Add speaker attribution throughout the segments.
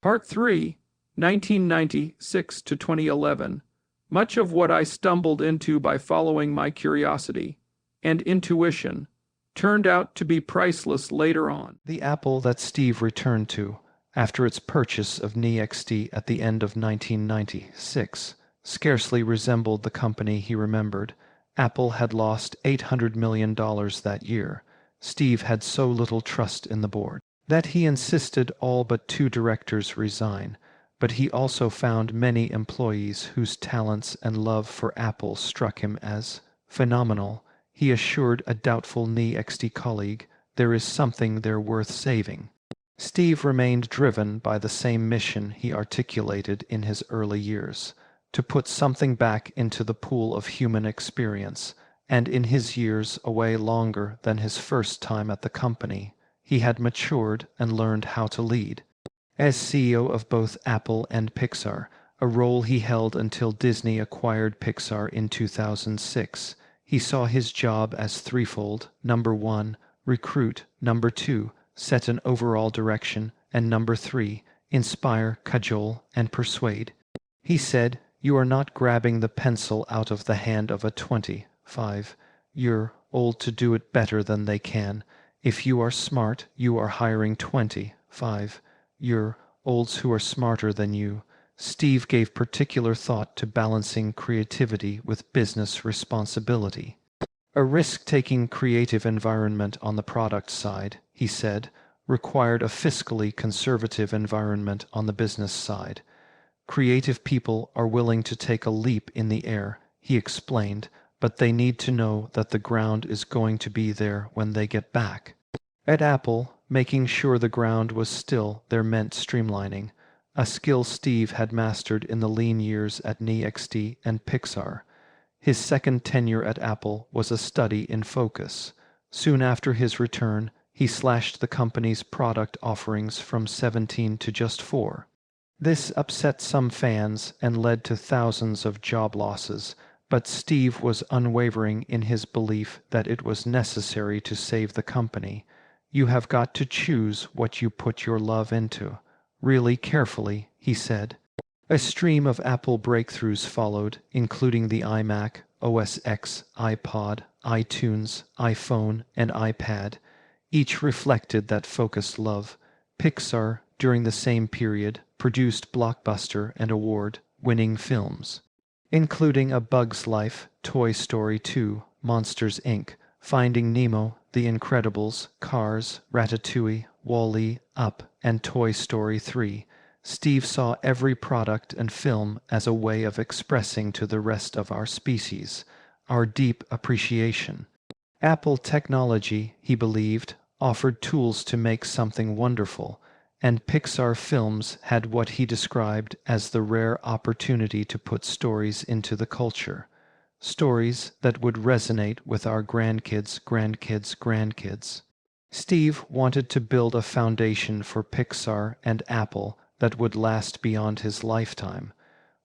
Speaker 1: Part 3, 1996 to 2011. Much of what I stumbled into by following my curiosity and intuition turned out to be priceless later on.
Speaker 2: The Apple that Steve returned to after its purchase of NeXT at the end of 1996 scarcely resembled the company he remembered. Apple had lost $800 million that year. Steve had so little trust in the board that he insisted all but 2 directors resign, but he also found many employees whose talents and love for Apple struck him as phenomenal. He assured a doubtful NeXT colleague, "There is something there worth saving." Steve remained driven by the same mission he articulated in his early years, to put something back into the pool of human experience, and in his years away longer than his first time at the company, he had matured and learned how to lead. As CEO of both Apple and Pixar, a role he held until Disney acquired Pixar in 2006, he saw his job as threefold: number 1, recruit; number 2, set an overall direction; and number 3, inspire, cajole, and persuade. He said, "You are not grabbing the pencil out of the hand of a 25-year-old to do it better than they can. If you are smart, you are hiring 25-year-olds who are smarter than you." Steve gave particular thought to balancing creativity with business responsibility. A risk-taking creative environment on the product side, he said, required a fiscally conservative environment on the business side. Creative people are willing to take a leap in the air, he explained, but they need to know that the ground is going to be there when they get back. At Apple, making sure the ground was still there meant streamlining, a skill Steve had mastered in the lean years at NeXT and Pixar. His second tenure at Apple was a study in focus. Soon after his return, he slashed the company's product offerings from 17 to just 4. This upset some fans and led to thousands of job losses, but Steve was unwavering in his belief that it was necessary to save the company. "You have got to choose what you put your love into, really carefully," he said. A stream of Apple breakthroughs followed, including the iMac, OS X, iPod, iTunes, iPhone, and iPad. Each reflected that focused love. Pixar, during the same period, produced blockbuster and award-winning films, including A Bug's Life, Toy Story 2, Monsters, Inc., Finding Nemo, The Incredibles, Cars, Ratatouille, Wall-E, Up, and Toy Story 3. Steve saw every product and film as a way of expressing to the rest of our species our deep appreciation. Apple technology, he believed, offered tools to make something wonderful, and Pixar films had what he described as the rare opportunity to put stories into the culture. Stories that would resonate with our grandkids. Steve wanted to build a foundation for Pixar and Apple that would last beyond his lifetime.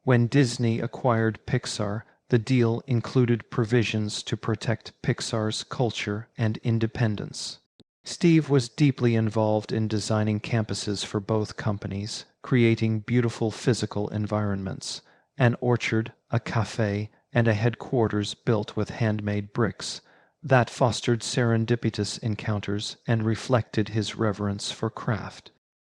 Speaker 2: When Disney acquired Pixar, the deal included provisions to protect Pixar's culture and independence. Steve was deeply involved in designing campuses for both companies, creating beautiful physical environments, an orchard, a cafe, and a headquarters built with handmade bricks that fostered serendipitous encounters and reflected his reverence for craft.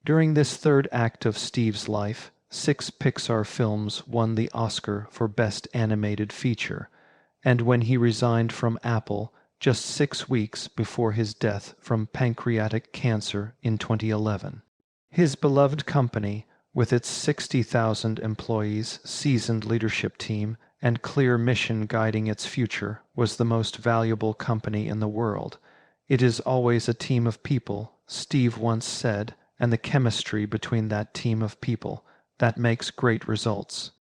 Speaker 2: During this third act of Steve's life, 6 Pixar films won the Oscar for Best Animated Feature, and when he resigned from Apple just 6 weeks before his death from pancreatic cancer in 2011. His beloved company, with its 60,000 employees, seasoned leadership team, and clear mission guiding its future, was the most valuable company in the world. "It is always a team of people," Steve once said, "and the chemistry between that team of people that makes great results."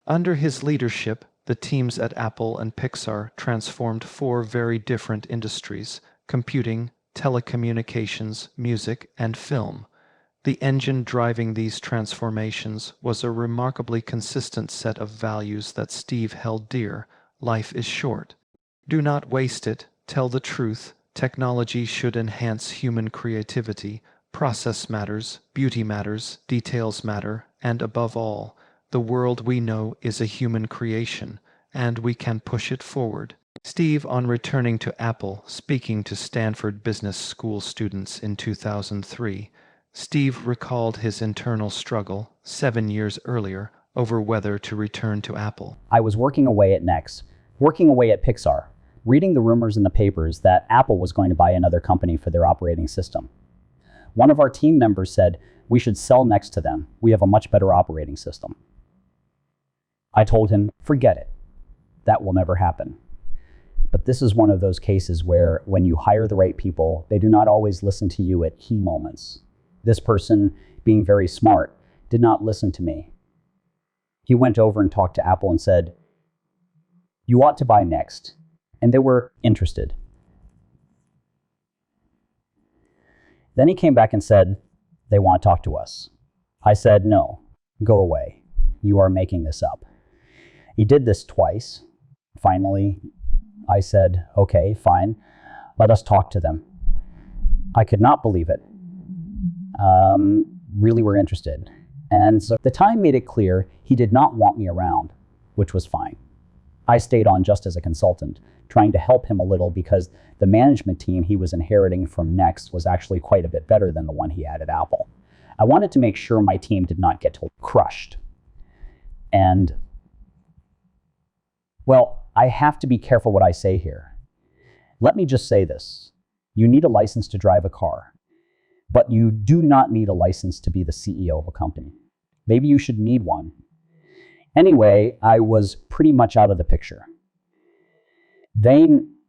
Speaker 2: Under his leadership, the teams at Apple and Pixar transformed 4 very different industries: computing, telecommunications, music, and film. The engine driving these transformations was a remarkably consistent set of values that Steve held dear. Life is short. Do not waste it. Tell the truth. Technology should enhance human creativity, Process matters, beauty matters, details matter, and above all, the world we know is a human creation, and we can push it forward. Steve, on returning to Apple, speaking to Stanford Business School students in 2003, Steve recalled his internal struggle 7 years earlier over whether to return to Apple.
Speaker 3: I was working away at Next, working away at Pixar, reading the rumors in the papers that Apple was going to buy another company for their operating system. One of our team members said, "We should sell Next to them. We have a much better operating system." I told him, "Forget it. That will never happen." But this is one of those cases where when you hire the right people, they do not always listen to you at key moments. This person, being very smart, did not listen to me. He went over and talked to Apple and said, "You ought to buy Next." And they were interested. Then he came back and said, "They want to talk to us." I said, "No, go away. You are making this up." He did this twice. Finally, I said, "Okay, fine. Let us talk to them." I could not believe it. Really were interested. And so the time made it clear he did not want me around, which was fine. I stayed on just as a consultant, trying to help him a little because the management team he was inheriting from Next was actually quite a bit better than the one he had at Apple. I wanted to make sure my team did not get crushed. And, well, I have to be careful what I say here. Let me just say this. You need a license to drive a car, but you do not need a license to be the CEO of a company. Maybe you should need one. Anyway, I was pretty much out of the picture.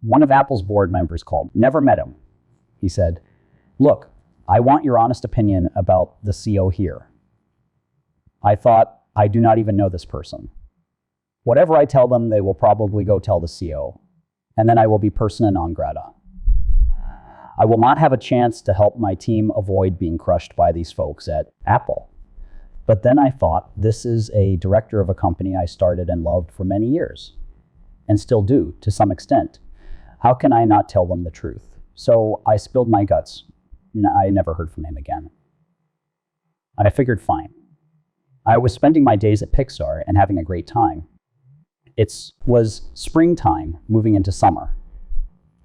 Speaker 3: One of Apple's board members called, never met him. He said, "Look, I want your honest opinion about the CEO here." I thought, I do not even know this person. Whatever I tell them, they will probably go tell the CEO, and then I will be persona non grata. I will not have a chance to help my team avoid being crushed by these folks at Apple. But then I thought, this is a director of a company I started and loved for many years, and still do to some extent. How can I not tell them the truth? So I spilled my guts. I never heard from him again. I figured, fine. I was spending my days at Pixar and having a great time. It was springtime, moving into summer.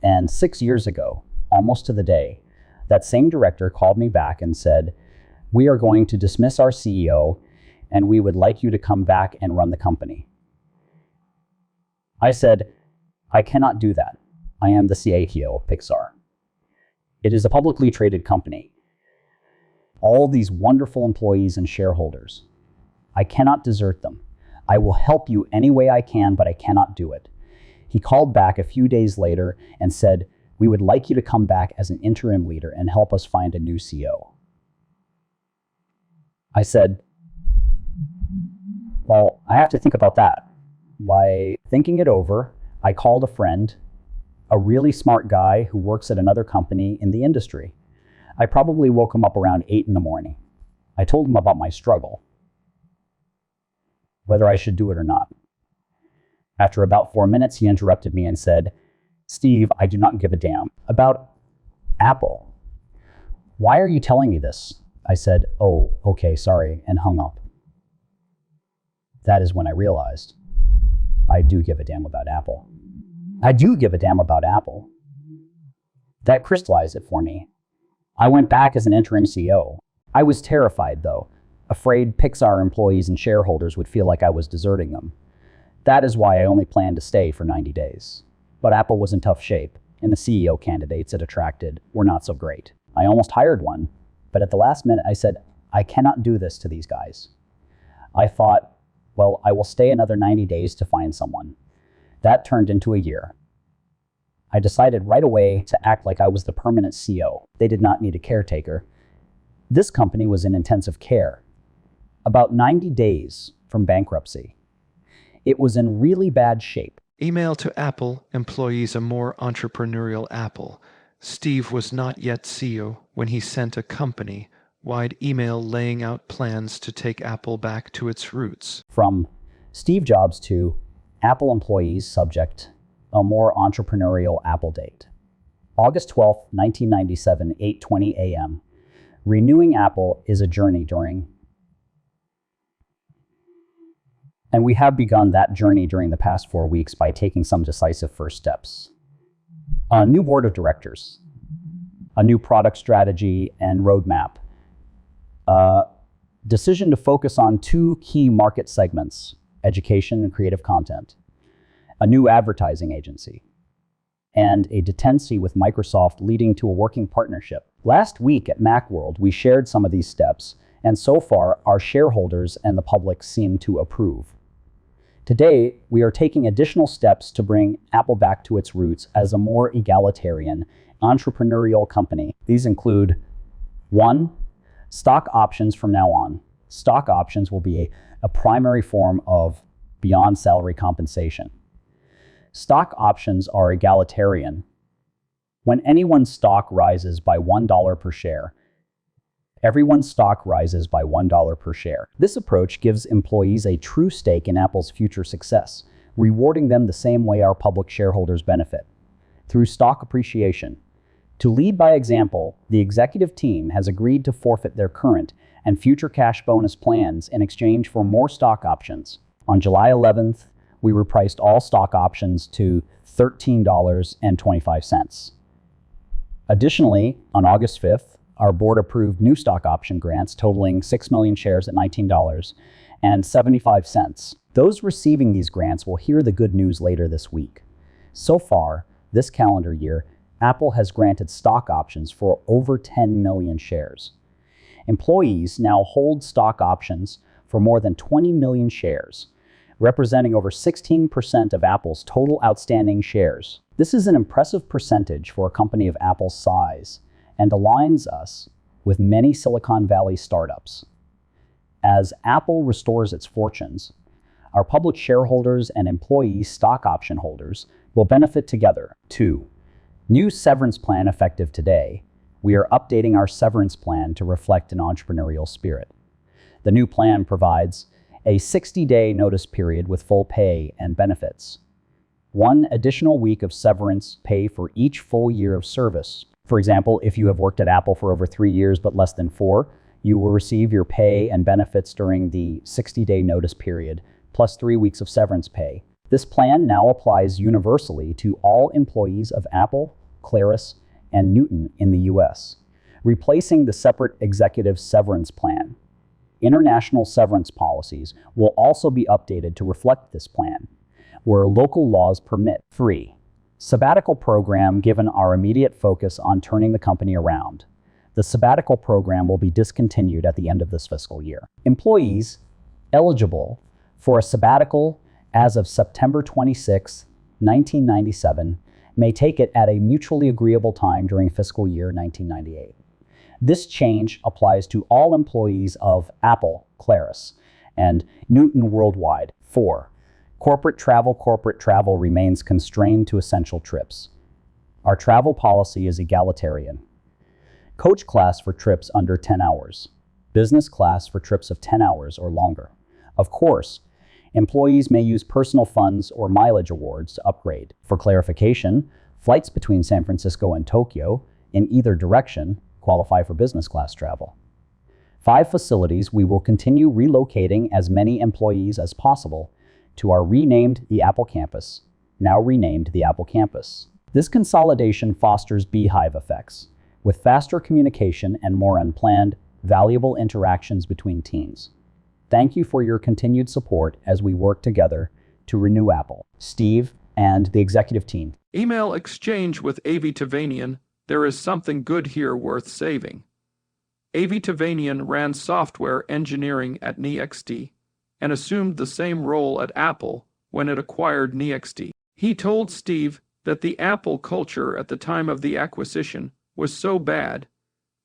Speaker 3: And 6 years ago, almost to the day, that same director called me back and said, "We are going to dismiss our CEO, and we would like you to come back and run the company." I said, "I cannot do that. I am the CEO of Pixar. It is a publicly traded company. All these wonderful employees and shareholders. I cannot desert them. I will help you any way I can, but I cannot do it." He called back a few days later and said, "We would like you to come back as an interim leader and help us find a new CEO." I said, "Well, I have to think about that." By thinking it over, I called a friend, a really smart guy who works at another company in the industry. I probably woke him up around 8 in the morning. I told him about my struggle, whether I should do it or not. After about 4 minutes, he interrupted me and said, "Steve, I do not give a damn about Apple. Why are you telling me this?" I said, "Oh, okay, sorry," and hung up. That is when I realized I do give a damn about Apple. I do give a damn about Apple. That crystallized it for me. I went back as an interim CEO. I was terrified, though, afraid Pixar employees and shareholders would feel like I was deserting them. That is why I only planned to stay for 90 days. But Apple was in tough shape, and the CEO candidates it attracted were not so great. I almost hired one, but at the last minute I said, I cannot do this to these guys. I thought, well, I will stay another 90 days to find someone. That turned into a year. I decided right away to act like I was the permanent CEO. They did not need a caretaker. This company was in intensive care, about 90 days from bankruptcy. It was in really bad shape.
Speaker 2: Email to Apple employees a more entrepreneurial Apple. Steve was not yet CEO when he sent a company-wide email laying out plans to take Apple back to its roots.
Speaker 3: From Steve Jobs to Apple employees subject, a more entrepreneurial Apple date. August 12, 1997, 8:20 a.m. Renewing Apple is a journey and we have begun that journey during the past 4 weeks by taking some decisive first steps. A new board of directors, a new product strategy and roadmap, a decision to focus on 2 key market segments, education and creative content, a new advertising agency, and a detency with Microsoft leading to a working partnership. Last week at Macworld, we shared some of these steps, and so far, our shareholders and the public seem to approve. Today, we are taking additional steps to bring Apple back to its roots as a more egalitarian, entrepreneurial company. These include 1, stock options from now on. Stock options will be a primary form of beyond salary compensation. Stock options are egalitarian. When anyone's stock rises by $1 per share, everyone's stock rises by $1 per share. This approach gives employees a true stake in Apple's future success, rewarding them the same way our public shareholders benefit, through stock appreciation. To lead by example, the executive team has agreed to forfeit their current and future cash bonus plans in exchange for more stock options. On July 11th, we repriced all stock options to $13.25. Additionally, on August 5th, our board approved new stock option grants totaling 6 million shares at $19.75. Those receiving these grants will hear the good news later this week. So far, this calendar year, Apple has granted stock options for over 10 million shares. Employees now hold stock options for more than 20 million shares, representing over 16% of Apple's total outstanding shares. This is an impressive percentage for a company of Apple's size, and aligns us with many Silicon Valley startups. As Apple restores its fortunes, our public shareholders and employee stock option holders will benefit together. 2, new severance plan effective today. We are updating our severance plan to reflect an entrepreneurial spirit. The new plan provides a 60-day notice period with full pay and benefits, 1 additional week of severance pay for each full year of service. For example, if you have worked at Apple for over 3 years but less than 4, you will receive your pay and benefits during the 60-day notice period, plus 3 weeks of severance pay. This plan now applies universally to all employees of Apple, Claris, and Newton in the US, replacing the separate executive severance plan. International severance policies will also be updated to reflect this plan, where local laws permit. 3, sabbatical program given our immediate focus on turning the company around. The sabbatical program will be discontinued at the end of this fiscal year. Employees eligible for a sabbatical as of September 26, 1997, may take it at a mutually agreeable time during fiscal year 1998. This change applies to all employees of Apple, Claris, and Newton worldwide. 4, corporate travel remains constrained to essential trips. Our travel policy is egalitarian. Coach class for trips under 10 hours. Business class for trips of 10 hours or longer. Of course, employees may use personal funds or mileage awards to upgrade. For clarification, flights between San Francisco and Tokyo in either direction qualify for business class travel. 5 facilities we will continue relocating as many employees as possible to our renamed the Apple Campus, now renamed the Apple Campus. This consolidation fosters beehive effects, with faster communication and more unplanned, valuable interactions between teams. Thank you for your continued support as we work together to renew Apple. Steve and the executive team.
Speaker 1: Email exchange with Avi Tavanian. There is something good here worth saving. Avi Tavanian ran software engineering at NeXT and assumed the same role at Apple when it acquired NeXT. He told Steve that the Apple culture at the time of the acquisition was so bad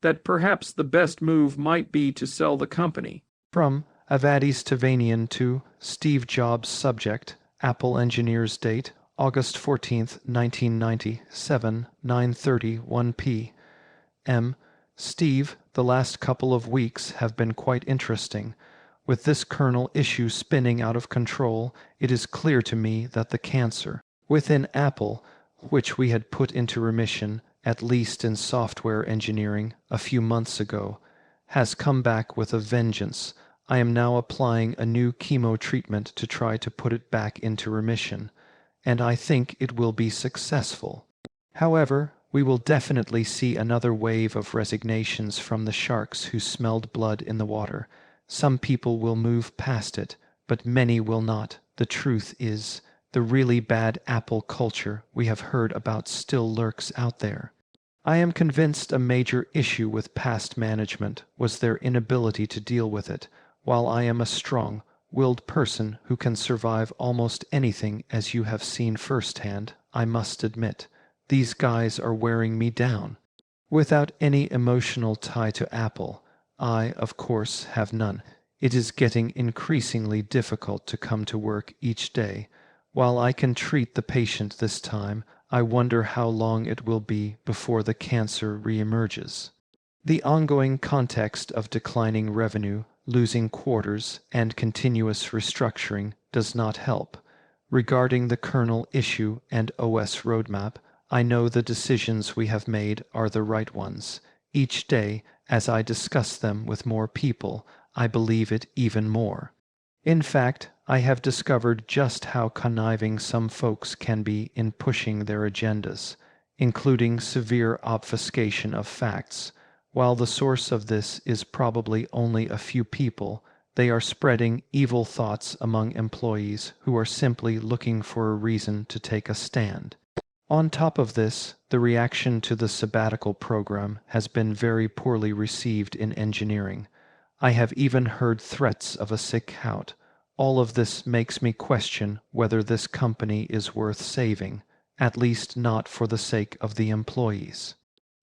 Speaker 1: that perhaps the best move might be to sell the company.
Speaker 2: From Avadis Tavanian to Steve Jobs subject, Apple engineers date, August 14th, 1997, 9:31 p.m. Steve, the last couple of weeks have been quite interesting. With this kernel issue spinning out of control, it is clear to me that the cancer within Apple, which we had put into remission, at least in software engineering, a few months ago, has come back with a vengeance. I am now applying a new chemo treatment to try to put it back into remission, and I think it will be successful. However, we will definitely see another wave of resignations from the sharks who smelled blood in the water. Some people will move past it, but many will not. The truth is, the really bad Apple culture we have heard about still lurks out there. I am convinced a major issue with past management was their inability to deal with it. While I am a strong-willed person who can survive almost anything, as you have seen firsthand, I must admit, these guys are wearing me down. Without any emotional tie to Apple, I, of course, have none. It is getting increasingly difficult to come to work each day. While I can treat the patient this time, I wonder how long it will be before the cancer reemerges. The ongoing context of declining revenue, losing quarters, and continuous restructuring does not help. Regarding the kernel issue and OS roadmap, I know the decisions we have made are the right ones. Each day, as I discuss them with more people, I believe it even more. In fact, I have discovered just how conniving some folks can be in pushing their agendas, including severe obfuscation of facts. While the source of this is probably only a few people, they are spreading evil thoughts among employees who are simply looking for a reason to take a stand. On top of this, the reaction to the sabbatical program has been very poorly received in engineering. I have even heard threats of a sick out. All of this makes me question whether this company is worth saving, at least not for the sake of the employees.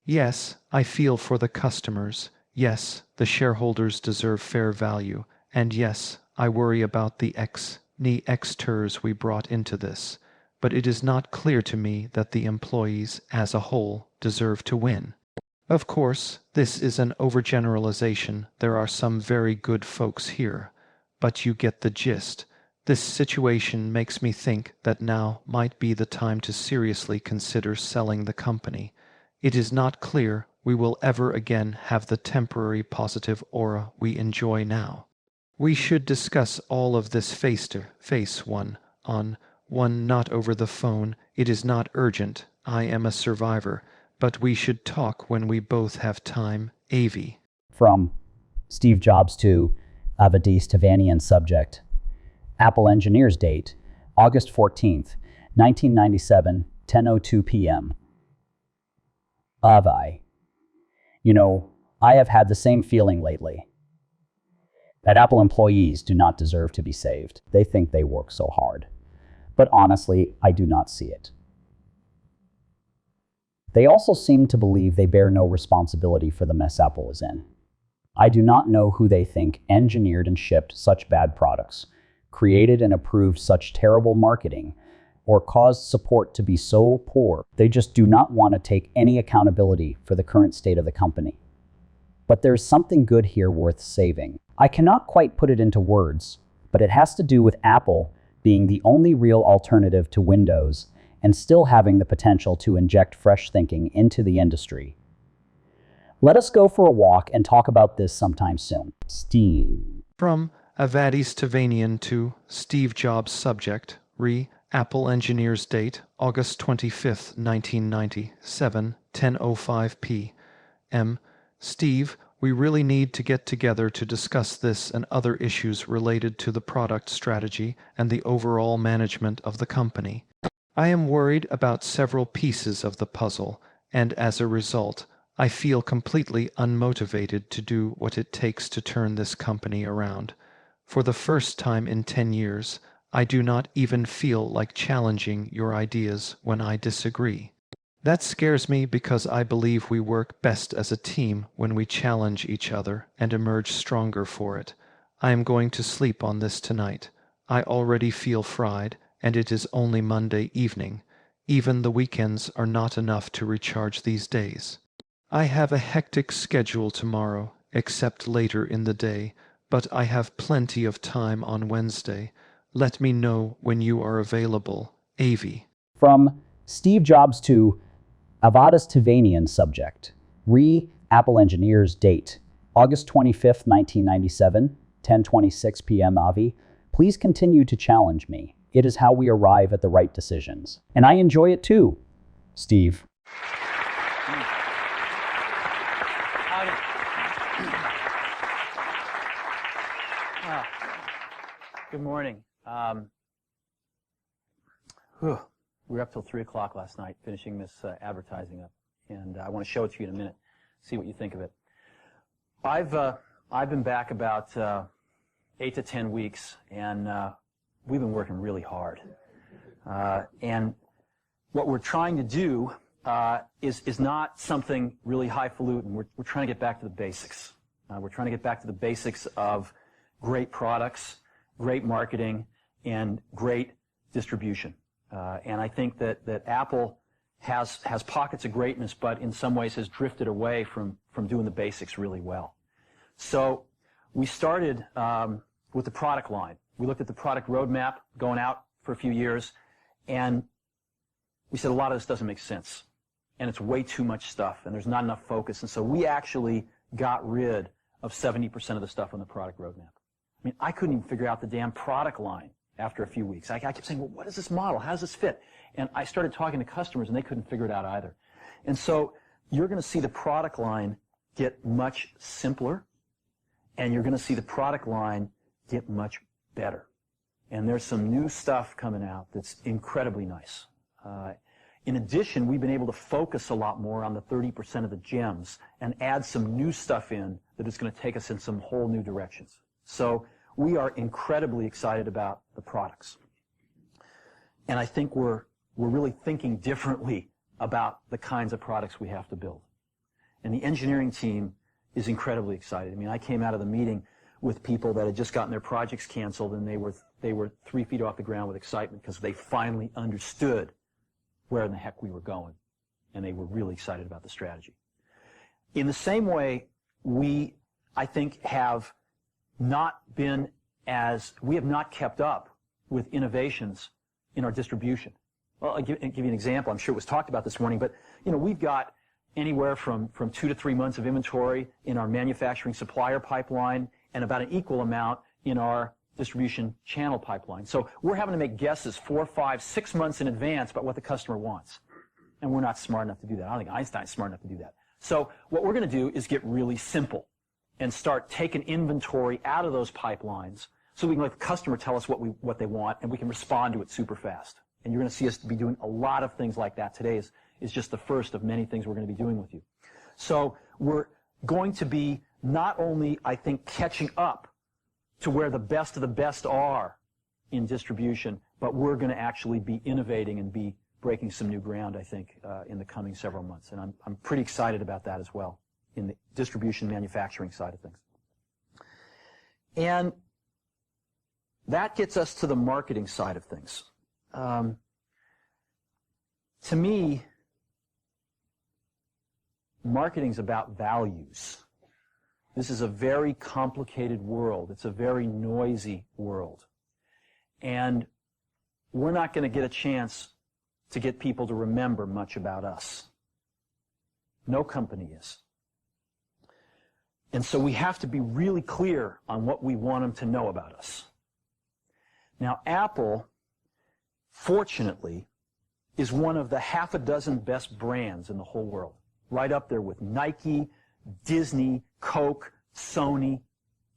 Speaker 2: Yes, I feel for the customers. Yes, the shareholders deserve fair value. And yes, I worry about the extras we brought into this. But it is not clear to me that the employees, as a whole, deserve to win. Of course, this is an overgeneralization. There are some very good folks here. But you get the gist. This situation makes me think that now might be the time to seriously consider selling the company. It is not clear we will ever again have the temporary positive aura we enjoy now. We should discuss all of this face-to-face, one, not over the phone. It is not urgent. I am a survivor. But we should talk when we both have time. Avi.
Speaker 3: From Steve Jobs to Avadis Tavanian subject. Apple engineers date, August 14th, 1997, 10:02 p.m. Avi. I have had the same feeling lately. That Apple employees do not deserve to be saved. They think they work so hard. But honestly, I do not see it. They also seem to believe they bear no responsibility for the mess Apple is in. I do not know who they think engineered and shipped such bad products, created and approved such terrible marketing, or caused support to be so poor. They just do not want to take any accountability for the current state of the company. But there is something good here worth saving. I cannot quite put it into words, but it has to do with Apple being the only real alternative to Windows and still having the potential to inject fresh thinking into the industry. Let us go for a walk and talk about this sometime soon. Steve.
Speaker 2: From Avadis Tavanian to Steve Jobs subject, Apple engineers date, August 25th, 1997, 10:05 p.m. Steve, we really need to get together to discuss this and other issues related to the product strategy and the overall management of the company. I am worried about several pieces of the puzzle, and as a result, I feel completely unmotivated to do what it takes to turn this company around. For the first time in 10 years, I do not even feel like challenging your ideas when I disagree. That scares me because I believe we work best as a team when we challenge each other and emerge stronger for it. I am going to sleep on this tonight. I already feel fried, and it is only Monday evening. Even the weekends are not enough to recharge these days. I have a hectic schedule tomorrow, except later in the day, but I have plenty of time on Wednesday. Let me know when you are available. Avi.
Speaker 3: From Steve Jobs to Avadas Tivanian subject. Apple engineers date. August 25th, 1997, 10:26 p.m. Avi. Please continue to challenge me. It is how we arrive at the right decisions. And I enjoy it too. Steve.
Speaker 4: Good morning. We were up till 3 o'clock last night finishing this advertising up, and I want to show it to you in a minute, see what you think of it. I've been back about 8 to 10 weeks, and we've been working really hard. And what we're trying to do is not something really highfalutin. We're trying to get back to the basics. We're trying to get back to the basics of great products, great marketing, and great distribution. And I think that Apple has pockets of greatness, but in some ways has drifted away from doing the basics really well. So we started with the product line. We looked at the product roadmap going out for a few years, and we said a lot of this doesn't make sense, and it's way too much stuff, and there's not enough focus. And so we actually got rid of 70% of the stuff on the product roadmap. I mean, I couldn't even figure out the damn product line after a few weeks. I kept saying, well, what is this model? How does this fit? And I started talking to customers, and they couldn't figure it out either. And so you're going to see the product line get much simpler, and you're going to see the product line get much better. And there's some new stuff coming out that's incredibly nice. In addition, we've been able to focus a lot more on the 30% of the gems and add some new stuff in that is going to take us in some whole new directions. So we are incredibly excited about the products. And I think we're really thinking differently about the kinds of products we have to build. And the engineering team is incredibly excited. I mean, I came out of the meeting with people that had just gotten their projects canceled, and they were 3 feet off the ground with excitement because they finally understood where in the heck we were going, and they were really excited about the strategy. In the same way, we, I think, have not kept up with innovations in our distribution. Well, I'll give you an example. I'm sure it was talked about this morning, but we've got anywhere from 2 to 3 months of inventory in our manufacturing supplier pipeline, and about an equal amount in our distribution channel pipeline. So we're having to make guesses 4, 5, 6 months in advance about what the customer wants. And we're not smart enough to do that. I don't think Einstein's smart enough to do that. So what we're going to do is get really simple and start taking inventory out of those pipelines so we can let the customer tell us what they want, and we can respond to it super fast. And you're going to see us be doing a lot of things like that. Today is just the first of many things we're going to be doing with you. So we're going to be not only, I think, catching up to where the best of the best are in distribution, but we're going to actually be innovating and be breaking some new ground, I think, in the coming several months. And I'm pretty excited about that as well in the distribution manufacturing side of things. And that gets us to the marketing side of things. To me, marketing's about values. This is a very complicated world. It's a very noisy world. And we're not going to get a chance to get people to remember much about us. No company is. And so we have to be really clear on what we want them to know about us. Now, Apple, fortunately, is one of the half a dozen best brands in the whole world. Right up there with Nike, Disney, Coke, Sony.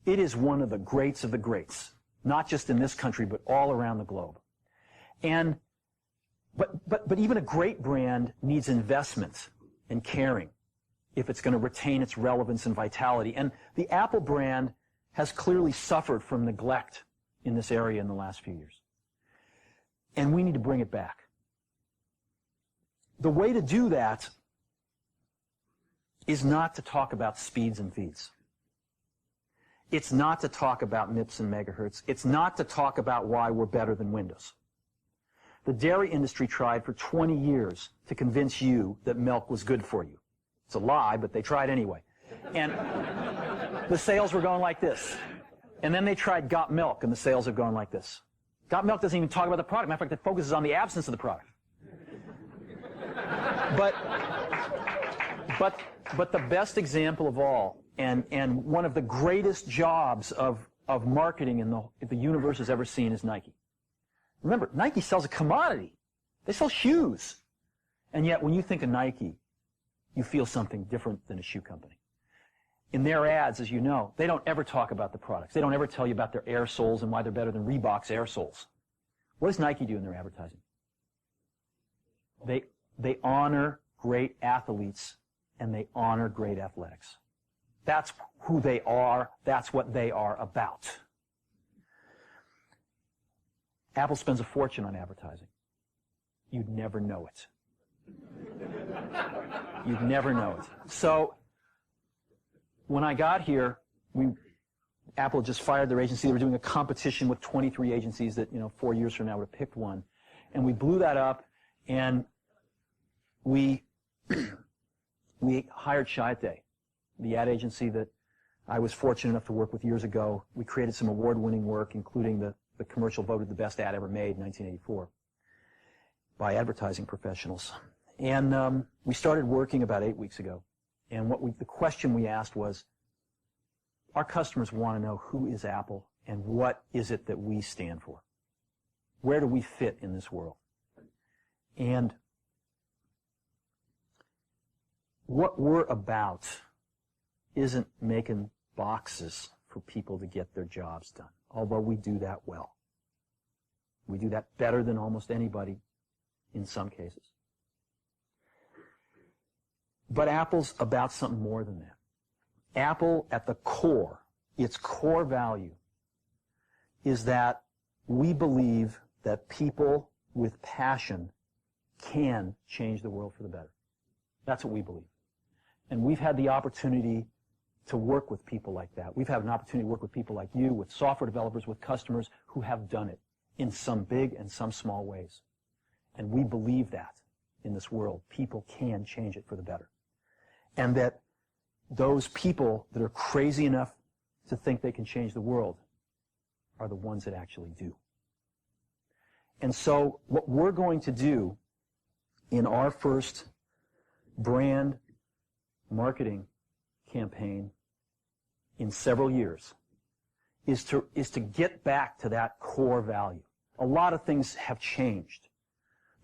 Speaker 4: It is one of the greats of the greats, not just in this country, but all around the globe. And but even a great brand needs investment and caring if it's going to retain its relevance and vitality. And the Apple brand has clearly suffered from neglect in this area in the last few years. And we need to bring it back. The way to do that is not to talk about speeds and feeds. It's not to talk about MIPS and megahertz. It's not to talk about why we're better than Windows. The dairy industry tried for 20 years to convince you that milk was good for you. It's a lie, but they tried anyway. And the sales were going like this. And then they tried Got Milk, and the sales have gone like this. Got Milk doesn't even talk about the product. Matter of fact, it focuses on the absence of the product. But the best example of all, and one of the greatest jobs of marketing in the universe has ever seen is Nike. Remember, Nike sells a commodity. They sell shoes. And yet, when you think of Nike, you feel something different than a shoe company. In their ads, as you know, they don't ever talk about the products. They don't ever tell you about their air soles and why they're better than Reebok's air soles. What does Nike do in their advertising? They honor great athletes and they honor great athletics. That's who they are. That's what they are about. Apple spends a fortune on advertising. You'd never know it. You'd never know it. So, when I got here, Apple just fired their agency. They were doing a competition with 23 agencies that, 4 years from now would have picked one. And we blew that up, and we hired Chiat, the ad agency that I was fortunate enough to work with years ago. We created some award-winning work, including the commercial voted the best ad ever made in 1984 by advertising professionals. And we started working about 8 weeks ago. And the question we asked was, our customers want to know who is Apple and what is it that we stand for? Where do we fit in this world? And what we're about isn't making boxes for people to get their jobs done, although we do that well. We do that better than almost anybody in some cases. But Apple's about something more than that. Apple, at the core, its core value, is that we believe that people with passion can change the world for the better. That's what we believe. And we've had the opportunity to work with people like that. We've had an opportunity to work with people like you, with software developers, with customers who have done it in some big and some small ways. And we believe that in this world, people can change it for the better. And that those people that are crazy enough to think they can change the world are the ones that actually do. And so what we're going to do in our first brand marketing campaign in several years is to get back to that core value. A lot of things have changed.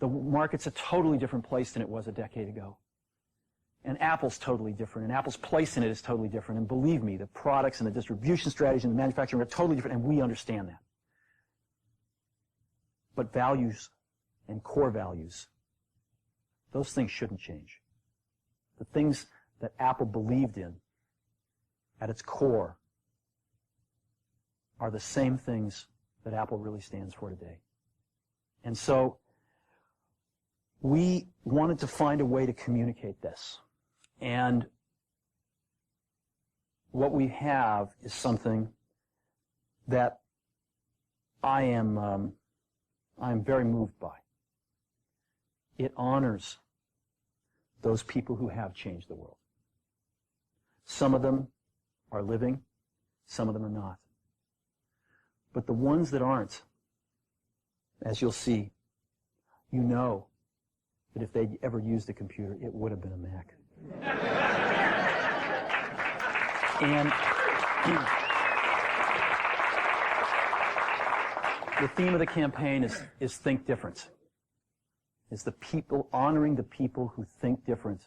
Speaker 4: The market's a totally different place than it was a decade ago. And Apple's totally different, and Apple's place in it is totally different. And believe me, the products and the distribution strategy and the manufacturing are totally different, and we understand that. But values and core values, those things shouldn't change. The things that Apple believed in at its core are the same things that Apple really stands for today. And so we wanted to find a way to communicate this. And what we have is something that I am very moved by. It honors those people who have changed the world. Some of them are living, some of them are not. But the ones that aren't, as you'll see, you know that if they'd ever used a computer, it would have been a Mac. And the theme of the campaign is Think Different. It's the people, honoring the people who think different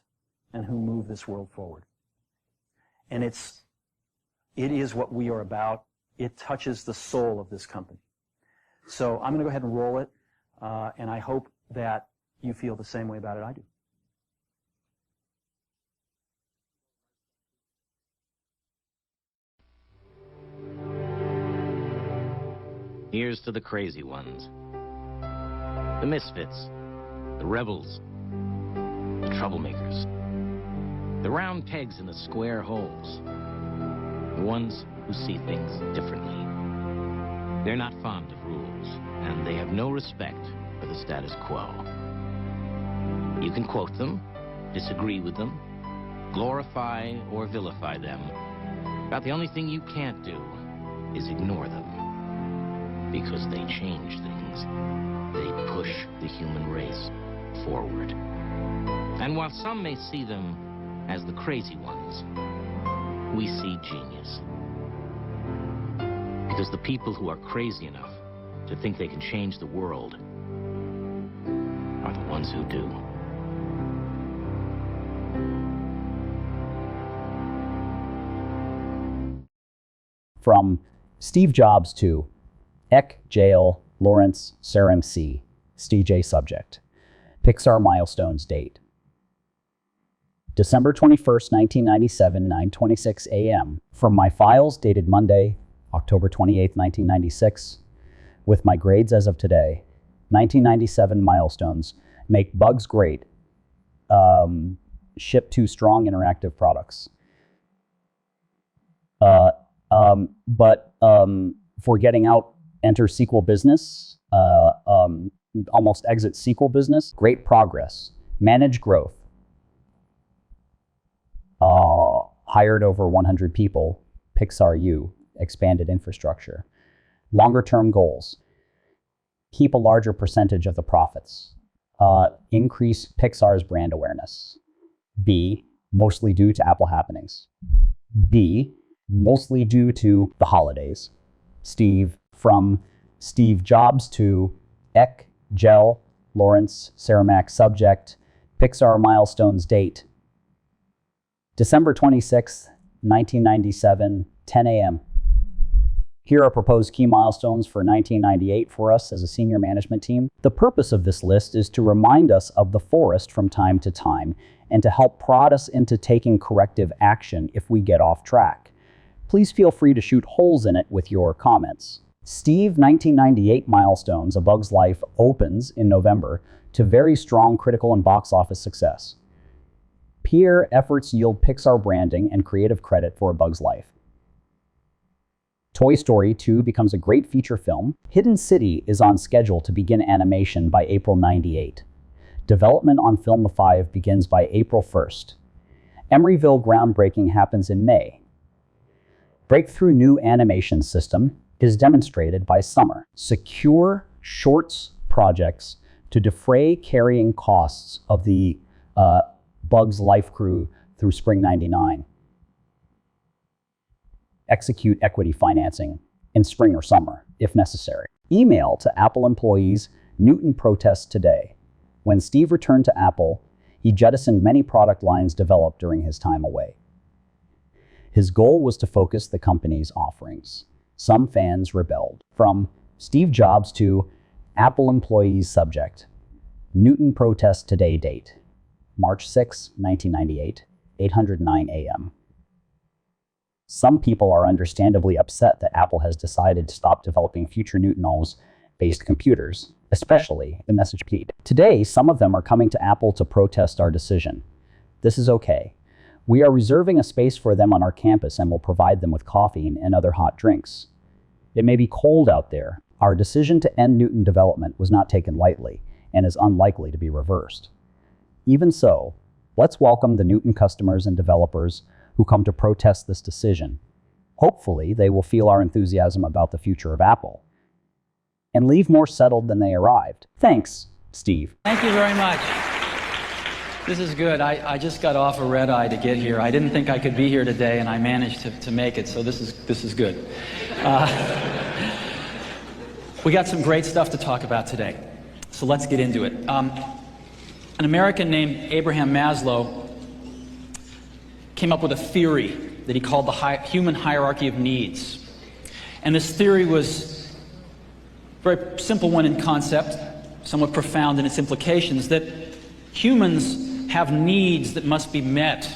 Speaker 4: and who move this world forward. And it is what we are about. It touches the soul of this company. So I'm going to go ahead and roll it, and I hope that you feel the same way about it I do.
Speaker 5: Here's to the crazy ones, the misfits, the rebels, the troublemakers, the round pegs in the square holes, the ones who see things differently. They're not fond of rules, and they have no respect for the status quo. You can quote them, disagree with them, glorify or vilify them, but the only thing you can't do is ignore them. Because they change things. They push the human race forward. And while some may see them as the crazy ones, we see genius. Because the people who are crazy enough to think they can change the world are the ones who do.
Speaker 3: From Steve Jobs to Eck, Jail, Lawrence, Sarah MC, CJ Subject. Pixar milestones date. December 21st, 1997, 9:26 a.m. From my files dated Monday, October 28th, 1996, with my grades as of today, 1997 milestones. Make bugs great. Ship 2 strong interactive products. For getting out, enter sequel business. Almost exit sequel business. Great progress. Manage growth. Hired over 100 people. Pixar U. Expanded infrastructure. Longer term goals. Keep a larger percentage of the profits. Increase Pixar's brand awareness. B. Mostly due to Apple happenings. D. Mostly due to the holidays. Steve, from Steve Jobs to Eck, Gel, Lawrence, Ceramac Subject, Pixar milestones date. December 26th, 1997, 10 a.m. Here are proposed key milestones for 1998 for us as a senior management team. The purpose of this list is to remind us of the forest from time to time and to help prod us into taking corrective action if we get off track. Please feel free to shoot holes in it with your comments. Steve 1998 milestones, A Bug's Life, opens in November to very strong critical and box office success. Peer efforts yield Pixar branding and creative credit for A Bug's Life. Toy Story 2 becomes a great feature film. Hidden City is on schedule to begin animation by April 98. Development on Film 5 begins by April 1st. Emeryville groundbreaking happens in May. Breakthrough new animation system is demonstrated by summer. Secure shorts projects to defray carrying costs of the Bugs Life crew through spring '99. Execute equity financing in spring or summer, if necessary. Email to Apple employees, Newton protests today. When Steve returned to Apple, he jettisoned many product lines developed during his time away. His goal was to focus the company's offerings. Some fans rebelled. From Steve Jobs to Apple employees subject. Newton protests today date. March 6, 1998, 8:09 a.m. Some people are understandably upset that Apple has decided to stop developing future Newton-based computers, especially the message feed. Today, some of them are coming to Apple to protest our decision. This is okay. We are reserving a space for them on our campus and will provide them with coffee and other hot drinks. It may be cold out there. Our decision to end Newton development was not taken lightly and is unlikely to be reversed. Even so, let's welcome the Newton customers and developers who come to protest this decision. Hopefully, they will feel our enthusiasm about the future of Apple and leave more settled than they arrived. Thanks, Steve.
Speaker 6: Thank you very much. This is good. I just got off a red eye to get here. I didn't think I could be here today, and I managed to make it, so this is good. We got some great stuff to talk about today, so let's get into it. An American named Abraham Maslow came up with a theory that he called the human hierarchy of needs. And this theory was a very simple one in concept, somewhat profound in its implications, that humans have needs that must be met.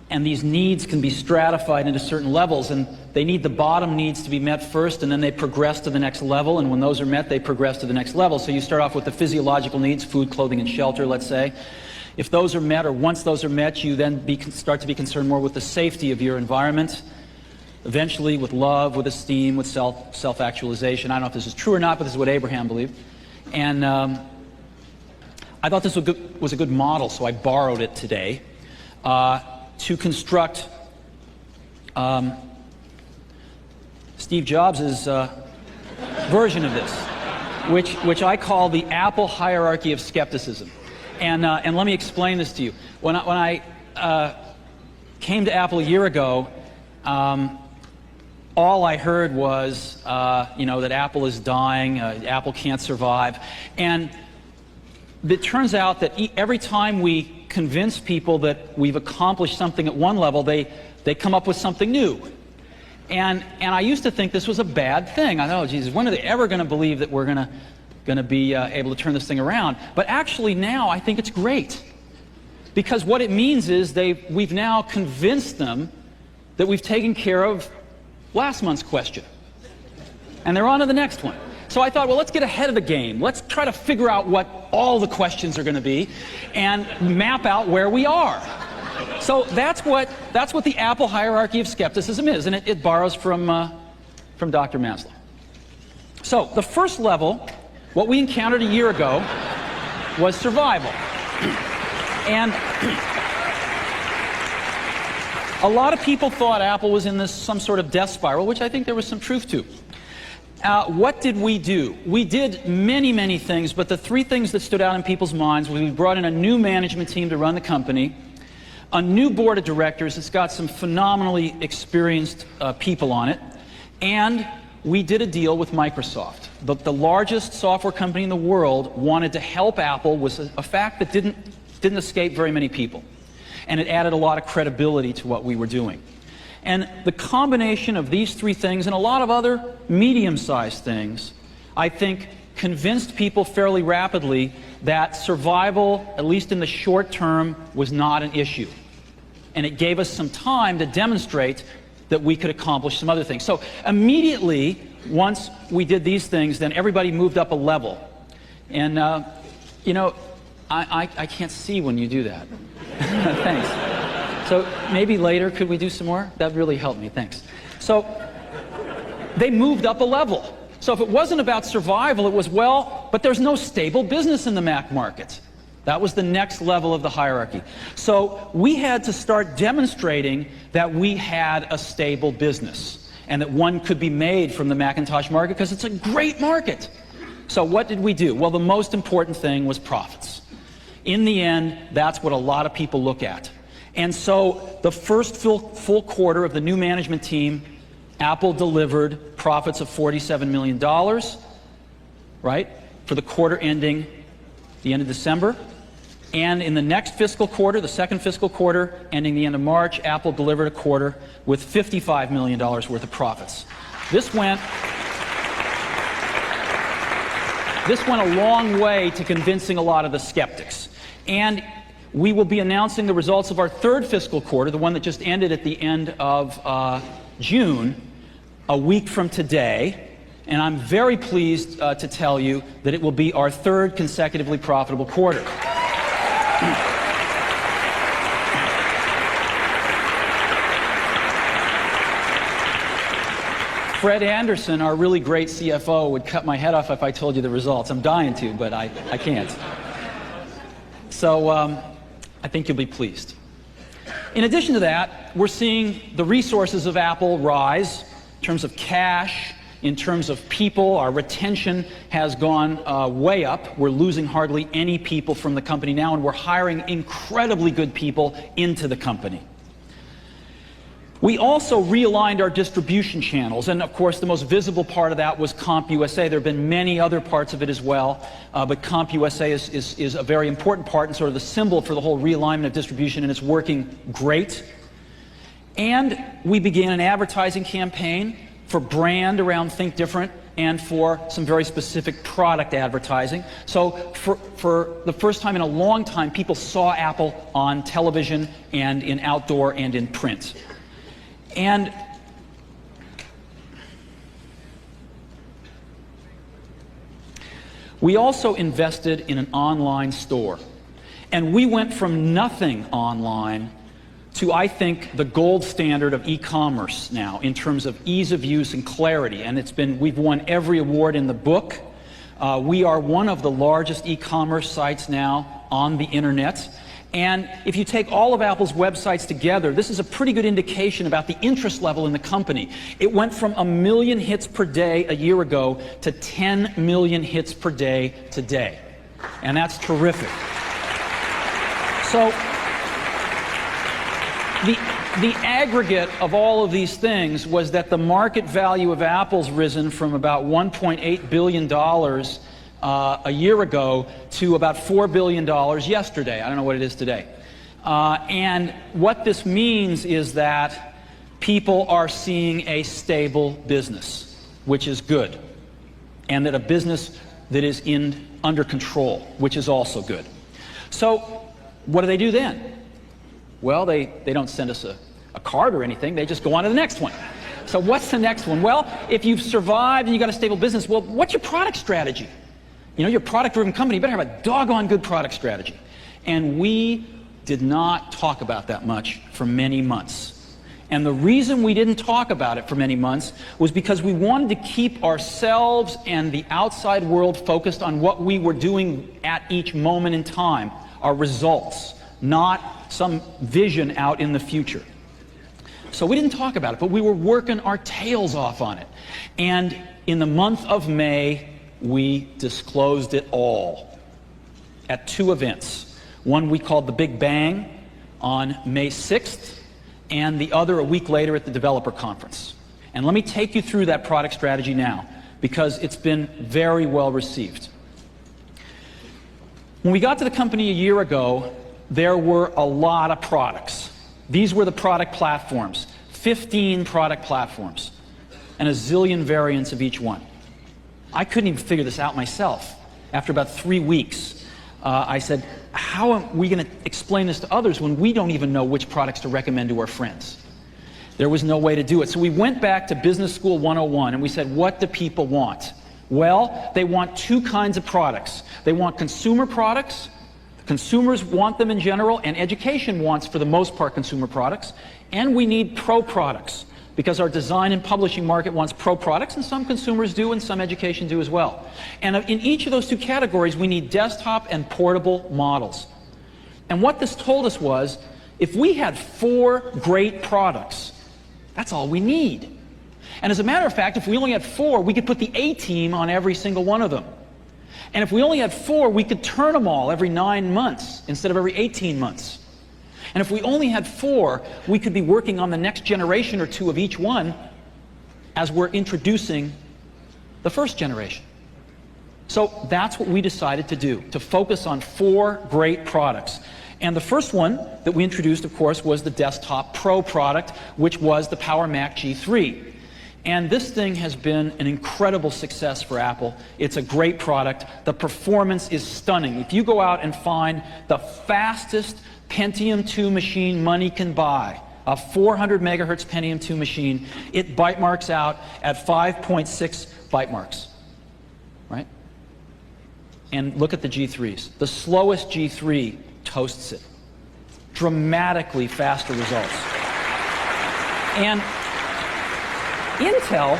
Speaker 6: And these needs can be stratified into certain levels, and they need the bottom needs to be met first, and then they progress to the next level, and when those are met, they progress to the next level. So you start off with the physiological needs, food, clothing, and shelter, let's say. If those are met, or once those are met, you then start to be concerned more with the safety of your environment, eventually with love, with esteem, with self-actualization. I don't know if this is true or not, but this is what Abraham believed. And I thought this was a good model, so I borrowed it today to construct Steve Jobs' version of this. which I call the Apple hierarchy of skepticism. And let me explain this to you. When I came to Apple a year ago, all I heard was, that Apple is dying, Apple can't survive. And it turns out that every time we convince people that we've accomplished something at one level, they come up with something new. And I used to think this was a bad thing. I thought, oh, Jesus, when are they ever going to believe that we're going to be able to turn this thing around? But actually now I think it's great. Because what it means is we've now convinced them that we've taken care of last month's question. And they're on to the next one. So I thought, well, let's get ahead of the game. Let's try to figure out what all the questions are going to be and map out where we are. So that's what the Apple hierarchy of skepticism is, and it borrows from Dr. Maslow. So the first level, what we encountered a year ago, was survival. And a lot of people thought Apple was in some sort of death spiral, which I think there was some truth to. What did we do? We did many, many things, but the three things that stood out in people's minds was we brought in a new management team to run the company, a new board of directors that's got some phenomenally experienced people on it, and we did a deal with Microsoft. The largest software company in the world wanted to help Apple was a fact that didn't escape very many people. And it added a lot of credibility to what we were doing. And the combination of these three things and a lot of other medium-sized things, I think, convinced people fairly rapidly that survival, at least in the short term, was not an issue. And it gave us some time to demonstrate that we could accomplish some other things. So immediately, once we did these things, then everybody moved up a level. And, I can't see when you do that. Thanks. So maybe later, could we do some more? That really helped me, thanks. So they moved up a level. So if it wasn't about survival, it was, well, but there's no stable business in the Mac market. That was the next level of the hierarchy. So we had to start demonstrating that we had a stable business and that one could be made from the Macintosh market because it's a great market. So what did we do? Well, the most important thing was profits. In the end, that's what a lot of people look at. And so the first full quarter of the new management team, Apple delivered profits of $47 million, right, for the quarter ending the end of December. And in the next fiscal quarter, the second fiscal quarter, ending the end of March, Apple delivered a quarter with $55 million worth of profits. This went a long way to convincing a lot of the skeptics. And we will be announcing the results of our third fiscal quarter, the one that just ended at the end of June, a week from today. And I'm very pleased to tell you that it will be our third consecutively profitable quarter. Fred Anderson, our really great CFO, would cut my head off if I told you the results. I'm dying to, but I can't. So I think you'll be pleased. In addition to that, we're seeing the resources of Apple rise in terms of cash, in terms of people. Our retention has gone way up. We're losing hardly any people from the company now, and we're hiring incredibly good people into the company. We also realigned our distribution channels, and of course the most visible part of that was CompUSA. There have been many other parts of it as well, but CompUSA is a very important part and sort of the symbol for the whole realignment of distribution, and it's working great. And we began an advertising campaign for brand around Think Different and for some very specific product advertising. So for the first time in a long time, people saw Apple on television and in outdoor and in print. And we also invested in an online store. And we went from nothing online to, I think, the gold standard of e-commerce now in terms of ease of use and clarity. And we've won every award in the book. We are one of the largest e-commerce sites now on the internet. And if you take all of Apple's websites together, this is a pretty good indication about the interest level in the company. It went from 1 million hits per day a year ago to 10 million hits per day today. And that's terrific. So the aggregate of all of these things was that the market value of Apple's risen from about $1.8 billion a year ago to about $4 billion yesterday. I don't know what it is today. And what this means is that people are seeing a stable business, which is good, and that a business that is under control, which is also good. So what do then? Well, they don't send us a card or anything. They just go on to the next one. So what's the next one? Well, if you've survived and you've got a stable business, well, what's your product strategy? You know, you're a product-driven company. You better have a doggone good product strategy. And we did not talk about that much for many months. And the reason we didn't talk about it for many months was because we wanted to keep ourselves and the outside world focused on what we were doing at each moment in time, our results, not some vision out in the future. So we didn't talk about it, but we were working our tails off on it. And in the month of May, we disclosed it all at 2 events. One we called the Big Bang on May 6th, and the other a week later at the Developer Conference. And let me take you through that product strategy now, because it's been very well received. When we got to the company a year ago, there were a lot of products. These were the product platforms, 15 product platforms, and a zillion variants of each one. I couldn't even figure this out myself. After about 3 weeks, I said, how are we going to explain this to others when we don't even know which products to recommend to our friends? There was no way to do it. So we went back to Business School 101 and we said, what do people want? Well, they want 2 kinds of products. They want consumer products. Consumers want them in general, and education wants, for the most part, consumer products. And we need pro products, because our design and publishing market wants pro products, and some consumers do, and some education do as well. And in each of those 2 categories, we need desktop and portable models. And what this told us was, if we had 4 great products, that's all we need. And as a matter of fact, if we only had 4, we could put the A-team on every single one of them. And if we only had 4, we could turn them all every 9 months instead of every 18 months. And if we only had 4, we could be working on the next generation or 2 of each one as we're introducing the first generation. So that's what we decided to do, to focus on 4 great products. And the first one that we introduced, of course, was the Desktop Pro product, which was the Power Mac G3. And this thing has been an incredible success for Apple. It's a great product. The performance is stunning. If you go out and find the fastest Pentium 2 machine money can buy, a 400 megahertz Pentium 2 machine, it byte marks out at 5.6 byte marks, right? And look at the G3s. The slowest G3 toasts it. Dramatically faster results. And Intel,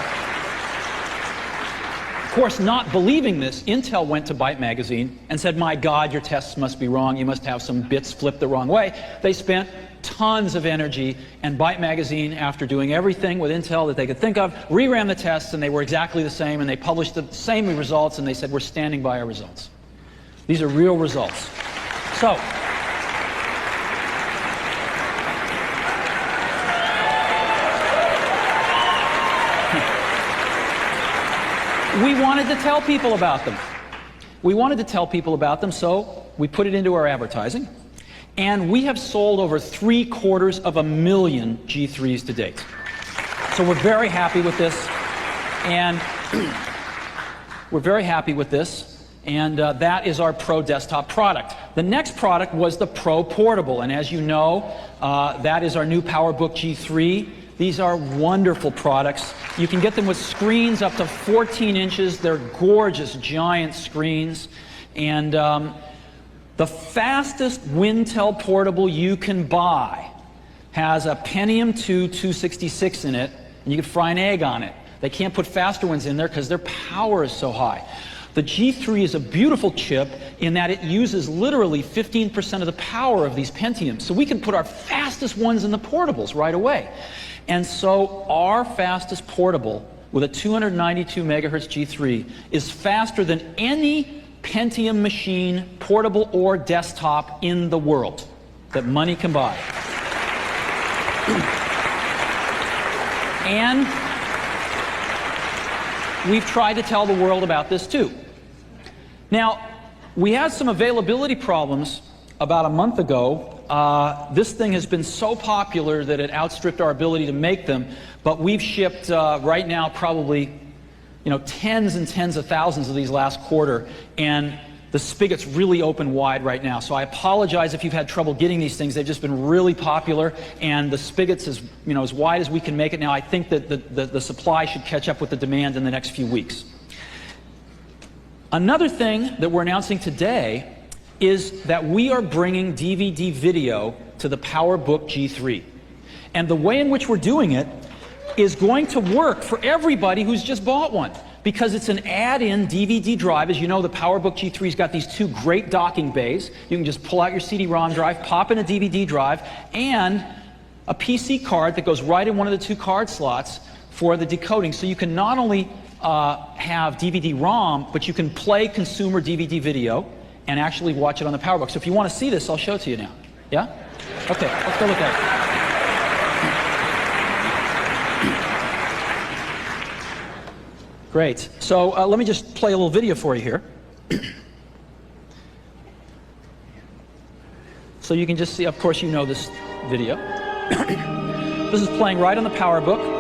Speaker 6: of course, not believing this, Intel went to Byte Magazine and said, my God, your tests must be wrong. You must have some bits flipped the wrong way. They spent tons of energy, and Byte Magazine, after doing everything with Intel that they could think of, reran the tests, and they were exactly the same, and they published the same results, and they said, we're standing by our results. These are real results. So, we wanted to tell people about them. We wanted to tell people about them, so we put it into our advertising. And we have sold over 750,000 G3s to date. So we're very happy with this. And that is our Pro Desktop product. The next product was the Pro Portable. And as you know, that is our new PowerBook G3. These are wonderful products. You can get them with screens up to 14 inches. They're gorgeous, giant screens. And the fastest Wintel portable you can buy has a Pentium 2 266 in it, and you can fry an egg on it. They can't put faster ones in there because their power is so high. The G3 is a beautiful chip in that it uses literally 15% of the power of these Pentiums. So we can put our fastest ones in the portables right away. And so our fastest portable with a 292 megahertz G3 is faster than any Pentium machine, portable or desktop, in the world that money can buy. And we've tried to tell the world about this too. Now, we had some availability problems about a month ago. This thing has been so popular that it outstripped our ability to make them, but we've shipped right now probably tens and tens of thousands of these last quarter, and the spigot's really open wide right now. So I apologize if you've had trouble getting these things. They've just been really popular, and the spigot's as wide as we can make it now. I think that the supply should catch up with the demand in the next few weeks. Another thing that we're announcing today is that we are bringing DVD video to the PowerBook G3. And the way in which we're doing it is going to work for everybody who's just bought one, because it's an add-in DVD drive. As you know, the PowerBook G3's got these two great docking bays. You can just pull out your CD-ROM drive, pop in a DVD drive, and a PC card that goes right in one of the two card slots for the decoding. So you can not only have DVD-ROM, but you can play consumer DVD video and actually watch it on the PowerBook. So if you want to see this, I'll show it to you now. Yeah? Okay, let's go look at it. Great. So let me just play a little video for you here. So you can just see, of course you know this video. This is playing right on the PowerBook.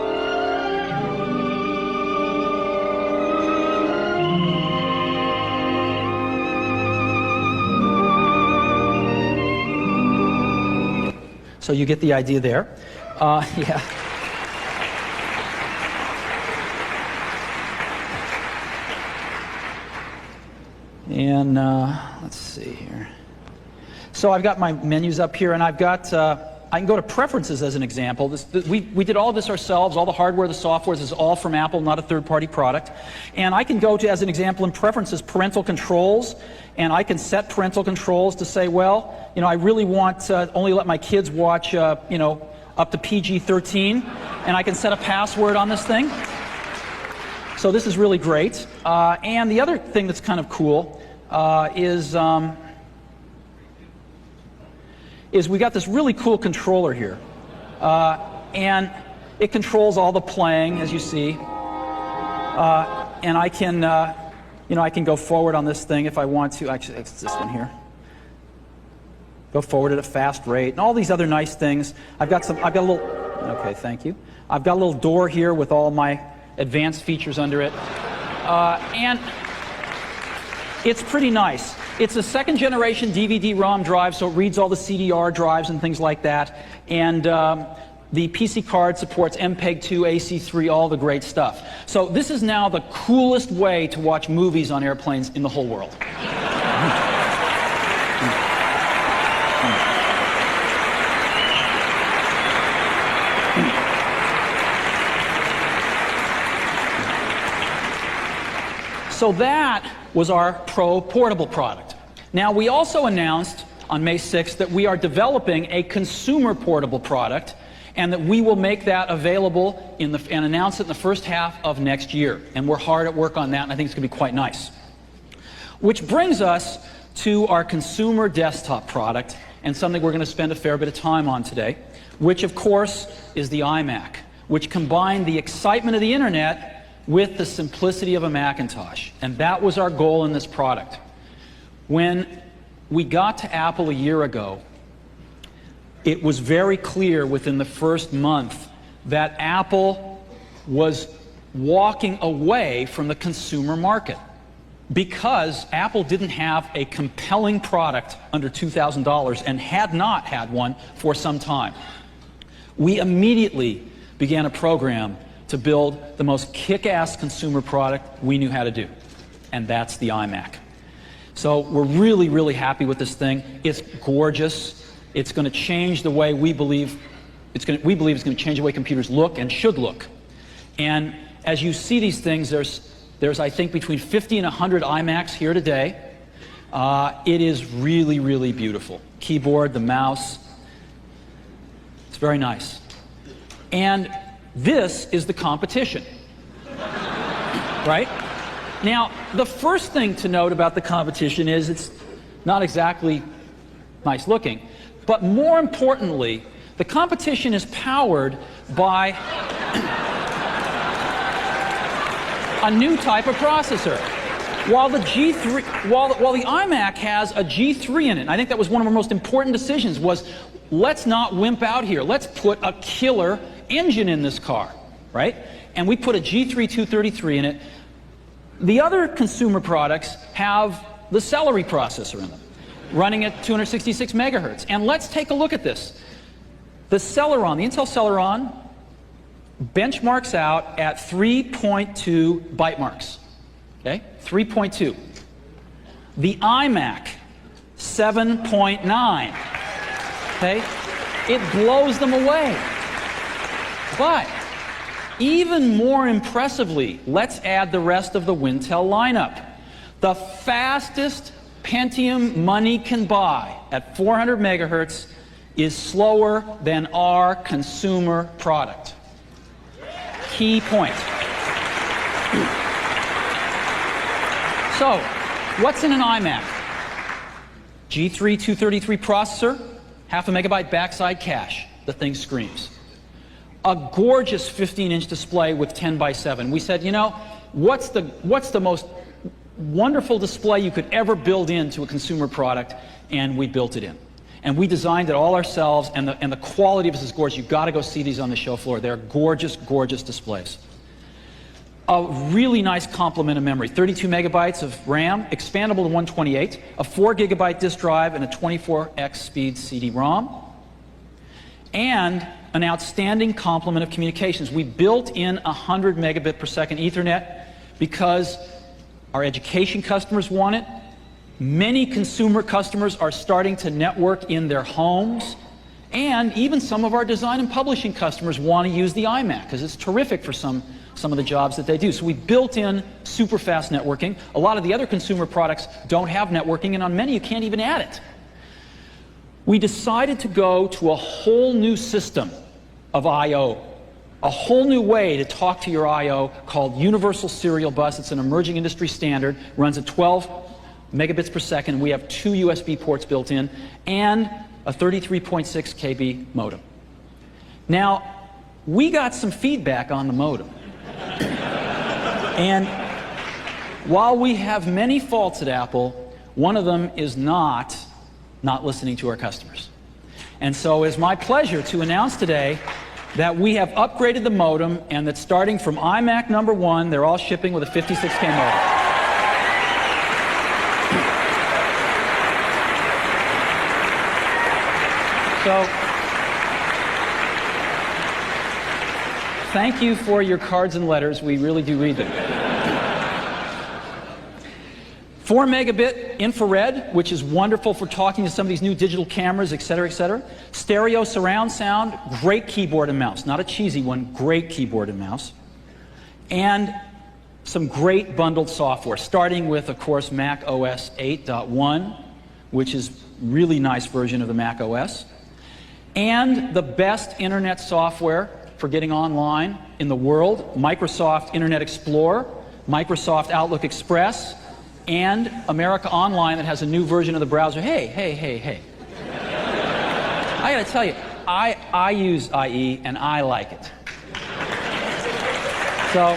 Speaker 6: So you get the idea there. Yeah. And let's see here. So I've got my menus up here, and I've got, I can go to preferences as an example. We did all this ourselves. All the hardware, the software, this is all from Apple, not a third-party product. And I can go to, as an example in preferences, parental controls, and I can set parental controls to say, well, I really want to only let my kids watch, up to PG-13, and I can set a password on this thing. So this is really great. And the other thing that's kind of cool is we got this really cool controller here. And it controls all the playing, as you see. And I can, I can go forward on this thing if I want to. Actually, it's this one here. Go forward at a fast rate, and all these other nice things. I've got a little, okay, thank you. I've got a little door here with all my advanced features under it. And it's pretty nice. It's a second generation DVD-ROM drive, so it reads all the CDR drives and things like that. And the PC card supports MPEG-2, AC3, all the great stuff. So this is now the coolest way to watch movies on airplanes in the whole world. So that was our Pro Portable product. Now, we also announced on May 6th that we are developing a consumer portable product, and that we will make that available and announce it in the first half of next year. And we're hard at work on that, and I think it's going to be quite nice. Which brings us to our consumer desktop product, and something we're going to spend a fair bit of time on today, which, of course, is the iMac, which combined the excitement of the internet with the simplicity of a Macintosh. And that was our goal in this product. When we got to Apple a year ago, it was very clear within the first month that Apple was walking away from the consumer market, because Apple didn't have a compelling product under $2,000 and had not had one for some time. We immediately began a program to build the most kick-ass consumer product we knew how to do, and that's the iMac. So we're really, really happy with this thing. It's gorgeous. It's going to change the way we believe it's going to change the way computers look and should look. And as you see these things, there's There's, I think, between 50 and 100 iMacs here today. It is really, really beautiful. Keyboard, the mouse. It's very nice. And this is the competition. Right? Now, the first thing to note about the competition is it's not exactly nice looking. But more importantly, the competition is powered by a new type of processor. While the iMac has a G3 in it, and I think that was one of our most important decisions, was let's not wimp out here. Let's put a killer engine in this car, right? And we put a G3 233 in it. The other consumer products have the Celery processor in them, running at 266 megahertz. And let's take a look at this. The Celeron, the Intel Celeron, benchmarks out at 3.2 byte marks. Okay? 3.2. The iMac, 7.9. Okay? It blows them away. But even more impressively, let's add the rest of the Wintel lineup. The fastest Pentium money can buy at 400 megahertz is slower than our consumer product. Key point. So, what's in an iMac? G3 233 processor, half a megabyte backside cache. The thing screams. A gorgeous 15-inch display with 10 by 7. We said, you know, what's the most wonderful display you could ever build into a consumer product? And we built it in. And we designed it all ourselves, and the quality of it is gorgeous. You've got to go see these on the show floor. They're gorgeous, gorgeous displays. A really nice complement of memory, 32 megabytes of RAM, expandable to 128, a 4 gigabyte disk drive, and a 24x speed CD-ROM, and an outstanding complement of communications. We built in 100 megabit per second Ethernet because our education customers want it. Many consumer customers are starting to network in their homes, and even some of our design and publishing customers want to use the iMac because it's terrific for some of the jobs that they do. So we built in super fast networking. A lot of the other consumer products don't have networking, and on many you can't even add it. We decided to go to a whole new system of I/O, a whole new way to talk to your I/O called Universal Serial Bus. It's an emerging industry standard, runs at 12 megabits per second. We have 2 USB ports built in and a 33.6 KB modem. Now, we got some feedback on the modem. And while we have many faults at Apple, one of them is not listening to our customers. And so it's my pleasure to announce today that we have upgraded the modem, and that starting from iMac number 1, they're all shipping with a 56K modem. So, thank you for your cards and letters. We really do read them. 4 megabit infrared, which is wonderful for talking to some of these new digital cameras, et cetera, et cetera. Stereo surround sound, great keyboard and mouse. Not a cheesy one, great keyboard and mouse. And some great bundled software, starting with, of course, Mac OS 8.1, which is really nice version of the Mac OS. And the best internet software for getting online in the world, Microsoft Internet Explorer, Microsoft Outlook Express, and America Online that has a new version of the browser. Hey. I gotta tell you, I use IE and I like it. So,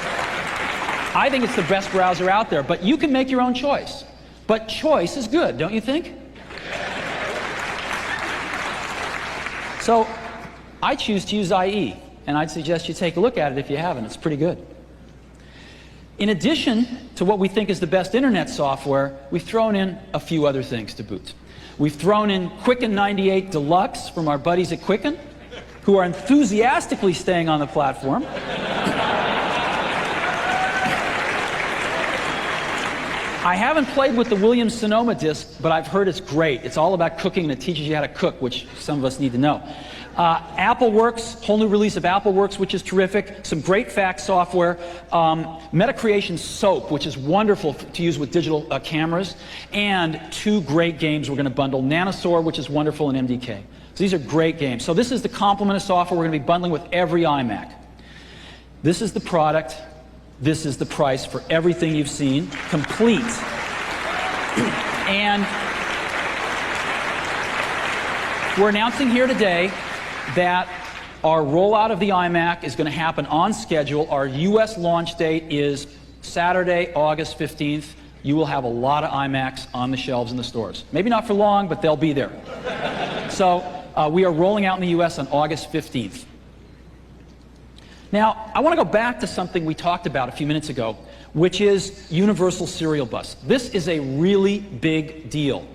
Speaker 6: I think it's the best browser out there, but you can make your own choice. But choice is good, don't you think? So, I choose to use IE, and I'd suggest you take a look at it if you haven't. It's pretty good. In addition to what we think is the best internet software, we've thrown in a few other things to boot. We've thrown in Quicken 98 Deluxe from our buddies at Quicken, who are enthusiastically staying on the platform. I haven't played with the Williams-Sonoma disc, but I've heard it's great. It's all about cooking, and it teaches you how to cook, which some of us need to know. AppleWorks, whole new release of AppleWorks, which is terrific. Some great fax software. Metacreation Soap, which is wonderful to use with digital cameras. And 2 great games we're going to bundle. Nanosaur, which is wonderful, and MDK. So these are great games. So this is the complement of software we're going to be bundling with every iMac. This is the product. This is the price for everything you've seen. Complete. And we're announcing here today that our rollout of the iMac is going to happen on schedule. Our US launch date is Saturday, August 15th. You will have a lot of iMacs on the shelves in the stores. Maybe not for long, but they'll be there. So we are rolling out in the US on August 15th. Now, I want to go back to something we talked about a few minutes ago, which is universal serial bus. This is a really big deal,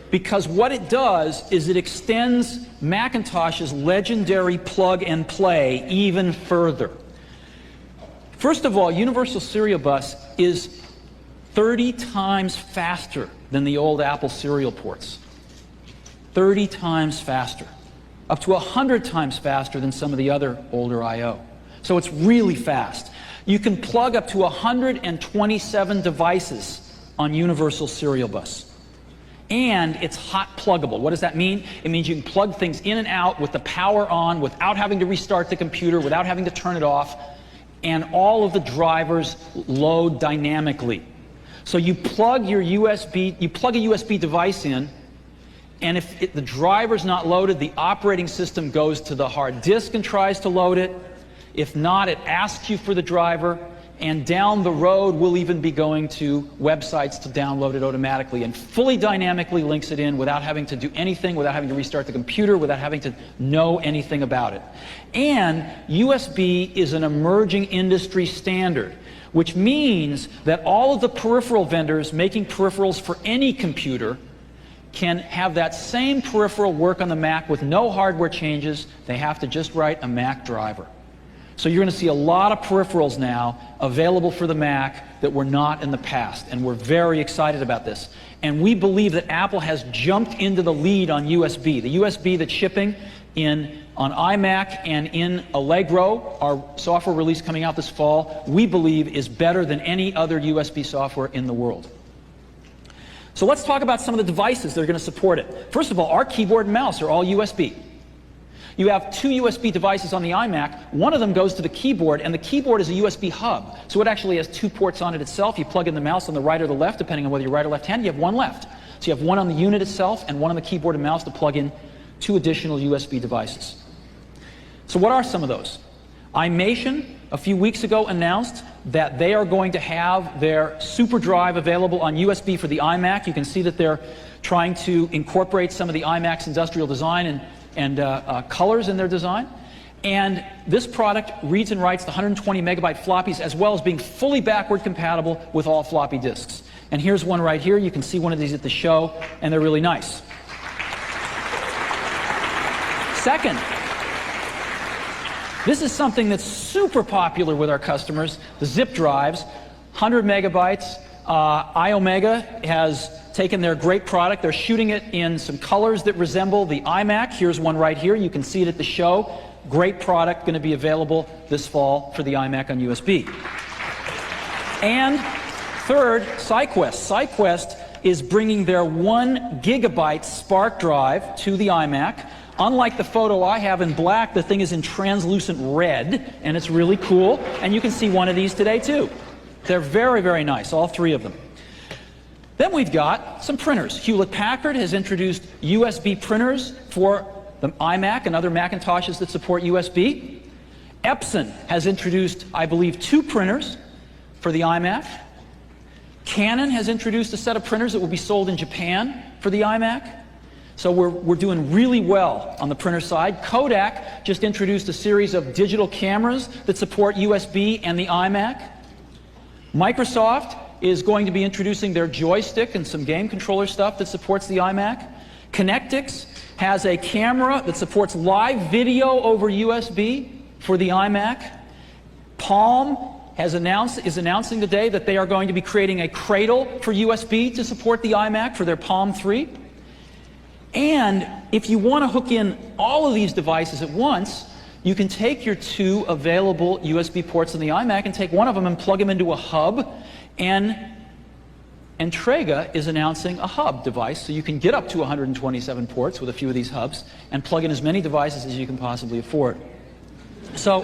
Speaker 6: because what it does is it extends Macintosh's legendary plug and play even further. First of all, universal serial bus is 30 times faster than the old Apple serial ports. 30 times faster. Up to 100 times faster than some of the other older I/O. So it's really fast. You can plug up to 127 devices on universal serial bus. And it's hot pluggable. What does that mean? It means you can plug things in and out with the power on without having to restart the computer, without having to turn it off, and all of the drivers load dynamically. So you plug a USB device in, and if the driver's not loaded, the operating system goes to the hard disk and tries to load it. If not, it asks you for the driver, and down the road we'll even be going to websites to download it automatically and fully dynamically links it in without having to do anything, without having to restart the computer, without having to know anything about it. And USB is an emerging industry standard, which means that all of the peripheral vendors making peripherals for any computer can have that same peripheral work on the Mac with no hardware changes. They have to just write a Mac driver. So you're going to see a lot of peripherals now available for the Mac that were not in the past, and we're very excited about this. And we believe that Apple has jumped into the lead on USB. The USB that's shipping on iMac and in Allegro, our software release coming out this fall, we believe is better than any other USB software in the world. So let's talk about some of the devices that are going to support it. First of all, our keyboard and mouse are all USB. You have 2 USB devices on the iMac. One of them goes to the keyboard, and the keyboard is a USB hub. So it actually has 2 ports on it itself. You plug in the mouse on the right or the left, depending on whether you're right or left-handed. You have one left. So you have one on the unit itself and one on the keyboard and mouse to plug in 2 additional USB devices. So what are some of those? iMation, a few weeks ago, announced that they are going to have their super drive available on USB for the iMac. You can see that they're trying to incorporate some of the iMac's industrial design and colors in their design. And this product reads and writes the 120 megabyte floppies, as well as being fully backward compatible with all floppy disks. And here's one right here. You can see one of these at the show, and they're really nice. Second, this is something that's super popular with our customers, the zip drives, 100 megabytes. iOmega has taken their great product. They're shooting it in some colors that resemble the iMac. Here's one right here. You can see it at the show. Great product, going to be available this fall for the iMac on USB. And third, SideQuest. SideQuest is bringing their 1 gigabyte Spark drive to the iMac. Unlike the photo I have in black, the thing is in translucent red, and it's really cool. And you can see one of these today, too. They're very, very nice, all 3 of them. Then we've got some printers. Hewlett-Packard has introduced USB printers for the iMac and other Macintoshes that support USB. Epson has introduced, I believe, 2 printers for the iMac. Canon has introduced a set of printers that will be sold in Japan for the iMac. So we're doing really well on the printer side. Kodak just introduced a series of digital cameras that support USB and the iMac. Microsoft is going to be introducing their joystick and some game controller stuff that supports the iMac. Connectix has a camera that supports live video over USB for the iMac. Palm is announcing today that they are going to be creating a cradle for USB to support the iMac for their Palm 3. And if you want to hook in all of these devices at once, you can take your 2 available USB ports in the iMac and take one of them and plug them into a hub, and Entrega is announcing a hub device, so you can get up to 127 ports with a few of these hubs and plug in as many devices as you can possibly afford. So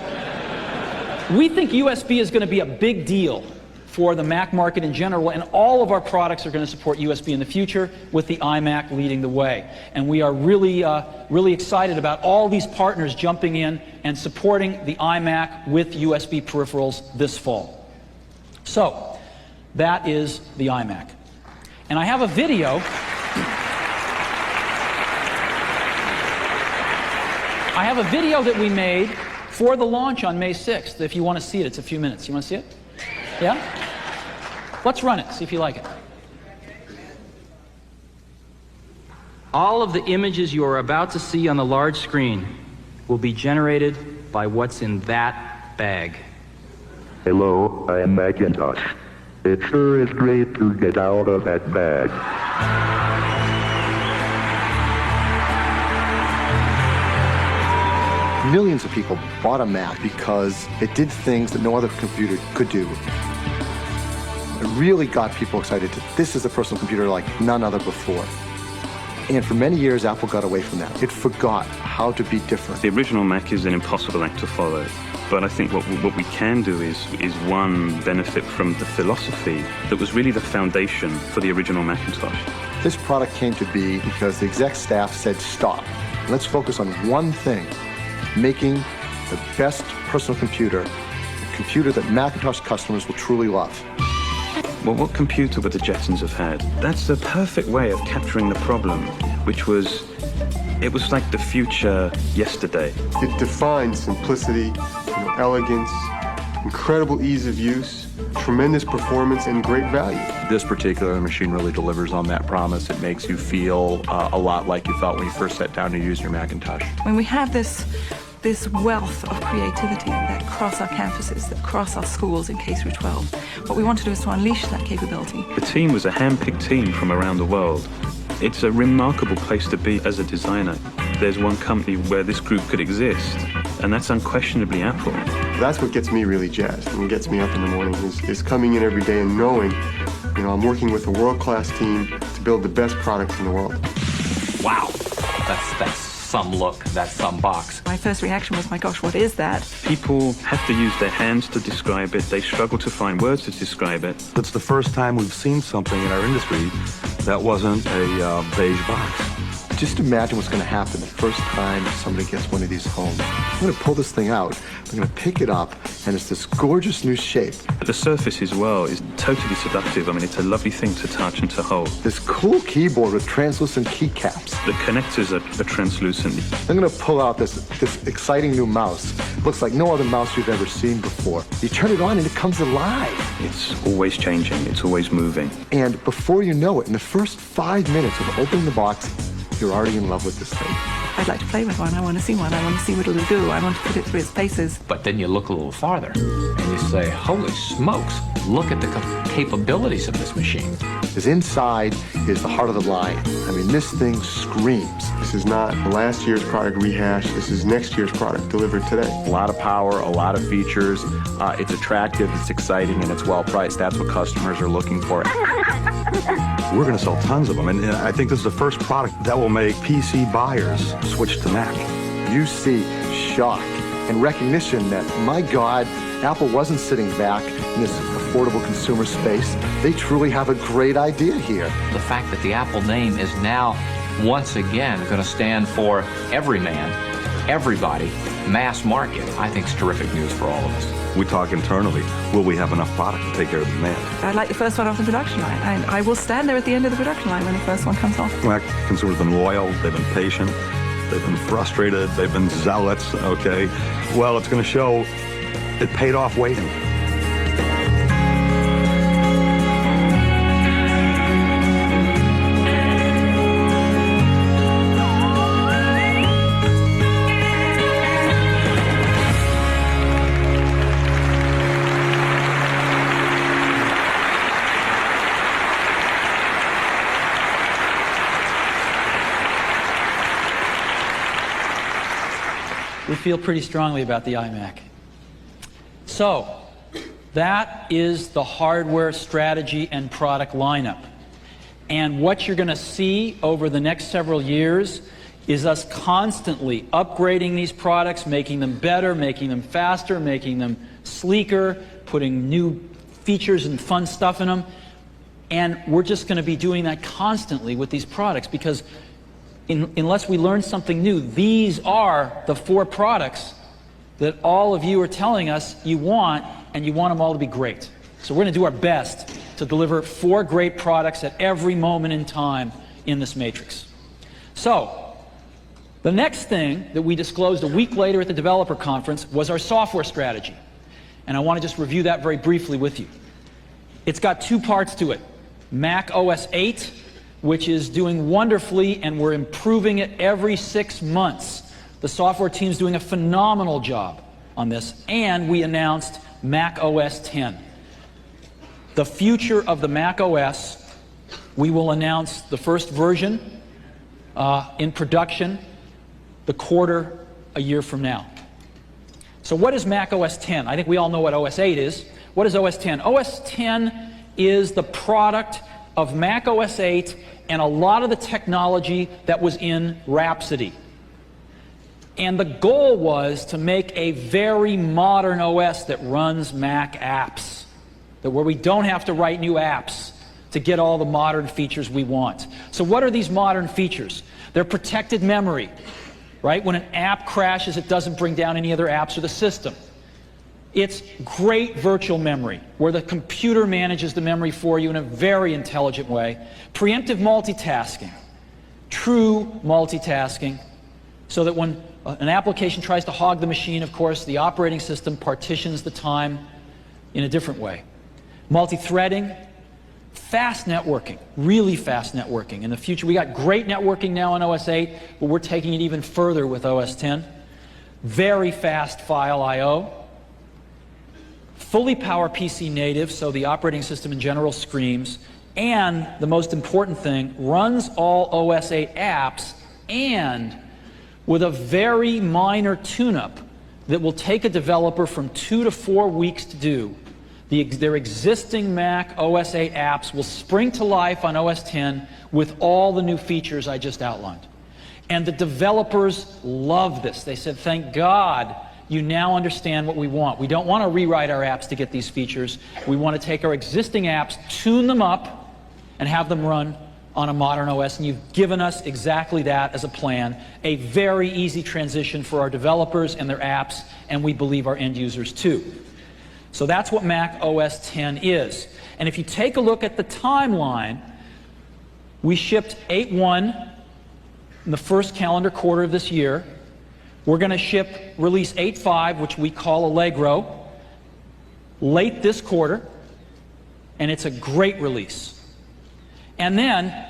Speaker 6: we think USB is going to be a big deal for the Mac market in general, and all of our products are going to support USB in the future, with the iMac leading the way. And we are really, really excited about all these partners jumping in and supporting the iMac with USB peripherals this fall. So that is the iMac. And I have a video. I have a video that we made for the launch on May 6th. If you want to see it, it's a few minutes. You want to see it? Yeah? Let's run it, see if you like it. All of the images you are about to see on the large screen will be generated by what's in that bag.
Speaker 7: Hello, I am Macintosh. It sure is great to get out of that bag.
Speaker 8: Millions of people bought a Mac because it did things that no other computer could do. It really got people excited that this is a personal computer like none other before. And for many years, Apple got away from that. It forgot how to be different.
Speaker 9: The original Mac is an impossible act to follow. But I think what we can do is one, benefit from the philosophy that was really the foundation for the original Macintosh.
Speaker 8: This product came to be because the exec staff said, stop. Let's focus on one thing, making the best personal computer, a computer that Macintosh customers will truly love.
Speaker 9: Well, what computer would the Jetsons have had? That's the perfect way of capturing the problem, which was, it was like the future yesterday.
Speaker 10: It defined simplicity, elegance, incredible ease of use, tremendous performance, and great value.
Speaker 11: This particular machine really delivers on that promise. It makes you feel a lot like you felt when you first sat down to use your Macintosh.
Speaker 12: When we have this wealth of creativity that cross our campuses, that cross our schools in K through 12, what we want to do is to unleash that capability.
Speaker 9: The team was a hand-picked team from around the world. It's a remarkable place to be as a designer. There's one company where this group could exist, and that's unquestionably Apple.
Speaker 10: That's what gets me really jazzed and gets me up in the morning is coming in every day and knowing, I'm working with a world-class team to build the best products in the world.
Speaker 13: Wow, that's some look, that's some box.
Speaker 12: My first reaction was, my gosh, what is that?
Speaker 9: People have to use their hands to describe it. They struggle to find words to describe it.
Speaker 11: It's the first time we've seen something in our industry that wasn't a beige box.
Speaker 8: Just imagine what's going to happen the first time somebody gets one of these home. I'm going to pull this thing out, I'm going to pick it up, and it's this gorgeous new shape.
Speaker 9: The surface as well is totally seductive. I mean, it's a lovely thing to touch and to hold.
Speaker 8: This cool keyboard with translucent keycaps.
Speaker 9: The connectors are translucent.
Speaker 8: I'm going to pull out this exciting new mouse. It looks like no other mouse you've ever seen before. You turn it on and it comes alive.
Speaker 9: It's always changing. It's always moving.
Speaker 8: And before you know it, in the first 5 minutes of opening the box, you're already in love with this thing.
Speaker 12: I'd like to play with one. I want to see one. I want to see what it'll do. I want to put it through its paces.
Speaker 13: But then you look a little farther and you say, holy smokes, look at the capabilities of this machine.
Speaker 8: Because inside is the heart of the lion. I mean, this thing screams.
Speaker 10: This is not last year's product rehashed. This is next year's product delivered today.
Speaker 11: A lot of power, a lot of features. It's attractive, it's exciting, and it's well priced. That's what customers are looking for. We're going to sell tons of them, and I think this is the first product that will make PC buyers switch to Mac.
Speaker 8: You see shock and recognition that, my God, Apple wasn't sitting back in this affordable consumer space. They truly have a great idea here.
Speaker 13: The fact that the Apple name is now once again going to stand for every man, everybody, mass market, I think is terrific news for all of us.
Speaker 11: We talk internally, will we have enough product to take care of the demand?
Speaker 12: I'd like the first one off the production line. I will stand there at the end of the production line when the first one comes off.
Speaker 11: Mac consumers have been loyal, they've been patient, they've been frustrated, they've been zealots, okay? Well, it's going to show it paid off waiting.
Speaker 6: feel pretty strongly about the iMac. So, that is the hardware strategy and product lineup. And what you're going to see over the next several years is us constantly upgrading these products, making them better, making them faster, making them sleeker, putting new features and fun stuff in them. And we're just going to be doing that constantly with these products, because unless we learn something new, these are the 4 products that all of you are telling us you want, and you want them all to be great. So we're going to do our best to deliver 4 great products at every moment in time in this matrix. So, the next thing that we disclosed a week later at the developer conference was our software strategy. And I want to just review that very briefly with you. It's got 2 parts to it. Mac OS 8, which is doing wonderfully, and we're improving it every 6 months. The software team's doing a phenomenal job on this. And we announced Mac OS 10. The future of the Mac OS, we will announce the first version in production the quarter a year from now. So what is Mac OS 10? I think we all know what OS 8 is. What is OS 10? OS 10 is the product of Mac OS 8 and a lot of the technology that was in Rhapsody. And the goal was to make a very modern OS that runs Mac apps, where we don't have to write new apps to get all the modern features we want. So what are these modern features? They're protected memory. Right? When an app crashes, it doesn't bring down any other apps or the system. It's great virtual memory, where the computer manages the memory for you in a very intelligent way. Preemptive multitasking, true multitasking, so that when an application tries to hog the machine, of course, the operating system partitions the time in a different way. Multi-threading, fast networking, really fast networking. In the future, we got great networking now on OS 8, but we're taking it even further with OS 10. Very fast file I/O. Fully PowerPC native, so the operating system in general screams. And the most important thing, runs all OS 8 apps, and with a very minor tune-up that will take a developer from 2 to 4 weeks to do. Their existing Mac OS 8 apps will spring to life on OS 10 with all the new features I just outlined. And the developers love this. They said, thank God you now understand what we want. We don't want to rewrite our apps to get these features. We want to take our existing apps, tune them up, and have them run on a modern OS. And you've given us exactly that as a plan. A very easy transition for our developers and their apps, and we believe our end users too. So that's what Mac OS 10 is. And if you take a look at the timeline, we shipped 8.1 in the first calendar quarter of this year. We're going to ship release 8.5, which we call Allegro, late this quarter, and it's a great release. And then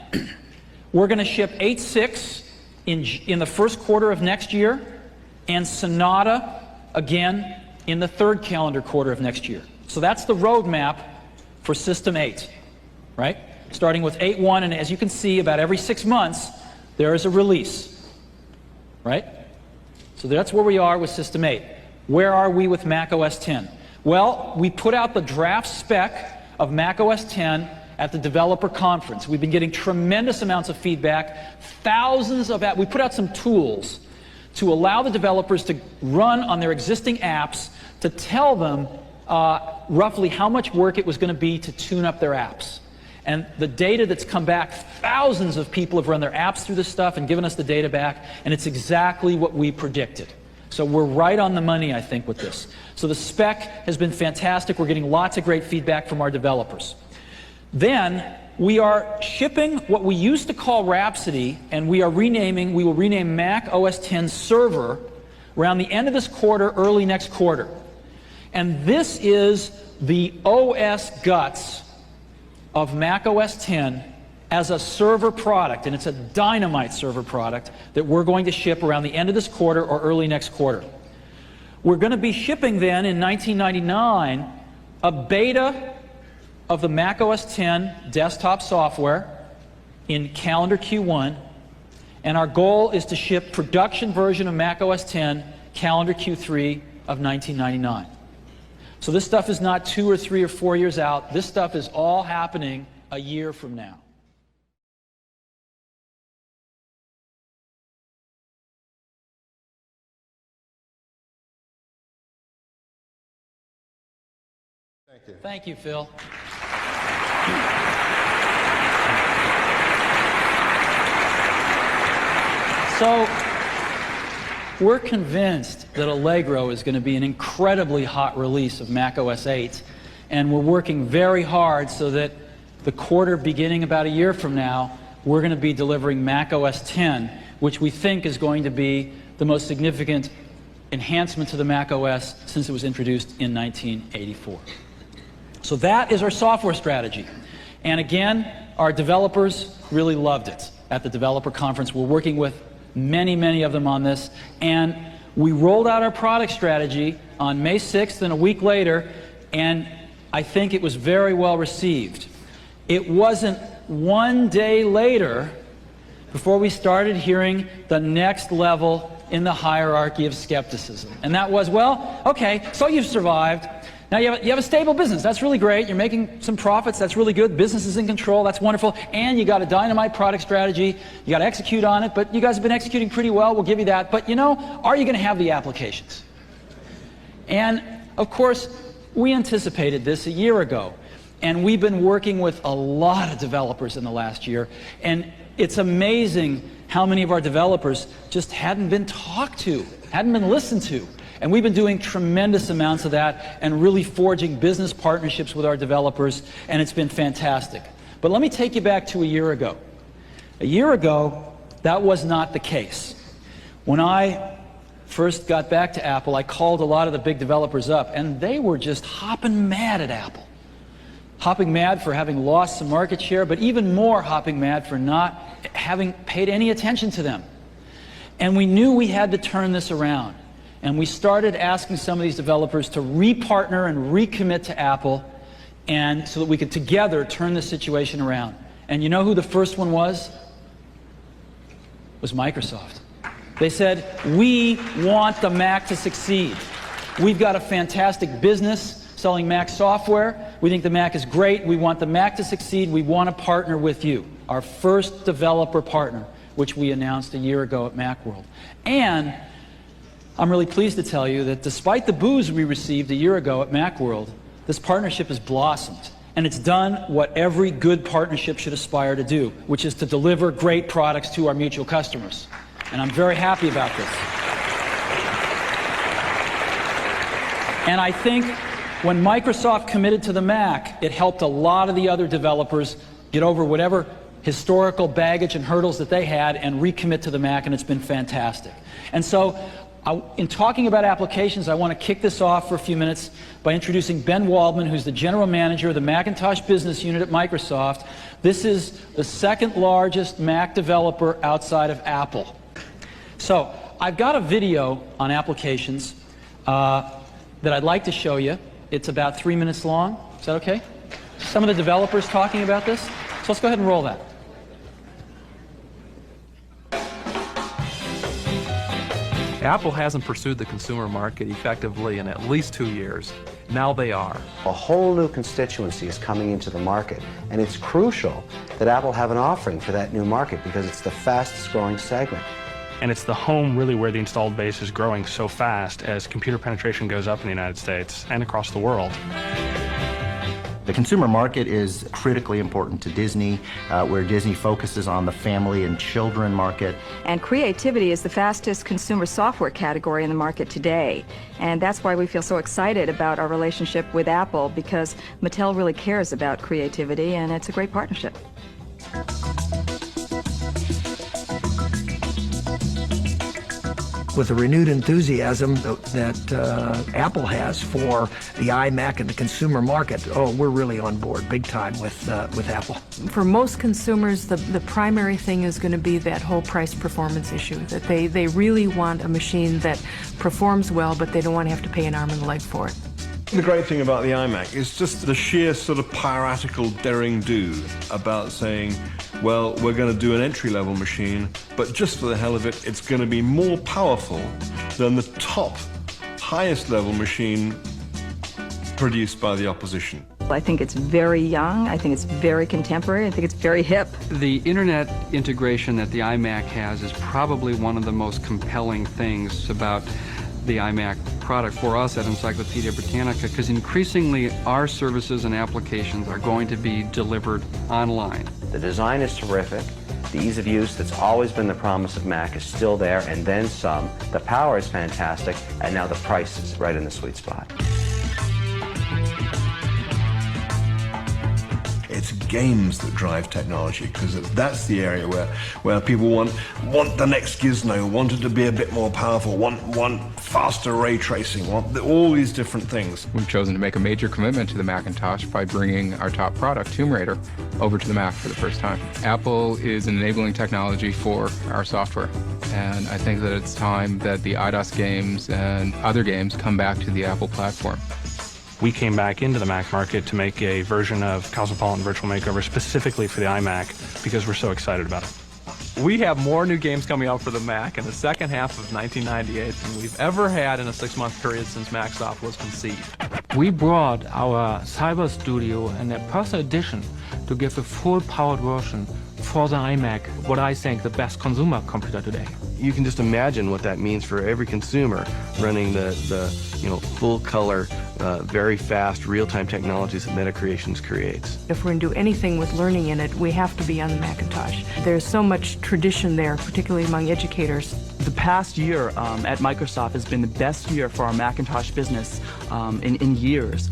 Speaker 6: we're going to ship 8.6 in the first quarter of next year, and Sonata again in the third calendar quarter of next year. So that's the roadmap for System 8, right? Starting with 8.1, and as you can see, about every 6 months, there is a release, right? So that's where we are with System 8. Where are we with Mac OS 10? Well, we put out the draft spec of Mac OS 10 at the developer conference. We've been getting tremendous amounts of feedback, thousands of apps. We put out some tools to allow the developers to run on their existing apps, to tell them roughly how much work it was going to be to tune up their apps. And the data that's come back, thousands of people have run their apps through this stuff and given us the data back, and it's exactly what we predicted. So we're right on the money, I think, with this. So the spec has been fantastic. We're getting lots of great feedback from our developers. Then we are shipping what we used to call Rhapsody, and we will rename Mac OS 10 Server around the end of this quarter, early next quarter. And this is the OS guts of Mac OS 10 as a server product, and it's a dynamite server product that we're going to ship around the end of this quarter or early next quarter. We're going to be shipping then in 1999 a beta of the Mac OS 10 desktop software in calendar Q1, and our goal is to ship production version of Mac OS 10 calendar Q3 of 1999. So this stuff is not 2 or 3 or 4 years out. This stuff is all happening a year from now.
Speaker 8: Thank you.
Speaker 6: Thank you, Phil. So, we're convinced that Allegro is going to be an incredibly hot release of Mac OS 8, and we're working very hard so that the quarter beginning about a year from now, we're going to be delivering Mac OS 10, which we think is going to be the most significant enhancement to the Mac OS since it was introduced in 1984. So that is our software strategy. And again, our developers really loved it. At the developer conference, we're working with many of them on this, and we rolled out our product strategy on May 6th and a week later, and I think it was very well received. It wasn't one day later before we started hearing the next level in the hierarchy of skepticism, and that was, well, okay, so you've survived. Now you have a stable business. That's really great. You're making some profits. That's really good. Business is in control. That's wonderful. And you got a dynamite product strategy. You got to execute on it, but you guys have been executing pretty well. We'll give you that. But, you know, are you going to have the applications? And, of course, we anticipated this a year ago. And we've been working with a lot of developers in the last year. And it's amazing how many of our developers just hadn't been talked to, hadn't been listened to. And we've been doing tremendous amounts of that and really forging business partnerships with our developers, and it's been fantastic. But let me take you back to a year ago. A year ago, that was not the case. When I first got back to Apple, I called a lot of the big developers up, and they were just hopping mad at Apple. Hopping mad for having lost some market share, but even more hopping mad for not having paid any attention to them. And we knew we had to turn this around. And we started asking some of these developers to re-partner and recommit to Apple, and so that we could together turn the situation around. And you know who the first one was? It was Microsoft. They said, we want the Mac to succeed. We've got a fantastic business selling Mac software. We think the Mac is great. We want the Mac to succeed. We want to partner with you. Our first developer partner, which we announced a year ago at Macworld. And I'm really pleased to tell you that despite the boos we received a year ago at Macworld, this partnership has blossomed. And it's done what every good partnership should aspire to do, which is to deliver great products to our mutual customers. And I'm very happy about this. And I think when Microsoft committed to the Mac, it helped a lot of the other developers get over whatever historical baggage and hurdles that they had and recommit to the Mac, and it's been fantastic. And so, in talking about applications, I want to kick this off for a few minutes by introducing Ben Waldman, who's the General Manager of the Macintosh Business Unit at Microsoft. This is the second largest Mac developer outside of Apple. So, I've got a video on applications that I'd like to show you. It's about 3 minutes long. Is that okay? Some of the developers talking about this. So let's go ahead and roll that.
Speaker 14: Apple hasn't pursued the consumer market effectively in at least 2 years. Now they are.
Speaker 15: A whole new constituency is coming into the market, and it's crucial that Apple have an offering for that new market because it's the fastest growing segment.
Speaker 16: And it's the home really where the installed base is growing so fast as computer penetration goes up in the United States and across the world.
Speaker 17: The consumer market is critically important to Disney, where Disney focuses on the family and children market.
Speaker 18: And creativity is the fastest consumer software category in the market today. And that's why we feel so excited about our relationship with Apple, because Mattel really cares about creativity, and it's a great partnership.
Speaker 19: With the renewed enthusiasm that Apple has for the iMac and the consumer market, oh, we're really on board big time with Apple.
Speaker 20: For most consumers, the primary thing is going to be that whole price performance issue, that they really want a machine that performs well, but they don't want to have to pay an arm and a leg for it.
Speaker 21: The great thing about the iMac is just the sheer sort of piratical daring-do about saying, well, we're going to do an entry-level machine, but just for the hell of it, it's going to be more powerful than the top, highest-level machine produced by the opposition.
Speaker 18: I think it's very young, I think it's very contemporary, I think it's very hip.
Speaker 22: The internet integration that the iMac has is probably one of the most compelling things about the iMac product for us at Encyclopedia Britannica, because increasingly our services and applications are going to be delivered online.
Speaker 15: The design is terrific. The ease of use that's always been the promise of Mac is still there, and then some. The power is fantastic, and now the price is right in the sweet spot.
Speaker 21: It's games that drive technology, because that's the area where people want the next gizmo, want it to be a bit more powerful, want faster ray tracing, want all these different things.
Speaker 23: We've chosen to make a major commitment to the Macintosh by bringing our top product, Tomb Raider, over to the Mac for the first time. Apple is an enabling technology for our software, and I think that it's time that the IDOS games and other games come back to the Apple platform.
Speaker 16: We came back into the Mac market to make a version of Cosmopolitan Virtual Makeover specifically for the iMac because we're so excited about it.
Speaker 14: We have more new games coming out for the Mac in the second half of 1998 than we've ever had in a 6-month period since Macsoft was conceived.
Speaker 24: We brought our Cyber Studio and a personal edition to give a full-powered version for the iMac, what I think the best consumer computer today.
Speaker 25: You can just imagine what that means for every consumer running the full-color, very fast, real-time technologies that MetaCreations creates.
Speaker 20: If we're going to do anything with learning in it, we have to be on the Macintosh. There's so much tradition there, particularly among educators.
Speaker 26: The past year at Microsoft has been the best year for our Macintosh business in years.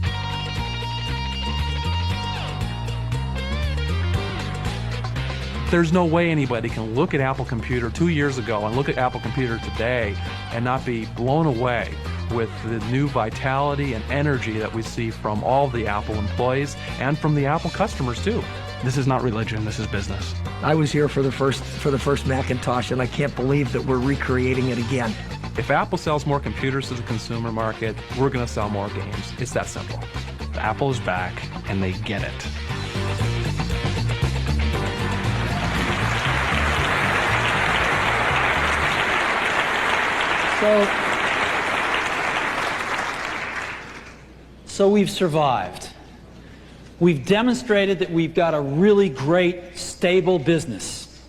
Speaker 14: There's no way anybody can look at Apple Computer 2 years ago and look at Apple Computer today and not be blown away with the new vitality and energy that we see from all the Apple employees and from the Apple customers too.
Speaker 16: This is not religion, this is business.
Speaker 19: I was here for the first Macintosh, and I can't believe that we're recreating it again.
Speaker 14: If Apple sells more computers to the consumer market, we're going to sell more games. It's that simple.
Speaker 16: Apple is back, and they get it.
Speaker 6: So we've survived. We've demonstrated that we've got a really great, stable business.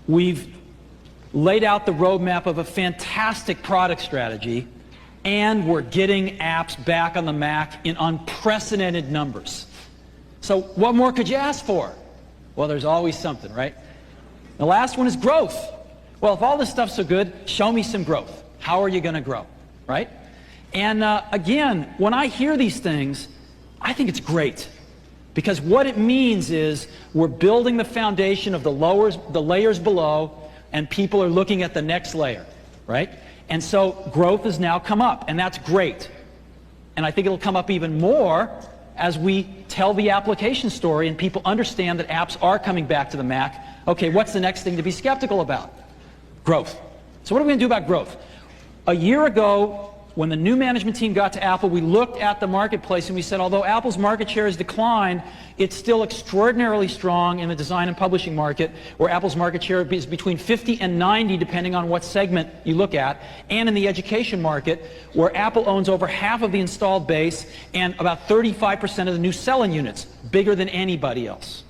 Speaker 6: We've laid out the roadmap of a fantastic product strategy, and we're getting apps back on the Mac in unprecedented numbers. So what more could you ask for? Well, there's always something, right? The last one is growth. Well, if all this stuff's so good, show me some growth. How are you going to grow, right? And again, when I hear these things, I think it's great. Because what it means is we're building the foundation of the layers below, and people are looking at the next layer, right? And so growth has now come up, and that's great. And I think it'll come up even more as we tell the application story and people understand that apps are coming back to the Mac. Okay, what's the next thing to be skeptical about? Growth. So what are we going to do about growth? A year ago, when the new management team got to Apple, we looked at the marketplace and we said, although Apple's market share has declined, it's still extraordinarily strong in the design and publishing market, where Apple's market share is between 50 and 90, depending on what segment you look at, and in the education market, where Apple owns over half of the installed base and about 35% of the new selling units, bigger than anybody else.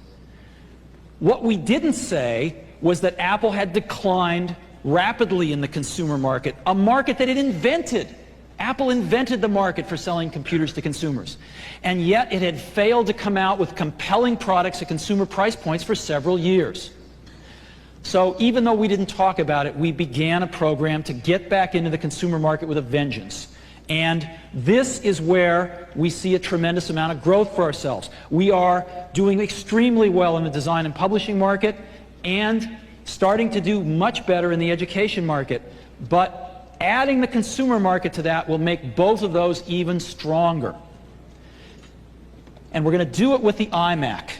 Speaker 6: What we didn't say was that Apple had declined rapidly in the consumer market, a market that it invented. Apple invented the market for selling computers to consumers, and yet it had failed to come out with compelling products at consumer price points for several years. So even though we didn't talk about it, we began a program to get back into the consumer market with a vengeance. And this is where we see a tremendous amount of growth for ourselves. We are doing extremely well in the design and publishing market and starting to do much better in the education market. But adding the consumer market to that will make both of those even stronger. And we're going to do it with the iMac.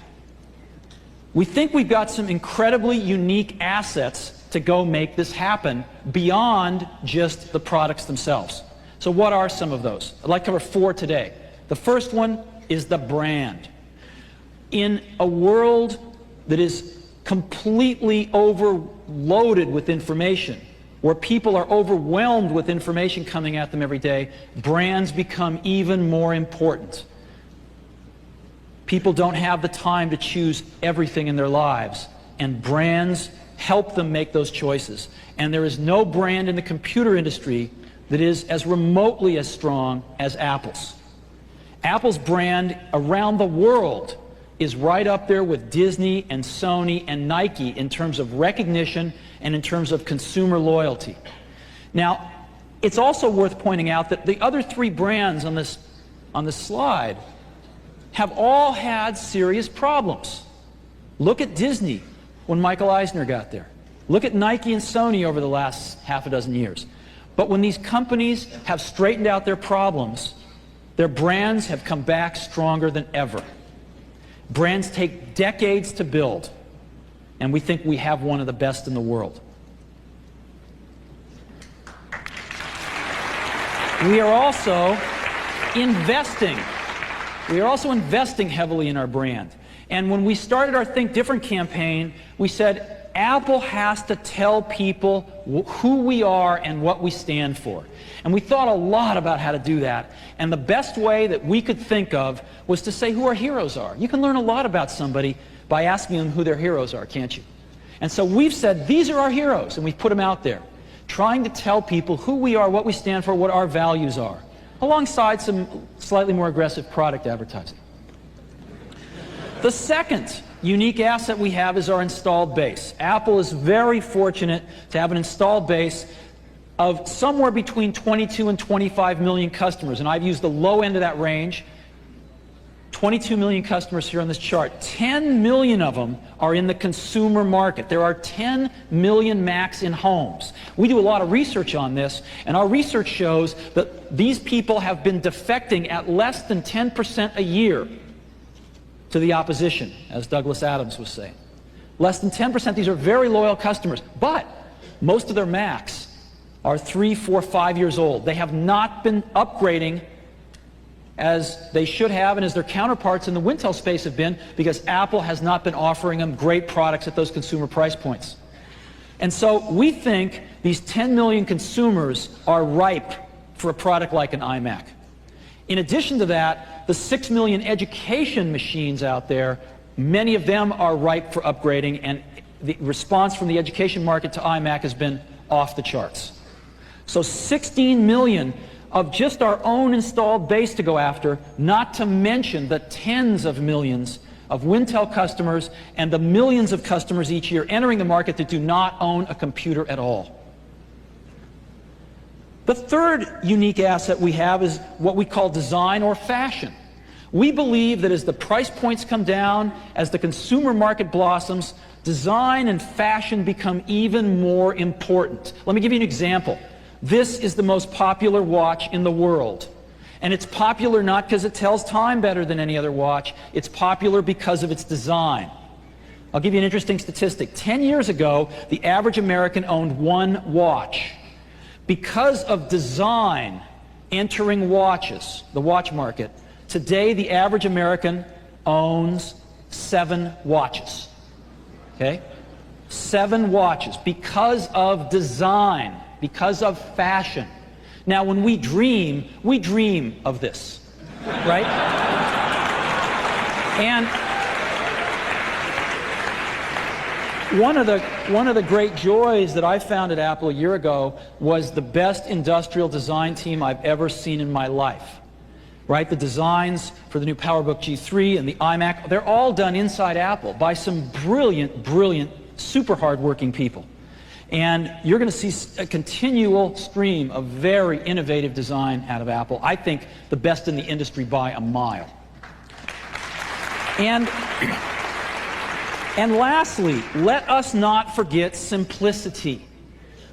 Speaker 6: We think we've got some incredibly unique assets to go make this happen beyond just the products themselves. So what are some of those? I'd like to cover 4 today. The first one is the brand. In a world that is completely overloaded with information, where people are overwhelmed with information coming at them every day, brands become even more important. People don't have the time to choose everything in their lives, and brands help them make those choices. And there is no brand in the computer industry that is as remotely as strong as Apple's. Apple's brand around the world is right up there with Disney and Sony and Nike in terms of recognition and in terms of consumer loyalty. Now, it's also worth pointing out that the other 3 brands on this slide have all had serious problems. Look at Disney when Michael Eisner got there. Look at Nike and Sony over the last half a dozen years. But when these companies have straightened out their problems, their brands have come back stronger than ever. Brands take decades to build, and we think we have one of the best in the world. We are also investing. We are also investing heavily in our brand. And when we started our Think Different campaign, we said, Apple has to tell people who we are and what we stand for. And we thought a lot about how to do that. And the best way that we could think of was to say who our heroes are. You can learn a lot about somebody by asking them who their heroes are, can't you? And so we've said, these are our heroes, and we've put them out there, trying to tell people who we are, what we stand for, what our values are, alongside some slightly more aggressive product advertising. The second unique asset we have is our installed base. Apple is very fortunate to have an installed base of somewhere between 22 and 25 million customers, and I've used the low end of that range. 22 million customers here on this chart. 10 million of them are in the consumer market. There are 10 million Macs in homes. We do a lot of research on this, and our research shows that these people have been defecting at less than 10% a year to the opposition, as Douglas Adams was saying. Less than 10%. These are very loyal customers, but most of their Macs are 3, 4, 5 years old. They have not been upgrading as they should have and as their counterparts in the Wintel space have been, because Apple has not been offering them great products at those consumer price points. And so we think these 10 million consumers are ripe for a product like an iMac. In addition to that, the 6 million education machines out there, many of them are ripe for upgrading, and the response from the education market to iMac has been off the charts. So 16 million of just our own installed base to go after, not to mention the tens of millions of Wintel customers and the millions of customers each year entering the market that do not own a computer at all. The third unique asset we have is what we call design or fashion. We believe that as the price points come down, as the consumer market blossoms, design and fashion become even more important. Let me give you an example. This is the most popular watch in the world. And it's popular not because it tells time better than any other watch. It's popular because of its design. I'll give you an interesting statistic. 10 years ago, the average American owned 1 watch. Because of design entering watches, the watch market, today the average American owns 7 watches. Okay? 7 watches because of design, because of fashion. Now, when we dream of this, right? And one of the great joys that I found at Apple a year ago was the best industrial design team I've ever seen in my life. Right? The designs for the new PowerBook G3 and the iMac, they're all done inside Apple by some brilliant, super hard-working people. And you're going to see a continual stream of very innovative design out of Apple. I think the best in the industry by a mile. And lastly, let us not forget simplicity.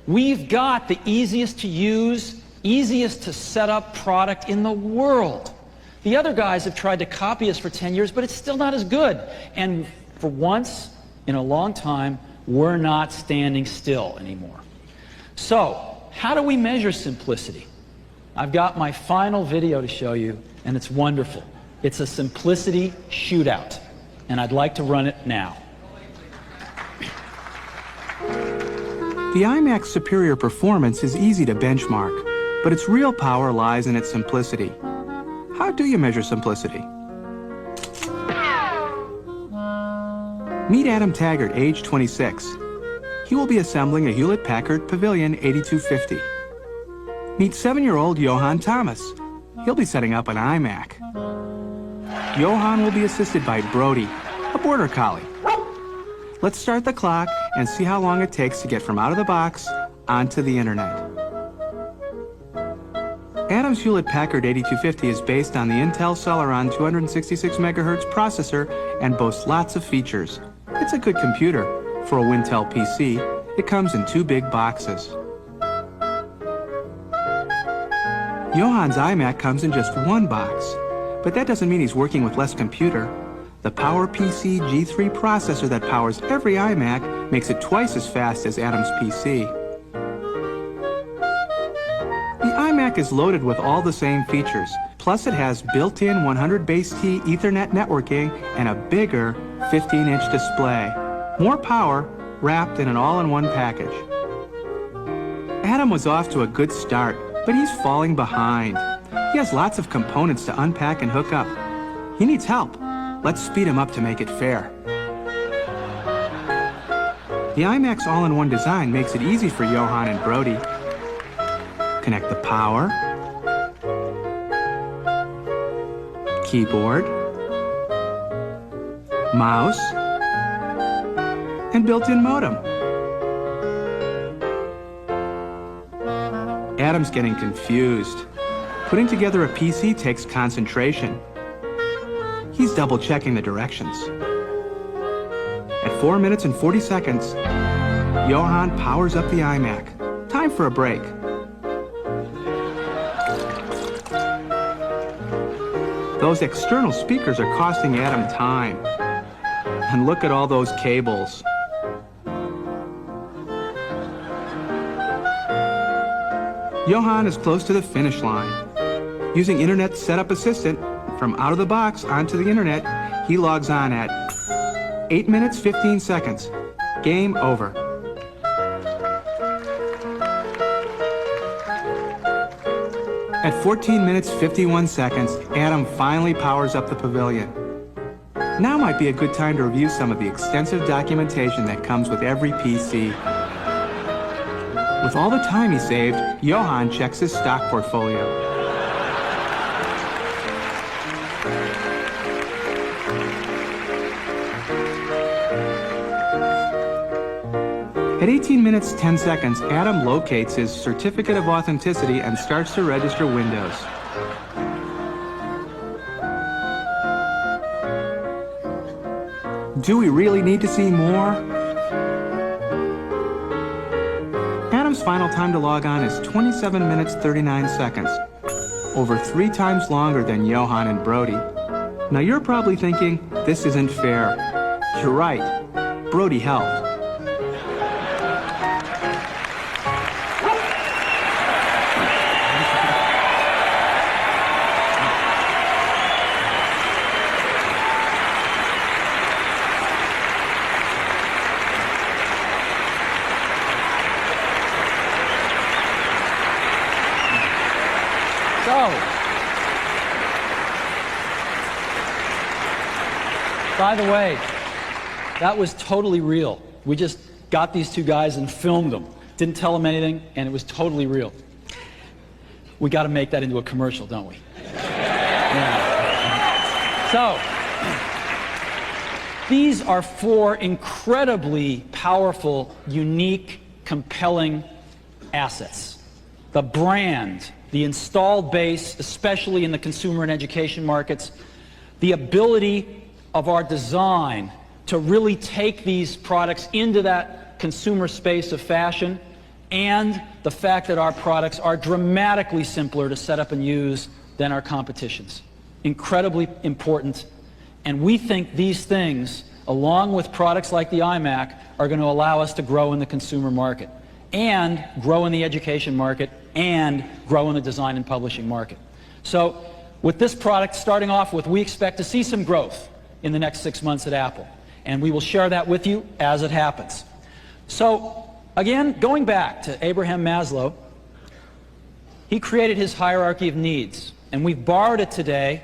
Speaker 6: We've got the easiest to use, easiest to set up product in the world. The other guys have tried to copy us for 10 years, but it's still not as good. And for once in a long time, we're not standing still anymore. So, how do we measure simplicity? I've got my final video to show you, and it's wonderful. It's a simplicity shootout, and I'd like to run it now.
Speaker 1: The iMac's superior performance is easy to benchmark, but its real power lies in its simplicity. How do you measure simplicity? Meet Adam Taggart, age 26. He will be assembling a Hewlett-Packard Pavilion 8250. Meet 7-year-old Johann Thomas. He'll be setting up an iMac. Johann will be assisted by Brody, a border collie. Let's start the clock and see how long it takes to get from out of the box onto the internet. Adam's Hewlett-Packard 8250 is based on the Intel Celeron 266 MHz processor and boasts lots of features. It's a good computer. For a Wintel PC, it comes in 2 big boxes. Johann's iMac comes in just 1 box, but that doesn't mean he's working with less computer. The PowerPC G3 processor that powers every iMac makes it twice as fast as Adam's PC. The iMac is loaded with all the same features, plus it has built-in 100 base T Ethernet networking and a bigger 15-inch display. More power wrapped in an all-in-one package. Adam was off to a good start, but he's falling behind. He has lots of components to unpack and hook up. He needs help. Let's speed him up to make it fair. The iMac's all-in-one design makes it easy for Johann and Brody. Connect the power, keyboard, mouse, and built-in modem. Adam's getting confused. Putting together a PC takes concentration. He's double-checking the directions. At 4 minutes and 40 seconds, Johann powers up the iMac. Time for a break. Those external speakers are costing Adam time. And look at all those cables. Johann is close to the finish line. Using Internet Setup Assistant, from out of the box onto the internet, he logs on at 8 minutes 15 seconds. Game over. At 14 minutes 51 seconds, Adam finally powers up the Pavilion. Now might be a good time to review some of the extensive documentation that comes with every PC. With all the time he saved, Johann checks his stock portfolio. At 18 minutes 10 seconds, Adam locates his certificate of authenticity and starts to register Windows. Do we really need to see more? Adam's final time to log on is 27 minutes 39 seconds, over 3 times longer than Johann and Brody. Now you're probably thinking, this isn't fair. You're right, Brody helped.
Speaker 6: By the way, that was totally real. We just got these 2 guys and filmed them. Didn't tell them anything, and it was totally real. We got to make that into a commercial, don't we? Yeah. So, these are 4 incredibly powerful, unique, compelling assets. The brand, the installed base, especially in the consumer and education markets, the ability of our design to really take these products into that consumer space of fashion, and the fact that our products are dramatically simpler to set up and use than our competition's. Incredibly important, and we think these things, along with products like the iMac, are going to allow us to grow in the consumer market and grow in the education market and grow in the design and publishing market. So with this product starting off with, we expect to see some growth in the next 6 months at Apple, and we will share that with you as it happens. So again, going back to Abraham Maslow, he created his hierarchy of needs, and we've borrowed it today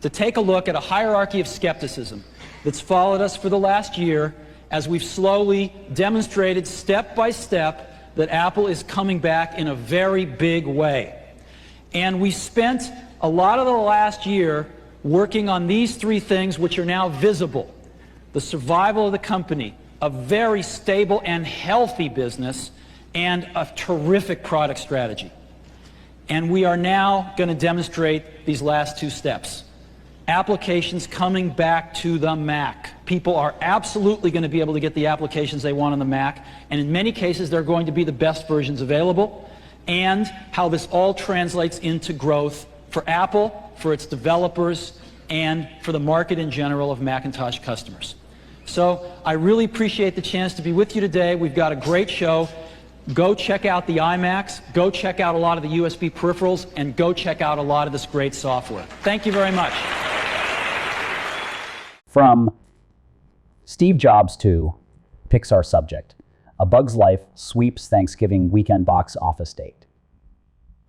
Speaker 6: to take a look at a hierarchy of skepticism that's followed us for the last year as we've slowly demonstrated step by step that Apple is coming back in a very big way. And we spent a lot of the last year working on these three things, which are now visible: the survival of the company, a very stable and healthy business, and a terrific product strategy. And we are now going to demonstrate these last two steps. Applications coming back to the Mac. People are absolutely going to be able to get the applications they want on the Mac, and in many cases they're going to be the best versions available, and how this all translates into growth for Apple, for its developers, and for the market in general of Macintosh customers. So I really appreciate the chance to be with you today. We've got a great show. Go check out the iMacs, go check out a lot of the USB peripherals, and go check out a lot of this great software. Thank you very much.
Speaker 2: From Steve Jobs to Pixar subject, A Bug's Life sweeps Thanksgiving weekend box office date.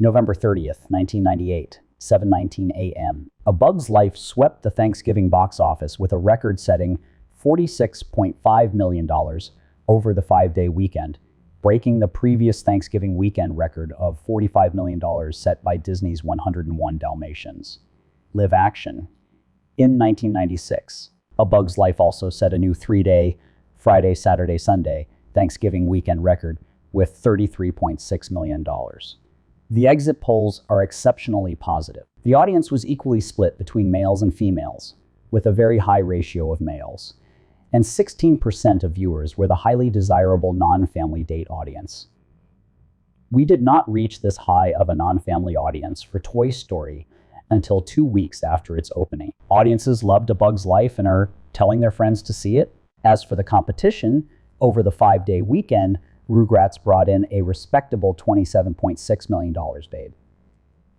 Speaker 2: November 30th, 1998, 7:19 a.m. A Bug's Life swept the Thanksgiving box office with a record-setting $46.5 million over the 5-day weekend, breaking the previous Thanksgiving weekend record of $45 million set by Disney's 101 Dalmatians. Live action. In 1996, A Bug's Life also set a new 3-day, Friday, Saturday, Sunday, Thanksgiving weekend record with $33.6 million. The exit polls are exceptionally positive. The audience was equally split between males and females, with a very high ratio of males, and 16% of viewers were the highly desirable non-family date audience. We did not reach this high of a non-family audience for Toy Story until 2 weeks after its opening. Audiences loved A Bug's Life and are telling their friends to see it. As for the competition, over the 5-day weekend, Rugrats brought in a respectable $27.6 million paid.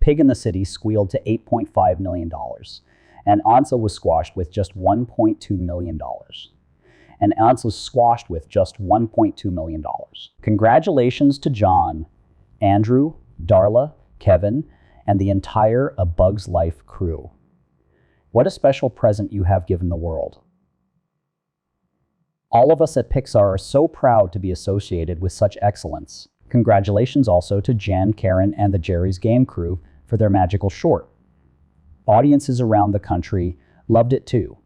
Speaker 2: Pig in the City squealed to $8.5 million, and Ansel was squashed with just $1.2 million. Congratulations to John, Andrew, Darla, Kevin, and the entire A Bug's Life crew. What a special present you have given the world. All of us at Pixar are so proud to be associated with such excellence. Congratulations also to Jan, Karen, and the Jerry's Game crew for their magical short. Audiences around the country loved it too.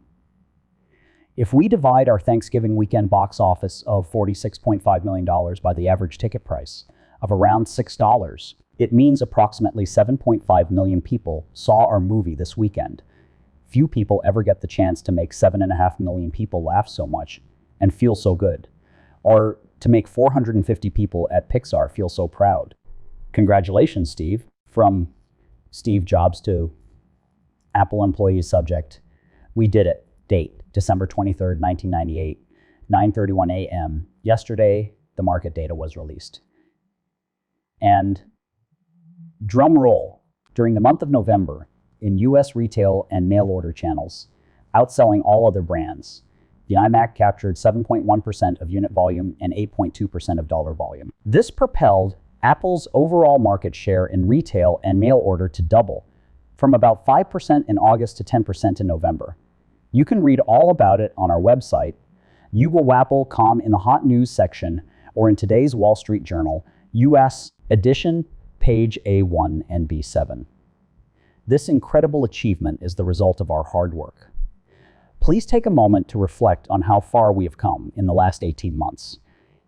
Speaker 2: If we divide our Thanksgiving weekend box office of $46.5 million by the average ticket price of around $6, it means approximately 7.5 million people saw our movie this weekend. Few people ever get the chance to make 7.5 million people laugh so much and feel so good, or to make 450 people at Pixar feel so proud. Congratulations, Steve. From Steve Jobs to Apple employees subject, we did it. Date, December 23rd, 1998, 9:31 a.m. Yesterday, the market data was released. And drum roll, during the month of November, in US retail and mail order channels, outselling all other brands, the iMac captured 7.1% of unit volume and 8.2% of dollar volume. This propelled Apple's overall market share in retail and mail order to double, from about 5% in August to 10% in November. You can read all about it on our website, YouGoWapple.com, in the hot news section, or in today's Wall Street Journal, US edition, page A1 and B7. This incredible achievement is the result of our hard work. Please take a moment to reflect on how far we have come in the last 18 months.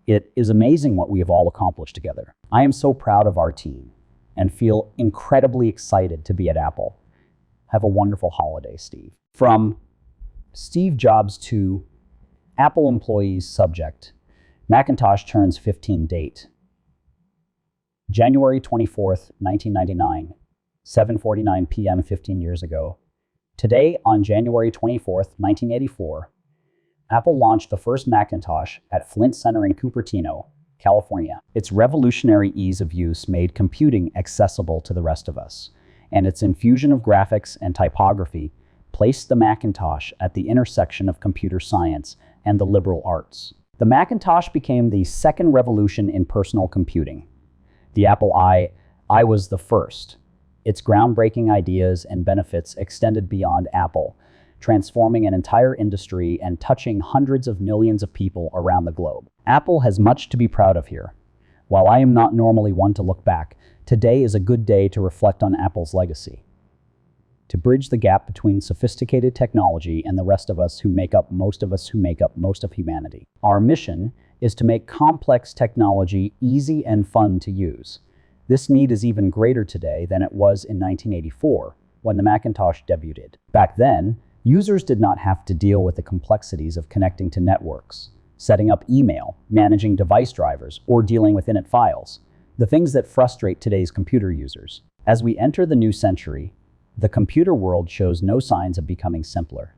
Speaker 2: It is amazing what we have all accomplished together. I am so proud of our team and feel incredibly excited to be at Apple. Have a wonderful holiday, Steve. From Steve Jobs to Apple employees subject, Macintosh turns 15 date. January 24th, 1999, 7:49 p.m. 15 years ago. Today, on January 24th, 1984, Apple launched the first Macintosh at Flint Center in Cupertino, California. Its revolutionary ease of use made computing accessible to the rest of us, and its infusion of graphics and typography placed the Macintosh at the intersection of computer science and the liberal arts. The Macintosh became the second revolution in personal computing. The Apple I was the first. Its groundbreaking ideas and benefits extended beyond Apple, transforming an entire industry and touching hundreds of millions of people around the globe. Apple has much to be proud of here. While I am not normally one to look back, today is a good day to reflect on Apple's legacy. To bridge the gap between sophisticated technology and the rest of us who make up most of humanity. Our mission is to make complex technology easy and fun to use. This need is even greater today than it was in 1984, when the Macintosh debuted. Back then, users did not have to deal with the complexities of connecting to networks, setting up email, managing device drivers, or dealing with init files, the things that frustrate today's computer users. As we enter the new century, the computer world shows no signs of becoming simpler.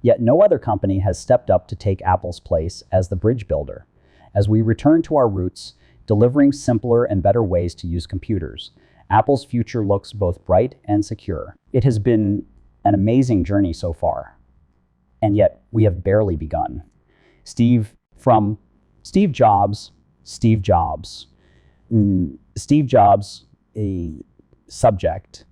Speaker 2: Yet no other company has stepped up to take Apple's place as the bridge builder. As we return to our roots, delivering simpler and better ways to use computers, Apple's future looks both bright and secure. It has been an amazing journey so far, and yet we have barely begun. Steve Jobs, a subject.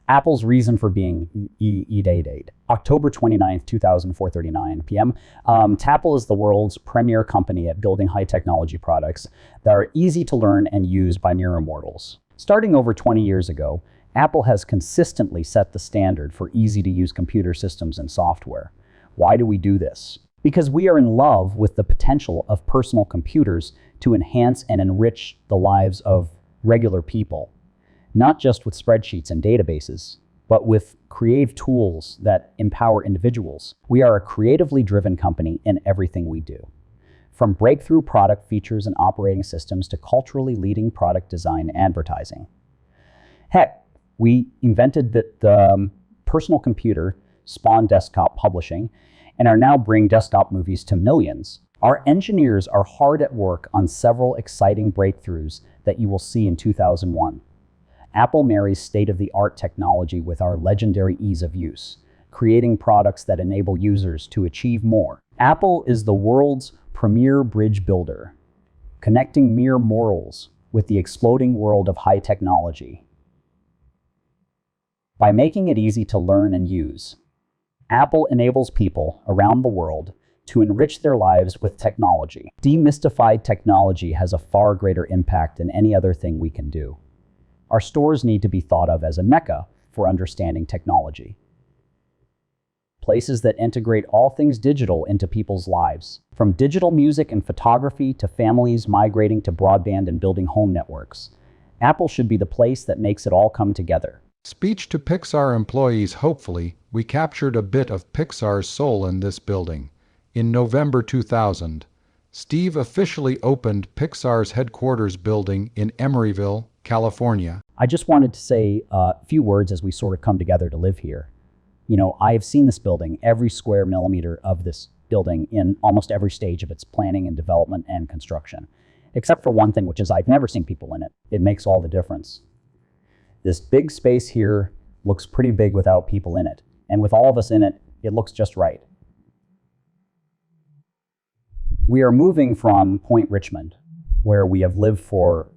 Speaker 2: Apple's reason for being E-Date. October 29th, 2039 p.m. Apple is the world's premier company at building high technology products that are easy to learn and use by mere mortals. Starting over 20 years ago, Apple has consistently set the standard for easy-to-use computer systems and software. Why do we do this? Because we are in love with the potential of personal computers to enhance and enrich the lives of regular people. Not just with spreadsheets and databases, but with creative tools that empower individuals. We are a creatively driven company in everything we do. From breakthrough product features and operating systems to culturally leading product design and advertising. Heck, we invented the personal computer, spawned desktop publishing, and are now bringing desktop movies to millions. Our engineers are hard at work on several exciting breakthroughs that you will see in 2001. Apple marries state-of-the-art technology with our legendary ease of use, creating products that enable users to achieve more. Apple is the world's premier bridge builder, connecting mere mortals with the exploding world of high technology. By making it easy to learn and use, Apple enables people around the world to enrich their lives with technology. Demystified technology has a far greater impact than any other thing we can do. Our stores need to be thought of as a mecca for understanding technology. Places that integrate all things digital into people's lives, from digital music and photography to families migrating to broadband and building home networks. Apple should be the place that makes it all come together.
Speaker 3: Speech to Pixar employees. Hopefully, we captured a bit of Pixar's soul in this building. In November 2000, Steve officially opened Pixar's headquarters building in Emeryville, California.
Speaker 2: I just wanted to say a few words as we sort of come together to live here. You know, I have seen this building, every square millimeter of this building in almost every stage of its planning and development and construction. Except for one thing, which is I've never seen people in it. It makes all the difference. This big space here looks pretty big without people in it. And with all of us in it, it looks just right. We are moving from Point Richmond, where we have lived for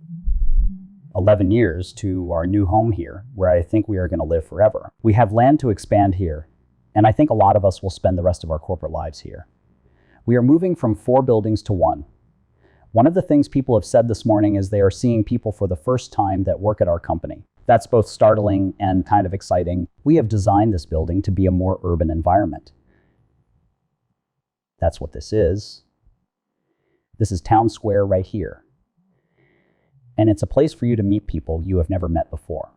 Speaker 2: 11 years, to our new home here, where I think we are going to live forever. We have land to expand here, and I think a lot of us will spend the rest of our corporate lives here. We are moving from 4 buildings to 1. One of the things people have said this morning is they are seeing people for the first time that work at our company. That's both startling and kind of exciting. We have designed this building to be a more urban environment. That's what this is. This is Town Square right here. And it's a place for you to meet people you have never met before.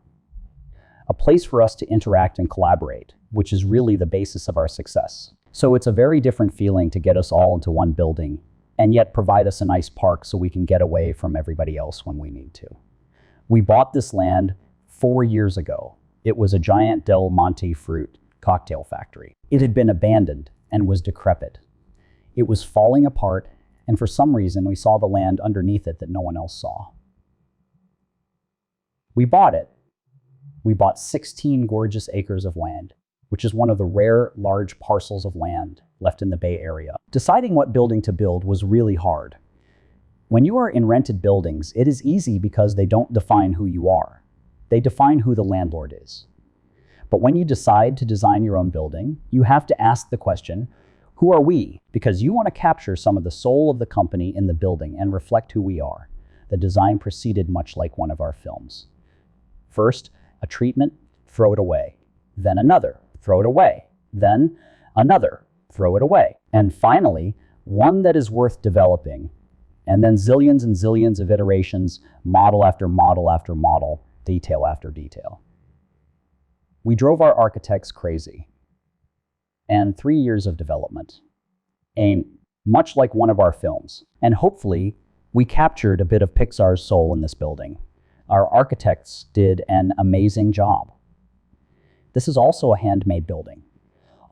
Speaker 2: A place for us to interact and collaborate, which is really the basis of our success. So it's a very different feeling to get us all into one building and yet provide us a nice park so we can get away from everybody else when we need to. We bought this land 4 years ago. It was a giant Del Monte fruit cocktail factory. It had been abandoned and was decrepit. It was falling apart and for some reason we saw the land underneath it that no one else saw. We bought it. We bought 16 gorgeous acres of land, which is one of the rare large parcels of land left in the Bay Area. Deciding what building to build was really hard. When you are in rented buildings, it is easy because they don't define who you are. They define who the landlord is. But when you decide to design your own building, you have to ask the question, who are we? Because you want to capture some of the soul of the company in the building and reflect who we are. The design proceeded much like one of our films. First, a treatment, throw it away. Then another, throw it away. Then another, throw it away. And finally, one that is worth developing. And then zillions and zillions of iterations, model after model after model, detail after detail. We drove our architects crazy. And 3 years of development. And much like one of our films. And hopefully, we captured a bit of Pixar's soul in this building. Our architects did an amazing job. This is also a handmade building.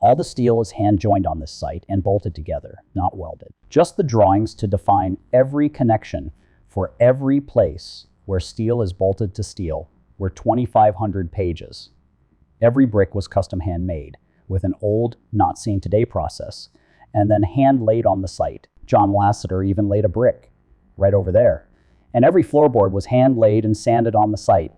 Speaker 2: All the steel is hand-joined on this site and bolted together, not welded. Just the drawings to define every connection for every place where steel is bolted to steel were 2,500 pages. Every brick was custom handmade with an old, not seen today process, and then hand-laid on the site. John Lasseter even laid a brick right over there. And every floorboard was hand-laid and sanded on the site.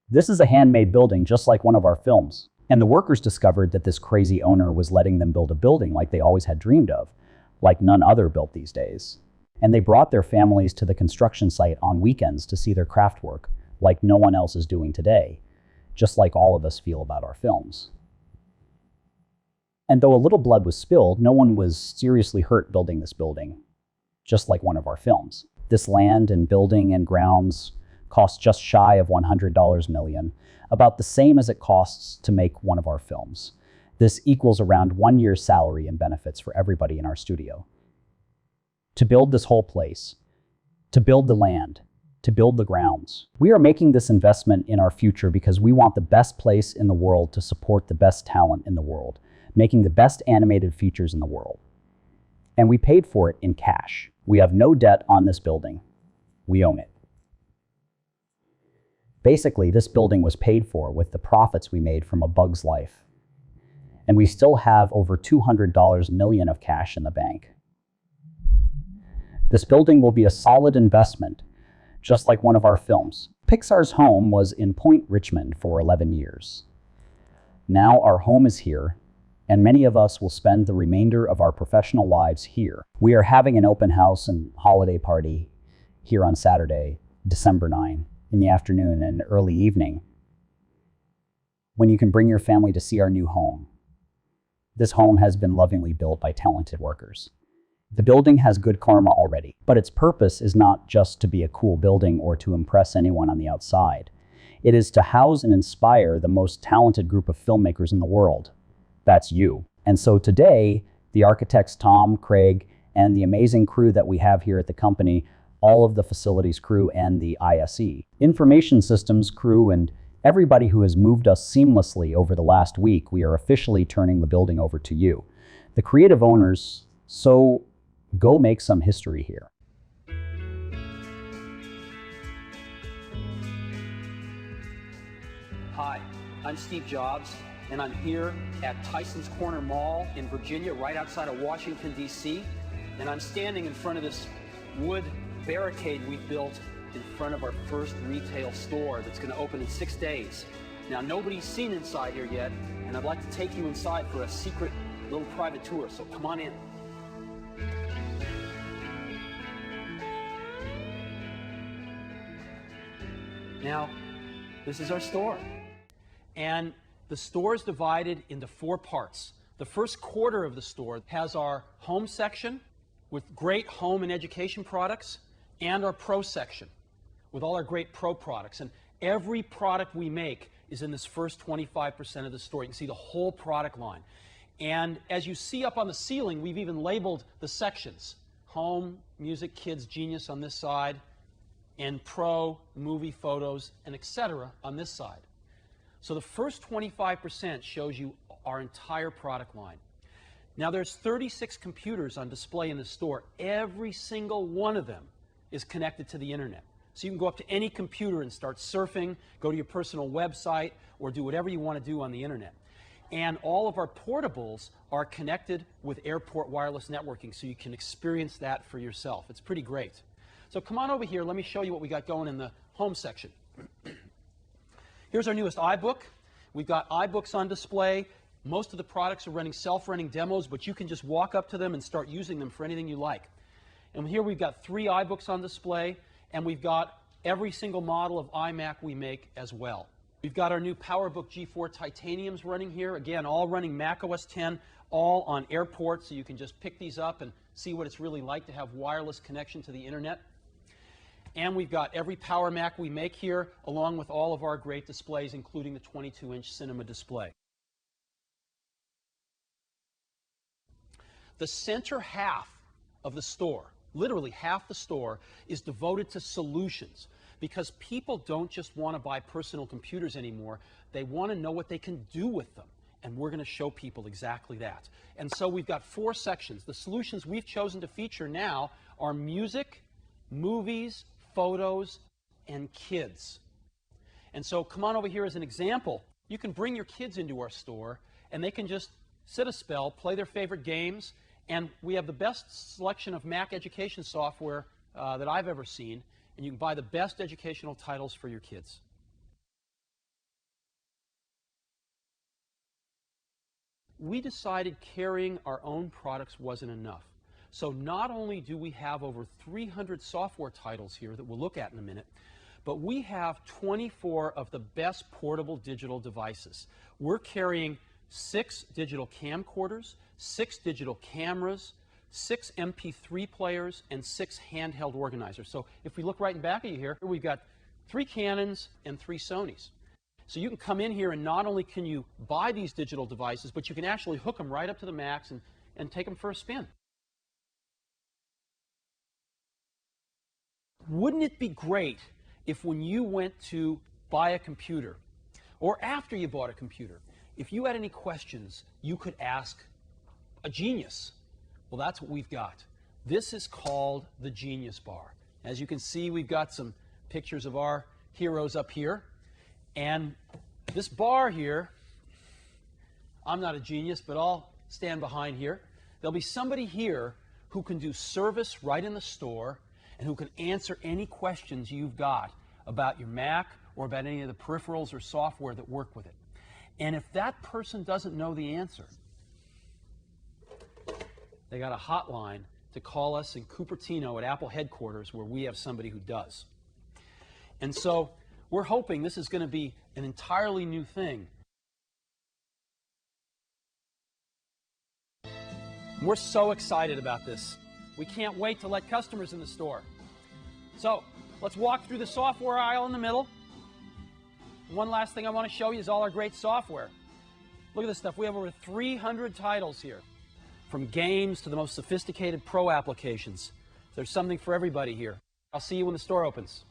Speaker 2: This is a handmade building just like one of our films. And the workers discovered that this crazy owner was letting them build a building like they always had dreamed of, like none other built these days. And they brought their families to the construction site on weekends to see their craft work, like no one else is doing today, just like all of us feel about our films. And though a little blood was spilled, no one was seriously hurt building this building, just like one of our films. This land and building and grounds cost just shy of $100 million, about the same as it costs to make one of our films. This equals around 1 year's salary and benefits for everybody in our studio. To build this whole place, to build the land, to build the grounds. We are making this investment in our future because we want the best place in the world to support the best talent in the world, making the best animated features in the world. And we paid for it in cash. We have no debt on this building. We own it. Basically, this building was paid for with the profits we made from A Bug's Life. And we still have over $200 million of cash in the bank. This building will be a solid investment, just like one of our films. Pixar's home was in Point Richmond for 11 years. Now our home is here, and many of us will spend the remainder of our professional lives here. We are having an open house and holiday party here on Saturday, December 9, in the afternoon and early evening, when you can bring your family to see our new home. This home has been lovingly built by talented workers. The building has good karma already, but its purpose is not just to be a cool building or to impress anyone on the outside. It is to house and inspire the most talented group of filmmakers in the world. That's you. And so today, the architects Tom, Craig, and the amazing crew that we have here at the company, all of the facilities crew and the ISE, information systems crew, and everybody who has moved us seamlessly over the last week, we are officially turning the building over to you, the creative owners. So go make some history here.
Speaker 4: Hi, I'm Steve Jobs, and I'm here at Tyson's Corner Mall in Virginia, right outside of Washington, D.C., and I'm standing in front of this wood barricade we built in front of our first retail store that's going to open in 6 days. Now, nobody's seen inside here yet, and I'd like to take you inside for a secret little private tour, so come on in. Now, this is our store. And the store is divided into 4 parts. The first quarter of the store has our home section with great home and education products, and our pro section with all our great pro products. And every product we make is in this first 25% of the store. You can see the whole product line. And as you see up on the ceiling, we've even labeled the sections. Home, music, kids, genius on this side, and pro, movie, photos, and etc. on this side. So the first 25% shows you our entire product line. Now there's 36 computers on display in the store. Every single one of them is connected to the internet. So you can go up to any computer and start surfing, go to your personal website, or do whatever you want to do on the internet. And all of our portables are connected with airport wireless networking, so you can experience that for yourself. It's pretty great. So come on over here, let me show you what we got going in the home section. Here's our newest iBook. We've got iBooks on display. Most of the products are running self-running demos, but you can just walk up to them and start using them for anything you like. And here we've got 3 iBooks on display, and we've got every single model of iMac we make as well. We've got our new PowerBook G4 Titaniums running here. Again, all running Mac OS X, all on airport, so you can just pick these up and see what it's really like to have wireless connection to the internet. And we've got every Power Mac we make here, along with all of our great displays, including the 22-inch cinema display. The center half of the store, literally half the store, is devoted to solutions, because people don't just want to buy personal computers anymore. They want to know what they can do with them, and we're going to show people exactly that. And so we've got 4 sections. The solutions we've chosen to feature now are music, movies, photos, and kids. And so come on over here as an example. You can bring your kids into our store, and they can just sit a spell, play their favorite games, and we have the best selection of Mac education software that I've ever seen, and you can buy the best educational titles for your kids. We decided carrying our own products wasn't enough. So not only do we have over 300 software titles here that we'll look at in a minute, but we have 24 of the best portable digital devices. We're carrying 6 digital camcorders, 6 digital cameras, 6 MP3 players, and 6 handheld organizers. So if we look right in back of you here, we've got 3 Canons and 3 Sonys. So you can come in here and not only can you buy these digital devices, but you can actually hook them right up to the Macs and take them for a spin. Wouldn't it be great if when you went to buy a computer, or after you bought a computer, if you had any questions, you could ask a genius? Well, that's what we've got. This is called the Genius Bar. As you can see, we've got some pictures of our heroes up here. And this bar here, I'm not a genius, but I'll stand behind here. There'll be somebody here who can do service right in the store and who can answer any questions you've got about your Mac or about any of the peripherals or software that work with it. And if that person doesn't know the answer, they got a hotline to call us in Cupertino at Apple headquarters, where we have somebody who does. And so we're hoping this is going to be an entirely new thing. We're so excited about this. We can't wait to let customers in the store. So let's walk through the software aisle in the middle. One last thing I want to show you is all our great software. Look at this stuff. We have over 300 titles here, from games to the most sophisticated pro applications. There's something for everybody here. I'll see you when the store opens.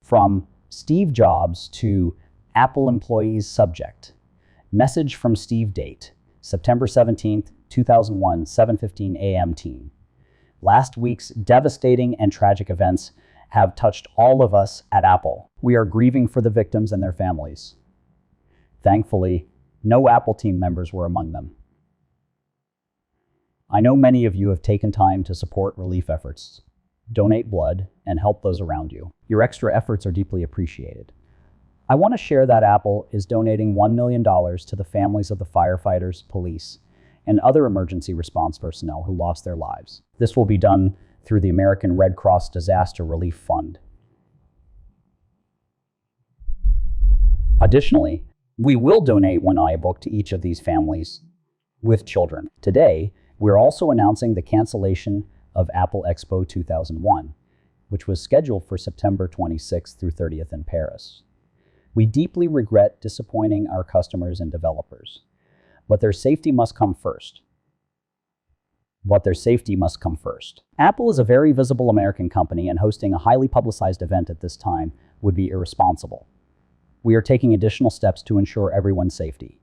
Speaker 2: From Steve Jobs to Apple employees subject. Message from Steve date, September 17th, 2001, 7:15 a.m. teen. Last week's devastating and tragic events have touched all of us at Apple. We are grieving for the victims and their families. Thankfully, no Apple team members were among them. I know many of you have taken time to support relief efforts, donate blood, and help those around you. Your extra efforts are deeply appreciated. I want to share that Apple is donating $1 million to the families of the firefighters, police, and other emergency response personnel who lost their lives. This will be done through the American Red Cross Disaster Relief Fund. Additionally, we will donate one iBook to each of these families with children. Today, we're also announcing the cancellation of Apple Expo 2001, which was scheduled for September 26th through 30th in Paris. We deeply regret disappointing our customers and developers, but their safety must come first. Apple is a very visible American company, and hosting a highly publicized event at this time would be irresponsible. We are taking additional steps to ensure everyone's safety.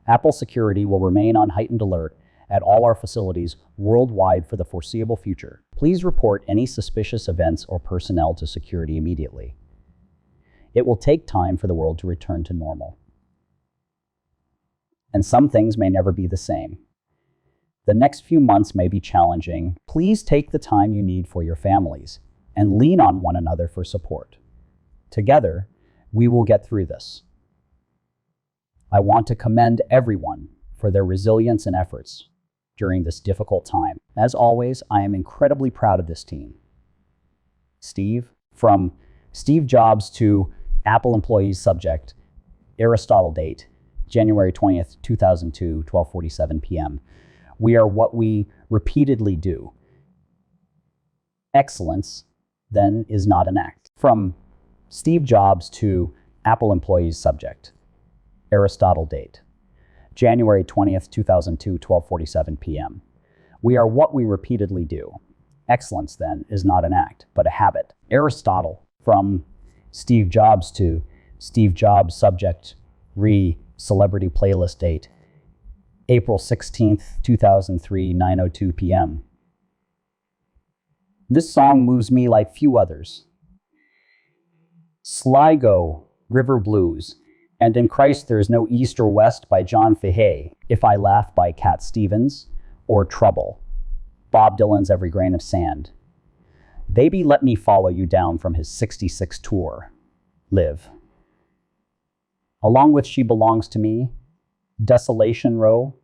Speaker 2: Apple security will remain on heightened alert at all our facilities worldwide for the foreseeable future. Please report any suspicious events or personnel to security immediately. It will take time for the world to return to normal. And some things may never be the same. The next few months may be challenging. Please take the time you need for your families and lean on one another for support. Together, we will get through this. I want to commend everyone for their resilience and efforts during this difficult time. As always, I am incredibly proud of this team. Steve, from Steve Jobs to Apple employees subject, Aristotle date, January 20th, 2002, 12:47 p.m. We are what we repeatedly do. Excellence, then, is not an act. From Steve Jobs to Apple employees subject, Aristotle date, January 20th, 2002, 12:47 p.m. We are what we repeatedly do. Excellence, then, is not an act, but a habit. Aristotle, from Steve Jobs to Steve Jobs subject, celebrity playlist date, April 16th, 2003, 9:02 p.m. This song moves me like few others. Sligo, River Blues, and In Christ There Is No East or West by John Fahey, If I Laugh by Cat Stevens, or Trouble, Bob Dylan's Every Grain of Sand. Baby Let Me Follow You Down from his 66 tour, Live. Along with She Belongs to Me, Desolation Row,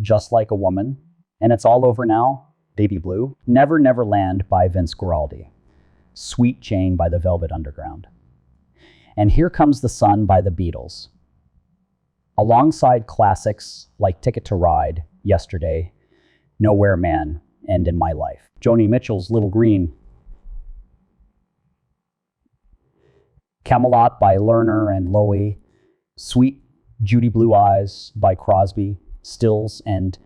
Speaker 2: Just Like a Woman, and It's All Over Now, Baby Blue, Never Never Land by Vince Guaraldi, Sweet Jane by the Velvet Underground, and Here Comes the Sun by the Beatles. Alongside classics like Ticket to Ride, Yesterday, Nowhere Man, and In My Life. Joni Mitchell's Little Green, Camelot by Lerner and Lowy, Sweet Judy Blue Eyes by Crosby, Stills and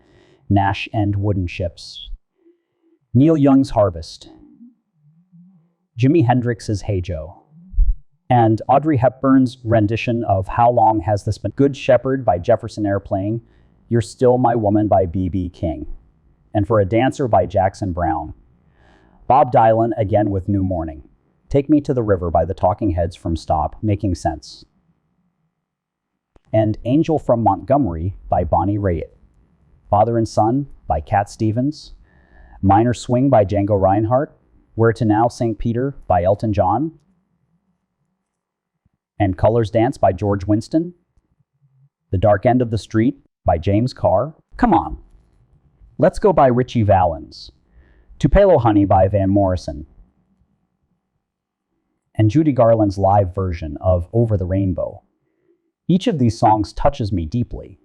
Speaker 2: Nash and Wooden Ships, Neil Young's Harvest, Jimi Hendrix's Hey Joe, and Audrey Hepburn's rendition of How Long Has This Been? Good Shepherd by Jefferson Airplane, You're Still My Woman by B.B. King, and For a Dancer by Jackson Browne. Bob Dylan again with New Morning, Take Me to the River by the Talking Heads from Stop, Making Sense, and Angel from Montgomery by Bonnie Raitt, Father and Son by Cat Stevens, Minor Swing by Django Reinhardt, Where to Now, St. Peter by Elton John, and Colors Dance by George Winston, The Dark End of the Street by James Carr. Come on, Let's Go by Richie Valens, Tupelo Honey by Van Morrison, and Judy Garland's live version of Over the Rainbow. Each of these songs touches me deeply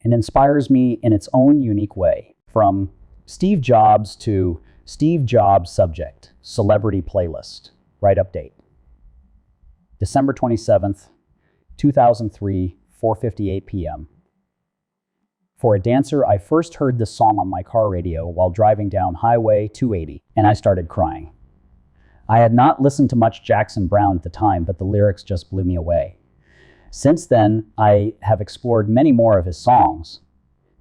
Speaker 2: and inspires me in its own unique way. From Steve Jobs to Steve Jobs subject, celebrity playlist, write update. December 27th, 2003, 4:58 p.m. For a Dancer, I first heard this song on my car radio while driving down Highway 280, and I started crying. I had not listened to much Jackson Browne at the time, but the lyrics just blew me away. Since then, I have explored many more of his songs,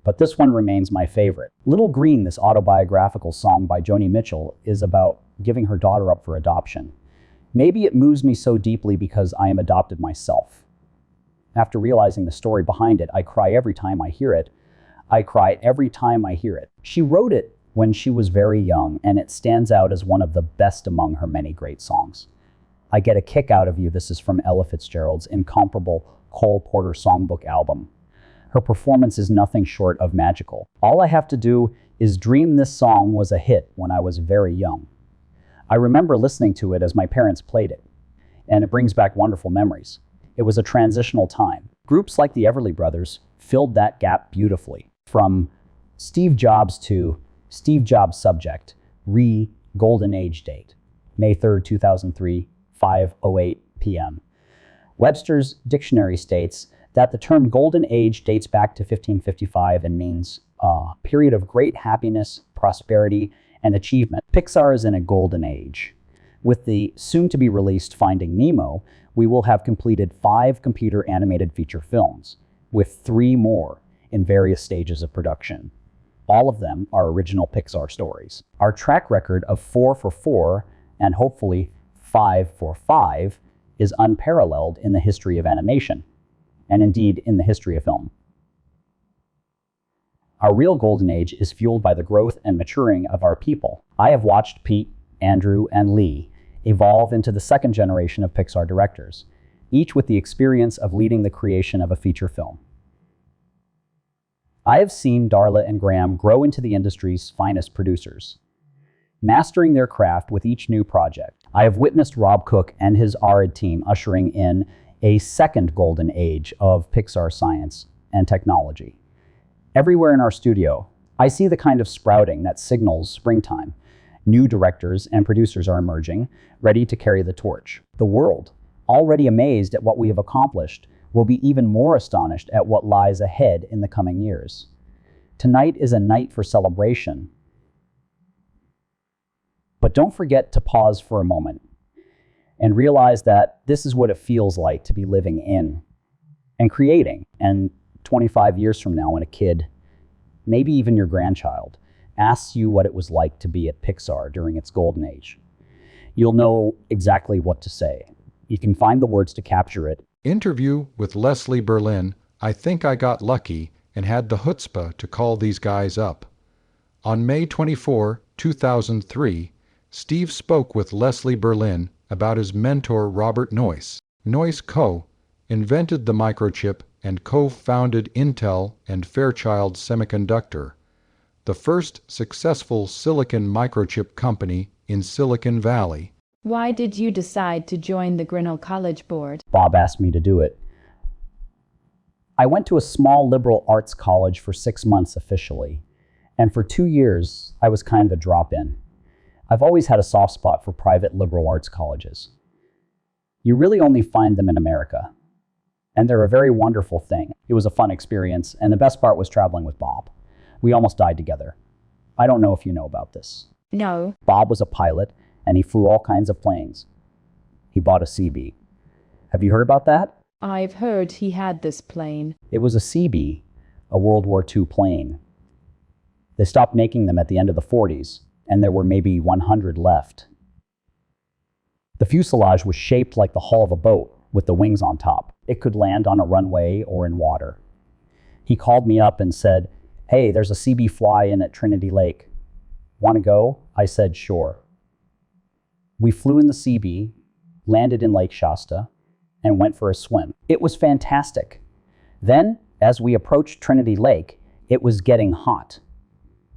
Speaker 2: but this one remains my favorite. Little Green, this autobiographical song by Joni Mitchell, is about giving her daughter up for adoption. Maybe it moves me so deeply because I am adopted myself. After realizing the story behind it, I cry every time I hear it. I cry every time I hear it. She wrote it when she was very young, and it stands out as one of the best among her many great songs. I Get a Kick Out of You. This is from Ella Fitzgerald's incomparable Cole Porter Songbook album. Her performance is nothing short of magical. All I have to do is dream this song was a hit when I was very young. I remember listening to it as my parents played it, and it brings back wonderful memories. It was a transitional time. Groups like the Everly Brothers filled that gap beautifully. From Steve Jobs to Steve Jobs subject, Golden Age date, May 3rd, 2003, 5:08 p.m. Webster's dictionary states that the term Golden Age dates back to 1555 and means a period of great happiness, prosperity, and achievement. Pixar is in a golden age. With the soon-to-be-released Finding Nemo, we will have completed 5 computer animated feature films. with 3 more in various stages of production. All of them are original Pixar stories. Our track record of 4 for 4 and hopefully 5 for 5 is unparalleled in the history of animation, and indeed in the history of film. Our real golden age is fueled by the growth and maturing of our people. I have watched Pete, Andrew, and Lee evolve into the second generation of Pixar directors, each with the experience of leading the creation of a feature film. I have seen Darla and Graham grow into the industry's finest producers, mastering their craft with each new project. I have witnessed Rob Cook and his ARID team ushering in a second golden age of Pixar science and technology. Everywhere in our studio, I see the kind of sprouting that signals springtime. New directors and producers are emerging, ready to carry the torch. The world, already amazed at what we have accomplished, will be even more astonished at what lies ahead in the coming years. Tonight is a night for celebration. But don't forget to pause for a moment and realize that this is what it feels like to be living in and creating. And 25 years from now, when a kid, maybe even your grandchild, asks you what it was like to be at Pixar during its golden age, you'll know exactly what to say. You can find the words to capture it.
Speaker 3: Interview with Leslie Berlin. I think I got lucky and had the chutzpah to call these guys up. On May 24, 2003, Steve spoke with Leslie Berlin about his mentor Robert Noyce. Noyce invented the microchip and co-founded Intel and Fairchild Semiconductor, the first successful silicon microchip company in Silicon Valley.
Speaker 5: Why did you decide to join the Grinnell College Board?
Speaker 2: Bob asked me to do it. I went to a small liberal arts college for 6 months officially, and for 2 years I was kind of a drop-in. I've always had a soft spot for private liberal arts colleges. You really only find them in America, and they're a very wonderful thing. It was a fun experience, and the best part was traveling with Bob. We almost died together. I don't know if you know about this.
Speaker 5: No.
Speaker 2: Bob was a pilot, and he flew all kinds of planes. He bought a CB. Have you heard about that?
Speaker 5: I've heard he had this plane.
Speaker 2: It was a CB, a World War II plane. They stopped making them at the end of the 40s, and there were maybe 100 left. The fuselage was shaped like the hull of a boat, with the wings on top. It could land on a runway or in water. He called me up and said, "Hey, there's a CB fly-in at Trinity Lake. Want to go?" I said, "Sure." We flew in the CB, landed in Lake Shasta, and went for a swim. It was fantastic. Then, as we approached Trinity Lake, it was getting hot.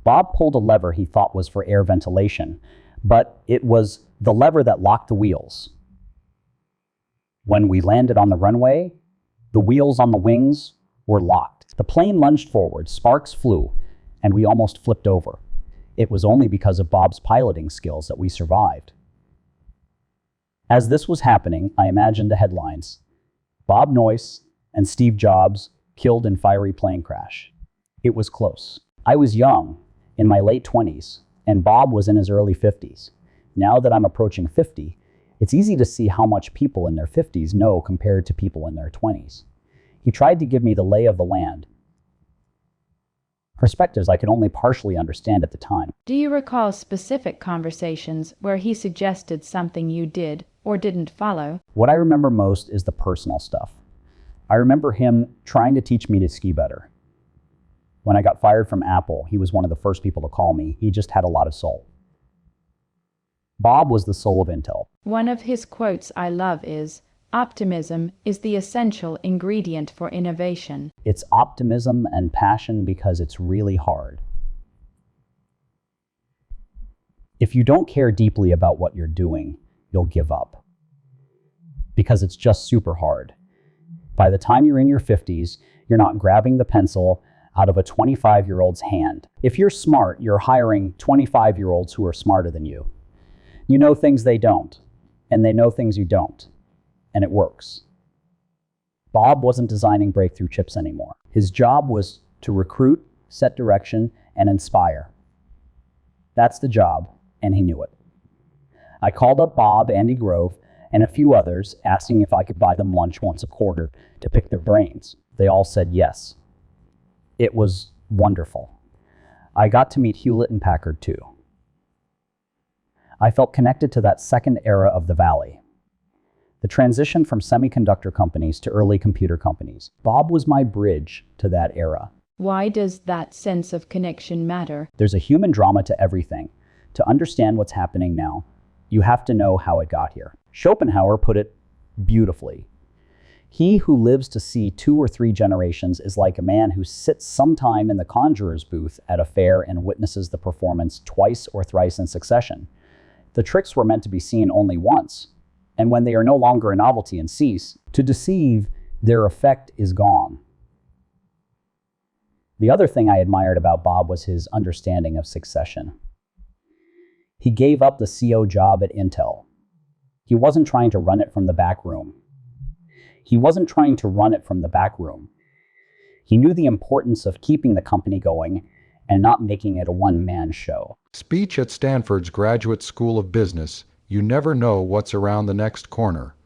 Speaker 2: Bob pulled a lever he thought was for air ventilation, but it was the lever that locked the wheels. When we landed on the runway, the wheels on the wings were locked. The plane lunged forward, sparks flew, and we almost flipped over. It was only because of Bob's piloting skills that we survived. As this was happening, I imagined the headlines: Bob Noyce and Steve Jobs killed in fiery plane crash. It was close. I was young, in my late 20s, and Bob was in his early 50s. Now that I'm approaching 50, it's easy to see how much people in their 50s know compared to people in their 20s. He tried to give me the lay of the land, perspectives I could only partially understand at the time.
Speaker 5: Do you recall specific conversations where he suggested something you did or didn't follow?
Speaker 2: What I remember most is the personal stuff. I remember him trying to teach me to ski better. When I got fired from Apple, he was one of the first people to call me. He just had a lot of soul. Bob was the soul of Intel.
Speaker 5: One of his quotes I love is, "Optimism is the essential ingredient for innovation."
Speaker 2: It's optimism and passion because it's really hard. If you don't care deeply about what you're doing, you'll give up. Because it's just super hard. By the time you're in your 50s, you're not grabbing the pencil out of a 25-year-old's hand. If you're smart, you're hiring 25-year-olds who are smarter than you. You know things they don't, and they know things you don't, and it works. Bob wasn't designing breakthrough chips anymore. His job was to recruit, set direction, and inspire. That's the job, and he knew it. I called up Bob, Andy Grove, and a few others, asking if I could buy them lunch once a quarter to pick their brains. They all said yes. It was wonderful. I got to meet Hewlett and Packard too. I felt connected to that second era of the Valley. The transition from semiconductor companies to early computer companies. Bob was my bridge to that era.
Speaker 5: Why does that sense of connection matter?
Speaker 2: There's a human drama to everything. To understand what's happening now, you have to know how it got here. Schopenhauer put it beautifully. He who lives to see 2 or 3 generations is like a man who sits sometime in the conjurer's booth at a fair and witnesses the performance twice or thrice in succession. The tricks were meant to be seen only once, and when they are no longer a novelty and cease to deceive, their effect is gone. The other thing I admired about Bob was his understanding of succession. He gave up the CO job at Intel. He wasn't trying to run it from the back room. He wasn't trying to run it from the back room. He knew the importance of keeping the company going and not making it a one-man show.
Speaker 3: Speech at Stanford's Graduate School of Business, "You never know what's around the next corner."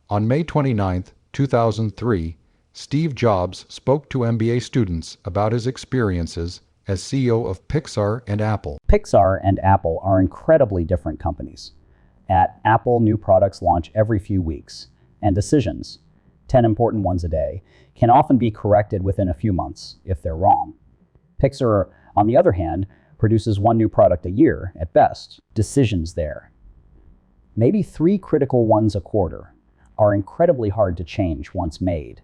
Speaker 3: On May 29, 2003, Steve Jobs spoke to MBA students about his experiences as CEO of Pixar and Apple.
Speaker 2: Pixar and Apple are incredibly different companies. At Apple, new products launch every few weeks, and decisions, 10 important ones a day, can often be corrected within a few months if they're wrong. Pixar, on the other hand, produces 1 new product a year at best. Decisions there, maybe 3 critical ones a quarter, are incredibly hard to change once made.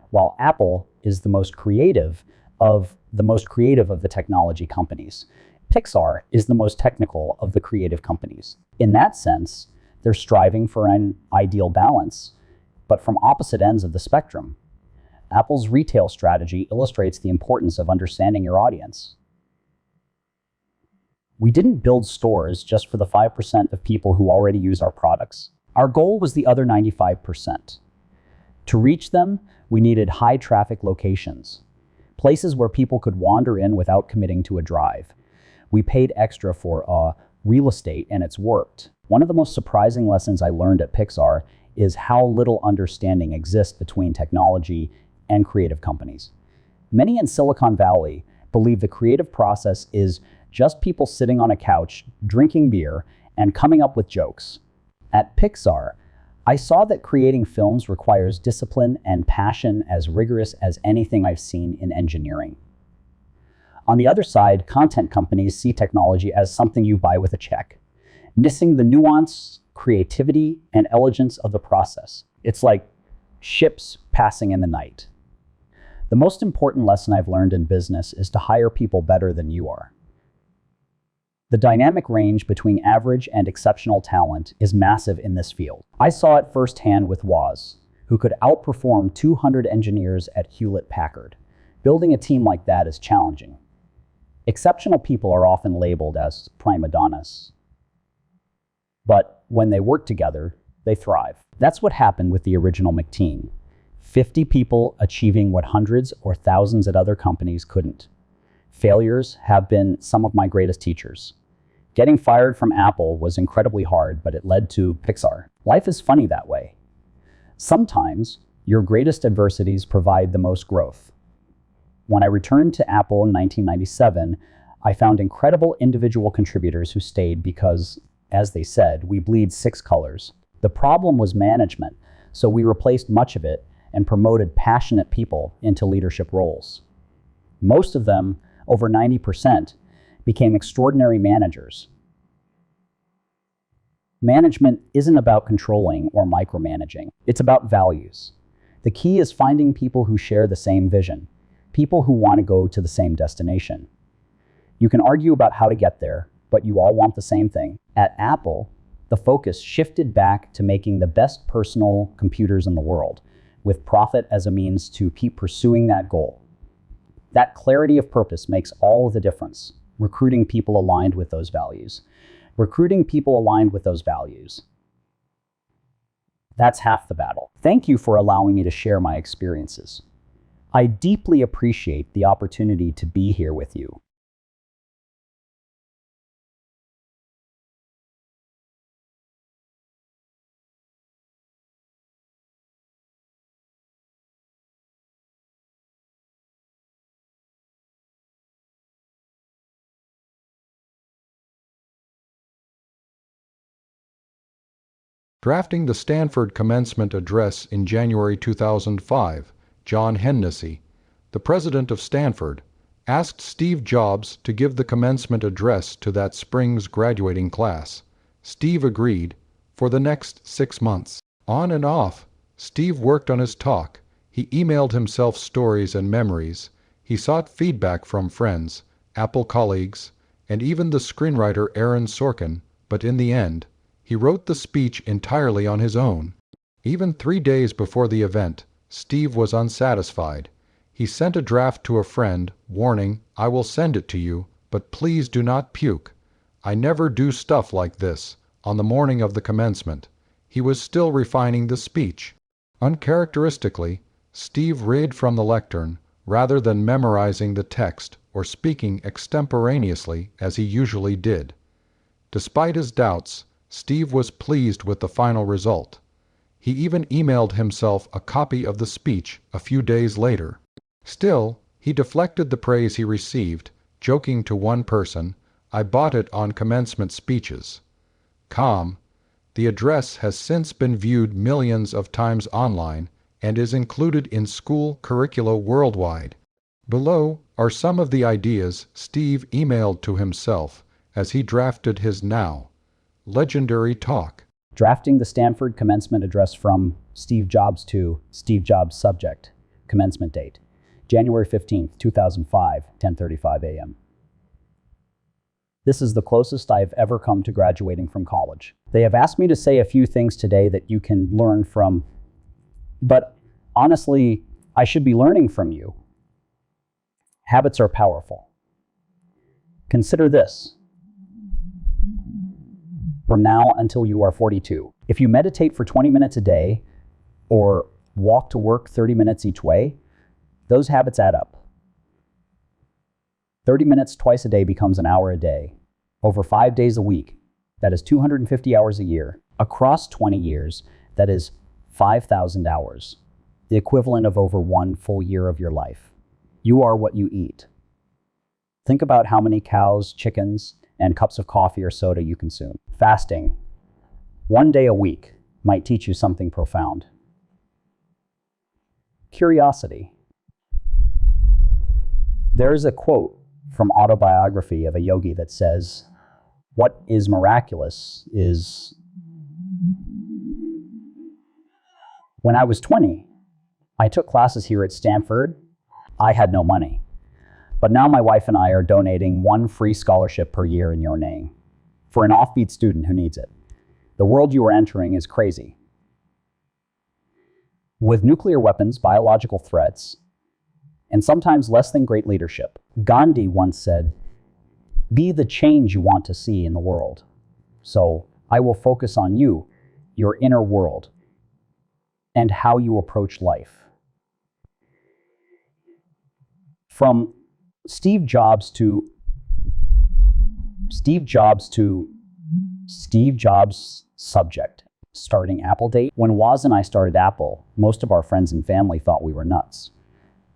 Speaker 2: While Apple is the most creative of the technology companies, Pixar is the most technical of the creative companies. In that sense, they're striving for an ideal balance, but from opposite ends of the spectrum. Apple's retail strategy illustrates the importance of understanding your audience. We didn't build stores just for the 5% of people who already use our products. Our goal was the other 95%. To reach them, we needed high-traffic locations, places where people could wander in without committing to a drive. We paid extra for real estate, and it's worked. One of the most surprising lessons I learned at Pixar is how little understanding exists between technology and creative companies. Many in Silicon Valley believe the creative process is just people sitting on a couch, drinking beer, and coming up with jokes. At Pixar, I saw that creating films requires discipline and passion as rigorous as anything I've seen in engineering. On the other side, content companies see technology as something you buy with a check, missing the nuance, creativity, and elegance of the process. It's like ships passing in the night. The most important lesson I've learned in business is to hire people better than you are. The dynamic range between average and exceptional talent is massive in this field. I saw it firsthand with Woz, who could outperform 200 engineers at Hewlett Packard. Building a team like that is challenging. Exceptional people are often labeled as prima donnas. But when they work together, they thrive. That's what happened with the original McTeam. 50 people achieving what hundreds or thousands at other companies couldn't. Failures have been some of my greatest teachers. Getting fired from Apple was incredibly hard, but it led to Pixar. Life is funny that way. Sometimes your greatest adversities provide the most growth. When I returned to Apple in 1997, I found incredible individual contributors who stayed because, as they said, we bleed 6 colors. The problem was management, so we replaced much of it and promoted passionate people into leadership roles. Most of them, over 90%, became extraordinary managers. Management isn't about controlling or micromanaging. It's about values. The key is finding people who share the same vision, people who want to go to the same destination. You can argue about how to get there, but you all want the same thing. At Apple, the focus shifted back to making the best personal computers in the world, with profit as a means to keep pursuing that goal. That clarity of purpose makes all of the difference. Recruiting people aligned with those values. Recruiting people aligned with those values. That's half the battle. Thank you for allowing me to share my experiences. I deeply appreciate the opportunity to be here with you.
Speaker 3: Drafting the Stanford commencement address in January 2005, John Hennessy, the president of Stanford, asked Steve Jobs to give the commencement address to that spring's graduating class. Steve agreed for the next 6 months. On and off, Steve worked on his talk. He emailed himself stories and memories. He sought feedback from friends, Apple colleagues, and even the screenwriter Aaron Sorkin, but in the end, he wrote the speech entirely on his own. Even 3 days before the event, Steve was unsatisfied. He sent a draft to a friend, warning, "I will send it to you, but please do not puke. I never do stuff like this," on the morning of the commencement. He was still refining the speech. Uncharacteristically, Steve read from the lectern, rather than memorizing the text or speaking extemporaneously as he usually did. Despite his doubts, Steve was pleased with the final result. He even emailed himself a copy of the speech a few days later. Still, he deflected the praise he received, joking to one person, "I bought it on commencement speeches." Calm. The address has since been viewed millions of times online and is included in school curricula worldwide. Below are some of the ideas Steve emailed to himself as he drafted his now legendary talk.
Speaker 2: Drafting the Stanford commencement address from Steve Jobs to Steve Jobs subject. Commencement date, January 15th, 2005, 10:35 a.m. This is the closest I have ever come to graduating from college. They have asked me to say a few things today that you can learn from, but honestly, I should be learning from you. Habits are powerful. Consider this. From now until you are 42, if you meditate for 20 minutes a day or walk to work 30 minutes each way, those habits add up. 30 minutes twice a day becomes an hour a day. Over 5 days a week, that is 250 hours a year. Across 20 years, that is 5,000 hours, the equivalent of over 1 full year of your life. You are what you eat. Think about how many cows, chickens, and cups of coffee or soda you consume. Fasting, 1 day a week, might teach you something profound. Curiosity. There is a quote from Autobiography of a Yogi that says, "What is miraculous is..." When I was 20, I took classes here at Stanford. I had no money. But now my wife and I are donating 1 free scholarship per year in your name for an offbeat student who needs it. The world you are entering is crazy. With nuclear weapons, biological threats, and sometimes less than great leadership, Gandhi once said, "Be the change you want to see in the world." So I will focus on you, your inner world, and how you approach life. From Steve Jobs to Steve Jobs subject. Starting Apple date. When Woz and I started Apple, most of our friends and family thought we were nuts.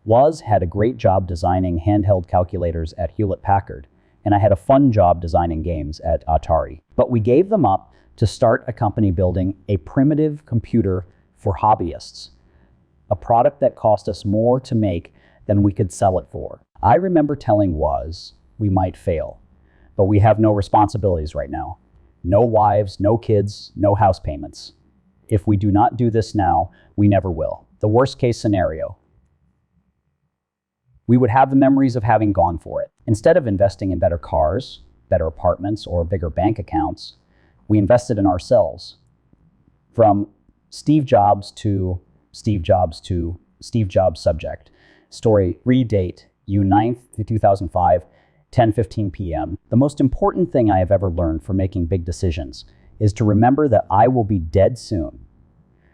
Speaker 2: Woz had a great job designing handheld calculators at Hewlett-Packard, and I had a fun job designing games at Atari. But we gave them up to start a company building a primitive computer for hobbyists, a product that cost us more to make than we could sell it for. I remember telling Woz we might fail, but we have no responsibilities right now. No wives, no kids, no house payments. If we do not do this now, we never will. The worst case scenario. We would have the memories of having gone for it. Instead of investing in better cars, better apartments, or bigger bank accounts, we invested in ourselves. From Steve Jobs to Steve Jobs to Steve Jobs subject. Story, redate, June 9th, 2005, 10:15 p.m. The most important thing I have ever learned from making big decisions is to remember that I will be dead soon.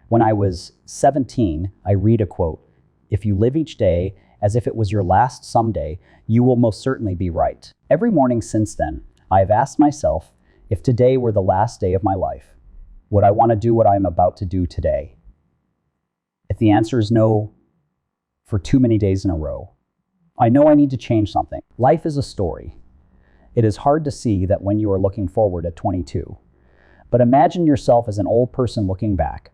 Speaker 2: When I was 17, I read a quote, "If you live each day as if it was your last someday, you will most certainly be right." Every morning since then, I have asked myself, if today were the last day of my life, would I want to do what I am about to do today? If the answer is no, for too many days in a row, I know I need to change something. Life is a story. It is hard to see that when you are looking forward at 22. But imagine yourself as an old person looking back.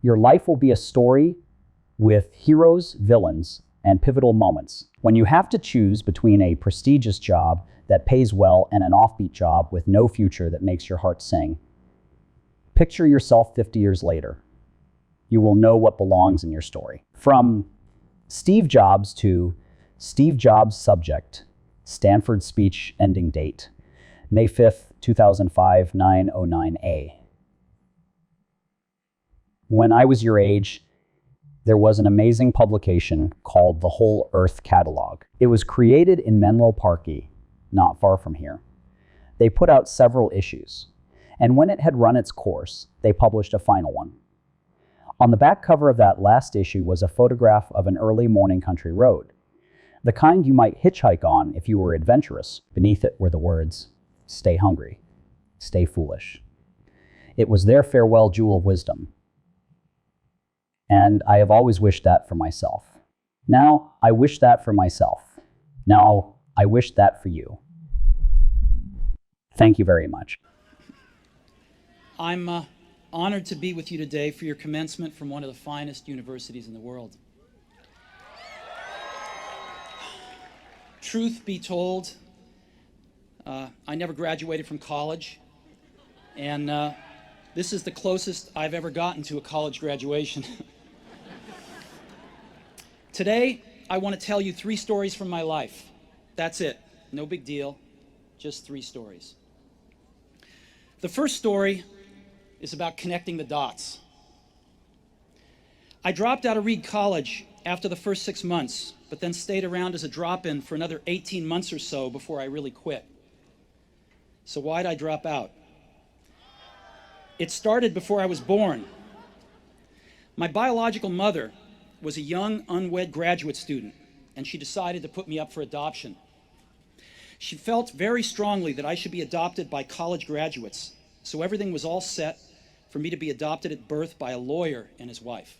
Speaker 2: Your life will be a story with heroes, villains, and pivotal moments. When you have to choose between a prestigious job that pays well and an offbeat job with no future that makes your heart sing, picture yourself 50 years later. You will know what belongs in your story. From Steve Jobs to Steve Jobs subject, Stanford speech ending date, May 5th, 2005, 9:09 When I was your age, there was an amazing publication called the Whole Earth Catalog. It was created in Menlo Park, not far from here. They put out several issues, and when it had run its course, they published a final one. On the back cover of that last issue was a photograph of an early morning country road, the kind you might hitchhike on if you were adventurous. Beneath it were the words, "Stay hungry, stay foolish." It was their farewell jewel of wisdom. And I have always wished that for myself. Now, I wish that for myself. Now, I wish that for you. Thank you very much.
Speaker 6: I'm honored to be with you today for your commencement from one of the finest universities in the world. Truth be told, I never graduated from college, and this is the closest I've ever gotten to a college graduation. Today, I want to tell you 3 stories from my life. That's it. No big deal. Just 3 stories. The first story is about connecting the dots. I dropped out of Reed College after the first 6 months, but then stayed around as a drop-in for another 18 months or so before I really quit. So why'd I drop out? It started before I was born. My biological mother was a young, unwed graduate student, and she decided to put me up for adoption. She felt very strongly that I should be adopted by college graduates, so everything was all set for me to be adopted at birth by a lawyer and his wife.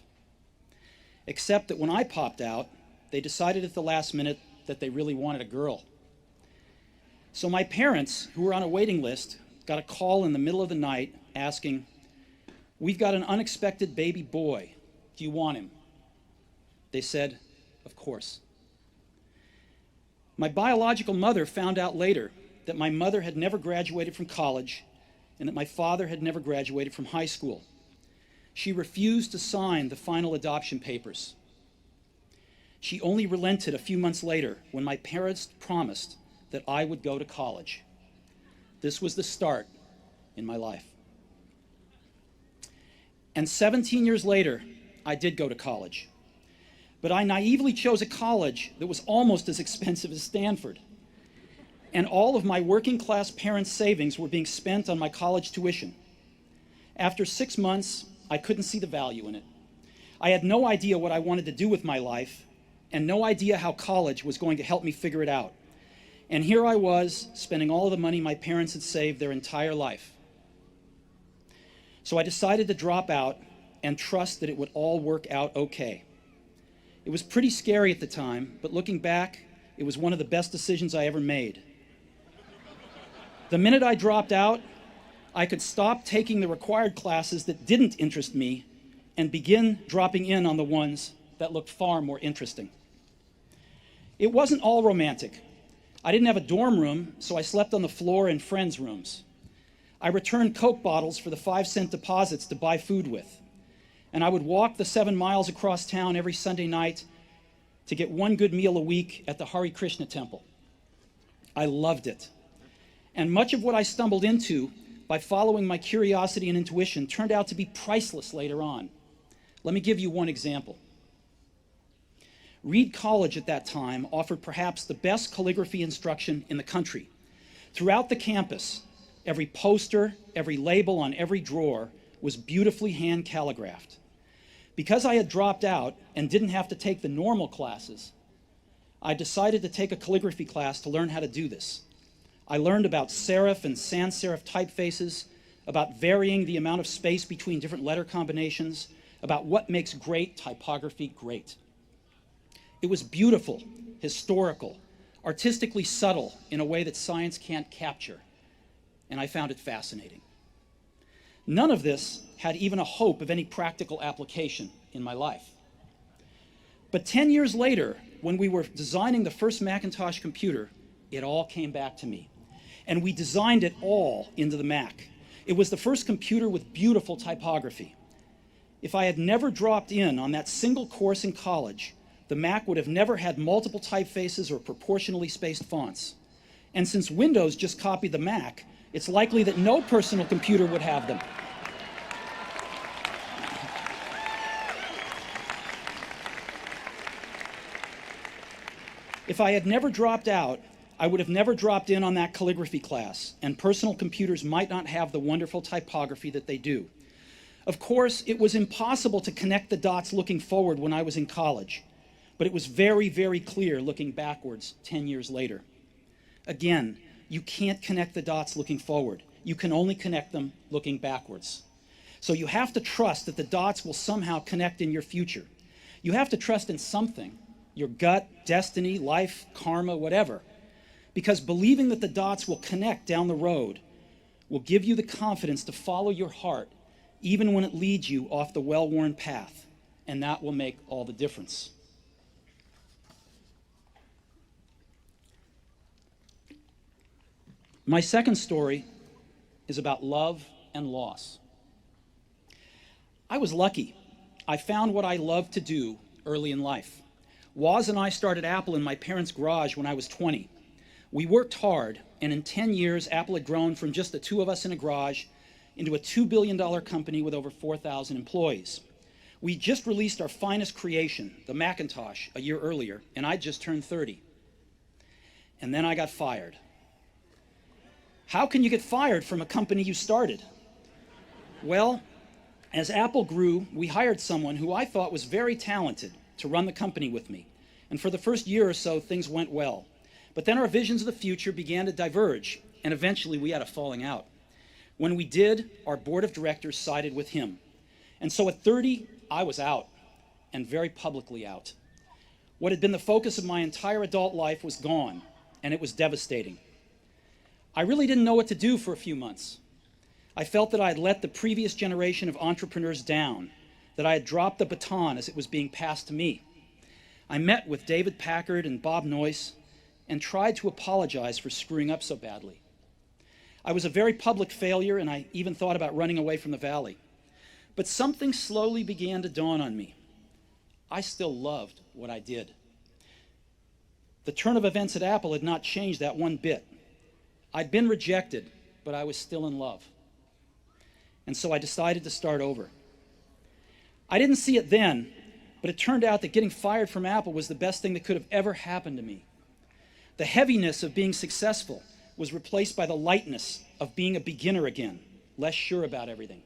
Speaker 6: Except that when I popped out, they decided at the last minute that they really wanted a girl. So my parents, who were on a waiting list, got a call in the middle of the night asking, "We've got an unexpected baby boy. Do you want him?" They said, "Of course." My biological mother found out later that my mother had never graduated from college and that my father had never graduated from high school. She refused to sign the final adoption papers. She only relented a few months later when my parents promised that I would go to college. This was the start in my life. And 17 years later, I did go to college. But I naively chose a college that was almost as expensive as Stanford. And all of my working class parents' savings were being spent on my college tuition. After 6 months, I couldn't see the value in it. I had no idea what I wanted to do with my life, and no idea how college was going to help me figure it out. And here I was, spending all of the money my parents had saved their entire life. So I decided to drop out and trust that it would all work out okay. It was pretty scary at the time, but looking back, it was one of the best decisions I ever made. The minute I dropped out, I could stop taking the required classes that didn't interest me and begin dropping in on the ones that looked far more interesting. It wasn't all romantic. I didn't have a dorm room, so I slept on the floor in friends' rooms. I returned Coke bottles for the 5-cent deposits to buy food with. And I would walk the 7 miles across town every Sunday night to get one good meal a week at the Hare Krishna temple. I loved it. And much of what I stumbled into by following my curiosity and intuition turned out to be priceless later on. Let me give you one example. Reed College at that time offered perhaps the best calligraphy instruction in the country. Throughout the campus, every poster, every label on every drawer was beautifully hand calligraphed. Because I had dropped out and didn't have to take the normal classes, I decided to take a calligraphy class to learn how to do this. I learned about serif and sans serif typefaces, about varying the amount of space between different letter combinations, about what makes great typography great. It was beautiful, historical, artistically subtle in a way that science can't capture, and I found it fascinating. None of this had even a hope of any practical application in my life. But 10 years later, when we were designing the first Macintosh computer, it all came back to me. And we designed it all into the Mac. It was the first computer with beautiful typography. If I had never dropped in on that single course in college, the Mac would have never had multiple typefaces or proportionally spaced fonts. And since Windows just copied the Mac, it's likely that no personal computer would have them. If I had never dropped out, I would have never dropped in on that calligraphy class, and personal computers might not have the wonderful typography that they do. Of course, it was impossible to connect the dots looking forward when I was in college, but it was very, very clear looking backwards 10 years later. Again, you can't connect the dots looking forward. You can only connect them looking backwards. So you have to trust that the dots will somehow connect in your future. You have to trust in something, your gut, destiny, life, karma, whatever, because believing that the dots will connect down the road will give you the confidence to follow your heart even when it leads you off the well-worn path, and that will make all the difference. My second story is about love and loss. I was lucky. I found what I loved to do early in life. Woz and I started Apple in my parents' garage when I was 20. We worked hard, and in 10 years, Apple had grown from just the two of us in a garage into a $2 billion company with over 4,000 employees. We just released our finest creation, the Macintosh, a year earlier, and I just turned 30. And then I got fired. How can you get fired from a company you started? Well, as Apple grew, we hired someone who I thought was very talented to run the company with me. And for the first year or so, things went well. But then our visions of the future began to diverge, and eventually we had a falling out. When we did, our board of directors sided with him. And so at 30, I was out, and very publicly out. What had been the focus of my entire adult life was gone, and it was devastating. I really didn't know what to do for a few months. I felt that I had let the previous generation of entrepreneurs down, that I had dropped the baton as it was being passed to me. I met with David Packard and Bob Noyce and tried to apologize for screwing up so badly. I was a very public failure, and I even thought about running away from the valley. But something slowly began to dawn on me. I still loved what I did. The turn of events at Apple had not changed that one bit. I'd been rejected, but I was still in love. And so I decided to start over. I didn't see it then, but it turned out that getting fired from Apple was the best thing that could have ever happened to me. The heaviness of being successful was replaced by the lightness of being a beginner again, less sure about everything.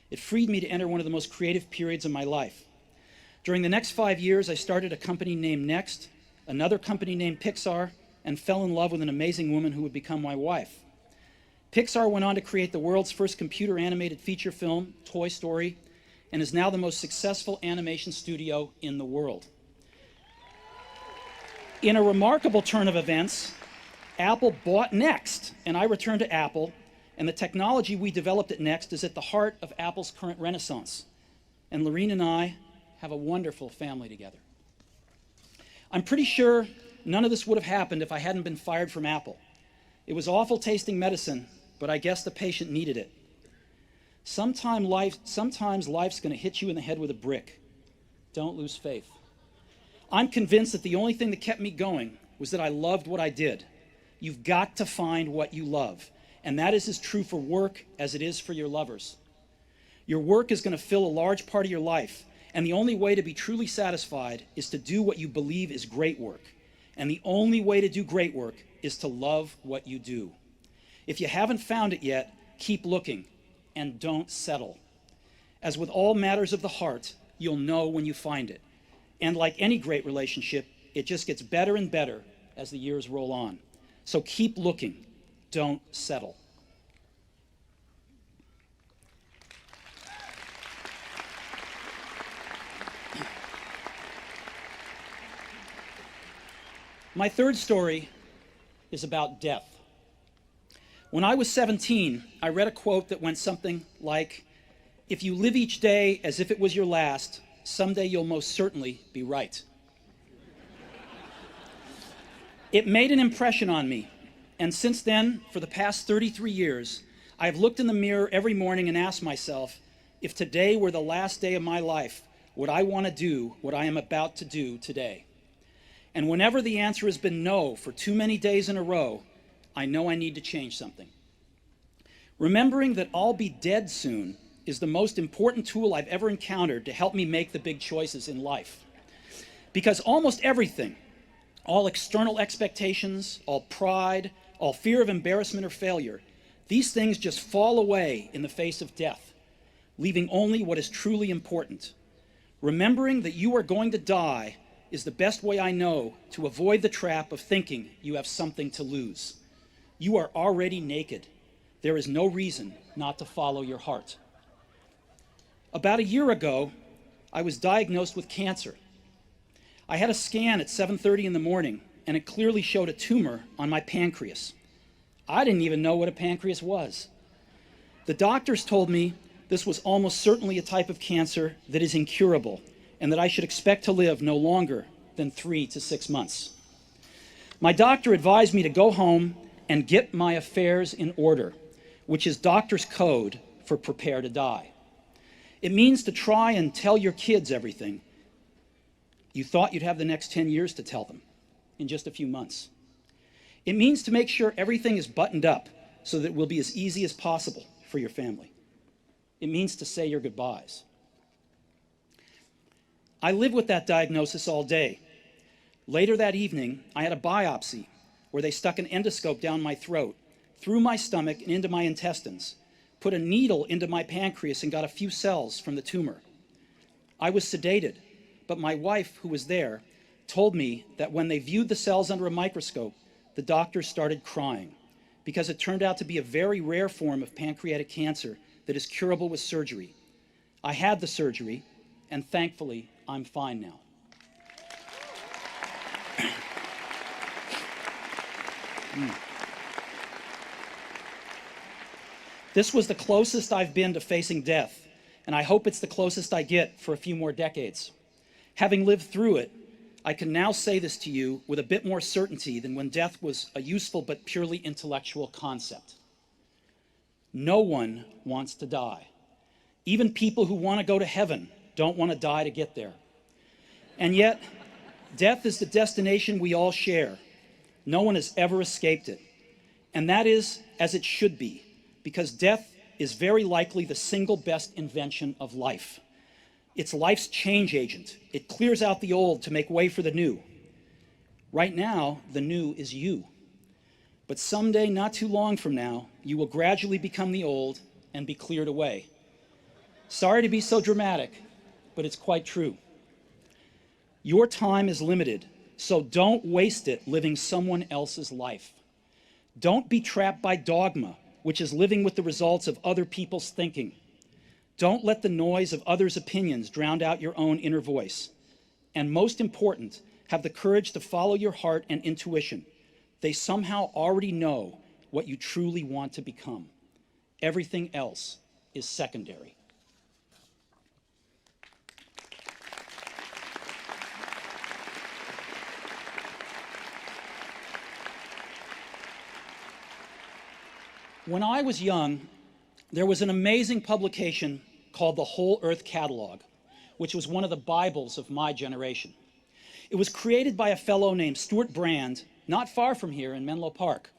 Speaker 6: It freed me to enter one of the most creative periods of my life. During the next 5 years, I started a company named Next, another company named Pixar, and fell in love with an amazing woman who would become my wife. Pixar went on to create the world's first computer animated feature film, Toy Story, and is now the most successful animation studio in the world. In a remarkable turn of events, Apple bought Next, and I returned to Apple, and the technology we developed at Next is at the heart of Apple's current renaissance. And Lorene and I have a wonderful family together. I'm pretty sure none of this would have happened if I hadn't been fired from Apple. It was awful tasting medicine, but I guess the patient needed it. Sometimes life's going to hit you in the head with a brick. Don't lose faith. I'm convinced that the only thing that kept me going was that I loved what I did. You've got to find what you love, and that is as true for work as it is for your lovers. Your work is going to fill a large part of your life, and the only way to be truly satisfied is to do what you believe is great work. And the only way to do great work is to love what you do. If you haven't found it yet, keep looking and don't settle. As with all matters of the heart, you'll know when you find it. And like any great relationship, it just gets better and better as the years roll on. So keep looking, don't settle. My third story is about death. When I was 17, I read a quote that went something like, "If you live each day as if it was your last, someday you'll most certainly be right." It made an impression on me, and since then, for the past 33 years, I have looked in the mirror every morning and asked myself, if today were the last day of my life, would I want to do what I am about to do today? And whenever the answer has been no for too many days in a row, I know I need to change something. Remembering that I'll be dead soon is the most important tool I've ever encountered to help me make the big choices in life. Because almost everything, all external expectations, all pride, all fear of embarrassment or failure, these things just fall away in the face of death, leaving only what is truly important. Remembering that you are going to die is the best way I know to avoid the trap of thinking you have something to lose. You are already naked. There is no reason not to follow your heart. About a year ago, I was diagnosed with cancer. I had a scan at 7:30 in the morning, and it clearly showed a tumor on my pancreas. I didn't even know what a pancreas was. The doctors told me this was almost certainly a type of cancer that is incurable, and that I should expect to live no longer than 3 to 6 months. My doctor advised me to go home and get my affairs in order, which is doctor's code for prepare to die. It means to try and tell your kids everything you thought you'd have the next 10 years to tell them in just a few months. It means to make sure everything is buttoned up so that it will be as easy as possible for your family. It means to say your goodbyes. I lived with that diagnosis all day. Later that evening, I had a biopsy where they stuck an endoscope down my throat, through my stomach and into my intestines, put a needle into my pancreas and got a few cells from the tumor. I was sedated, but my wife, who was there, told me that when they viewed the cells under a microscope, the doctors started crying because it turned out to be a very rare form of pancreatic cancer that is curable with surgery. I had the surgery, and thankfully, I'm fine now. This was the closest I've been to facing death, and I hope it's the closest I get for a few more decades. Having lived through it, I can now say this to you with a bit more certainty than when death was a useful but purely intellectual concept. No one wants to die. Even people who want to go to heaven don't want to die to get there. And yet, death is the destination we all share. No one has ever escaped it. And that is as it should be, because death is very likely the single best invention of life. It's life's change agent. It clears out the old to make way for the new. Right now, the new is you. But someday, not too long from now, you will gradually become the old and be cleared away. Sorry to be so dramatic, but it's quite true. Your time is limited, so don't waste it living someone else's life. Don't be trapped by dogma, which is living with the results of other people's thinking. Don't let the noise of others' opinions drown out your own inner voice. And most important, have the courage to follow your heart and intuition. They somehow already know what you truly want to become. Everything else is secondary. When I was young, there was an amazing publication called the Whole Earth Catalog, which was one of the Bibles of my generation. It was created by a fellow named Stuart Brand, not far from here in Menlo Park,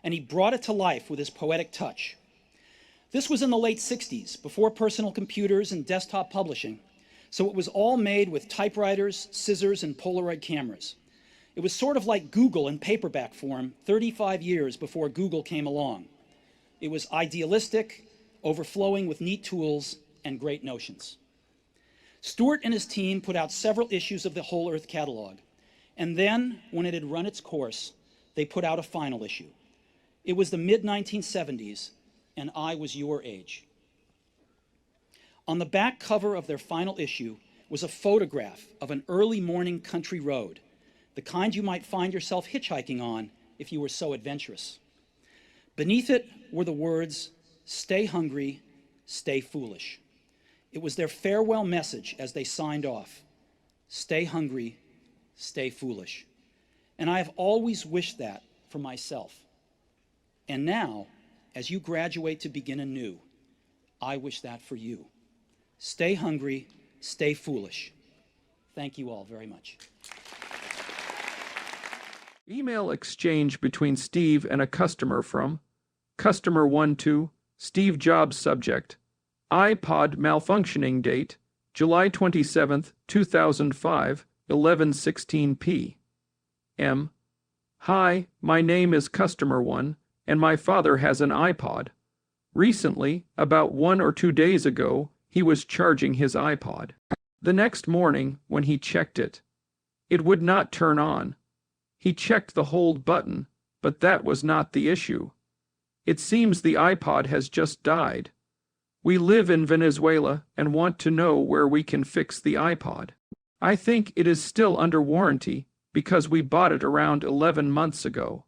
Speaker 6: and he brought it to life with his poetic touch. This was in the late 60s, before personal computers and desktop publishing, so it was all made with typewriters, scissors, and Polaroid cameras. It was sort of like Google in paperback form 35 years before Google came along. It was idealistic, overflowing with neat tools and great notions. Stuart and his team put out several issues of the Whole Earth Catalog, and then, when it had run its course, they put out a final issue. It was the mid-1970s, and I was your age. On the back cover of their final issue was a photograph of an early morning country road, the kind you might find yourself hitchhiking on if you were so adventurous. Beneath it were the words, "Stay hungry, stay foolish." It was their farewell message as they signed off. Stay hungry, stay foolish. And I have always wished that for myself. And now, as you graduate to begin anew, I wish that for you. Stay hungry, stay foolish. Thank you all very much.
Speaker 7: Email exchange between Steve and a customer from Customer 1 to Steve Jobs subject. iPod malfunctioning date, July 27th, 2005, 11:16 p. M. Hi, my name is Customer 1, and my father has an iPod. Recently, about 1 or 2 days ago, he was charging his iPod. The next morning, when he checked it, it would not turn on. He checked the hold button, but that was not the issue. It seems the iPod has just died. We live in Venezuela and want to know where we can fix the iPod. I think it is still under warranty because we bought it around 11 months ago.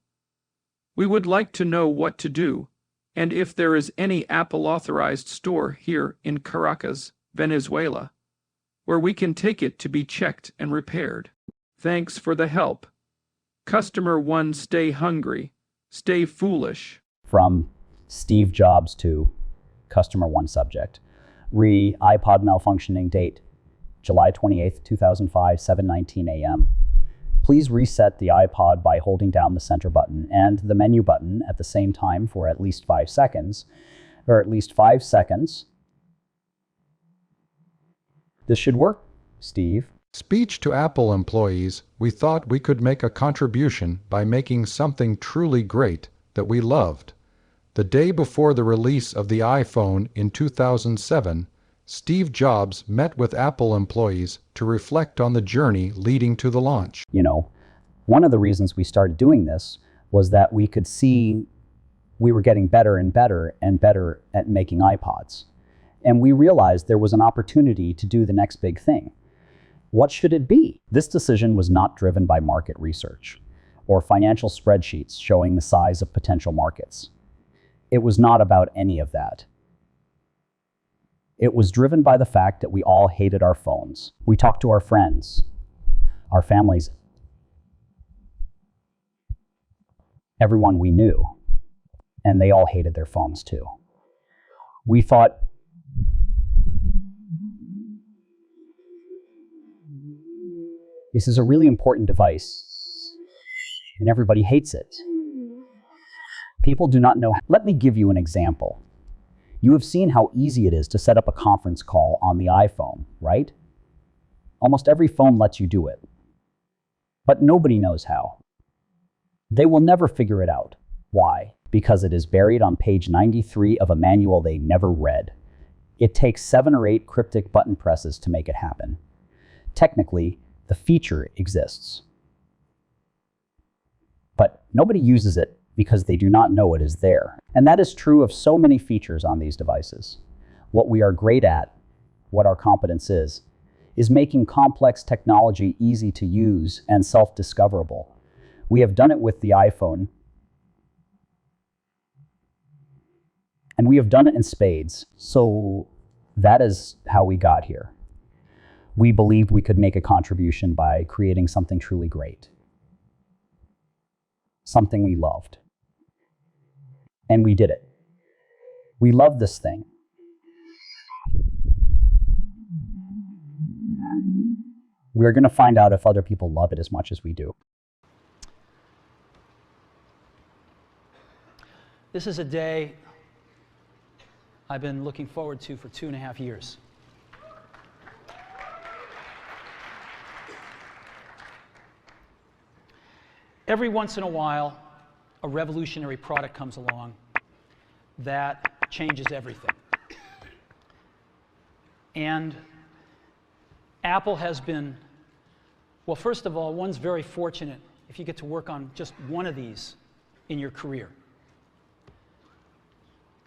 Speaker 7: We would like to know what to do and if there is any Apple-authorized store here in Caracas, Venezuela, where we can take it to be checked and repaired. Thanks for the help. Customer 1, stay hungry, stay foolish.
Speaker 2: From Steve Jobs to Customer 1 subject. iPod malfunctioning date, July 28th, 2005, 7:19 a.m. Please reset the iPod by holding down the center button and the menu button at the same time for at least 5 seconds, or at least 5 seconds. This should work, Steve.
Speaker 3: Speech to Apple employees, we thought we could make a contribution by making something truly great that we loved. The day before the release of the iPhone in 2007, Steve Jobs met with Apple employees to reflect on the journey leading to the launch.
Speaker 2: You know, one of the reasons we started doing this was that we could see we were getting better and better and better at making iPods. And we realized there was an opportunity to do the next big thing. What should it be? This decision was not driven by market research or financial spreadsheets showing the size of potential markets. It was not about any of that. It was driven by the fact that we all hated our phones. We talked to our friends, our families, everyone we knew, and they all hated their phones too. We thought, this is a really important device, and everybody hates it. People do not know. Let me give you an example. You have seen how easy it is to set up a conference call on the iPhone, right? Almost every phone lets you do it. But nobody knows how. They will never figure it out. Why? Because it is buried on page 93 of a manual they never read. It takes 7 or 8 cryptic button presses to make it happen. Technically, the feature exists. But nobody uses it because they do not know it is there. And that is true of so many features on these devices. What we are great at, what our competence is making complex technology easy to use and self-discoverable. We have done it with the iPhone, and we have done it in spades. So that is how we got here. We believed we could make a contribution by creating something truly great, something we loved. And we did it. We love this thing. We're going to find out if other people love it as much as we do.
Speaker 6: This is a day I've been looking forward to for 2.5 years. Every once in a while, a revolutionary product comes along that changes everything. And Apple has been, well, first of all, one's very fortunate if you get to work on just one of these in your career.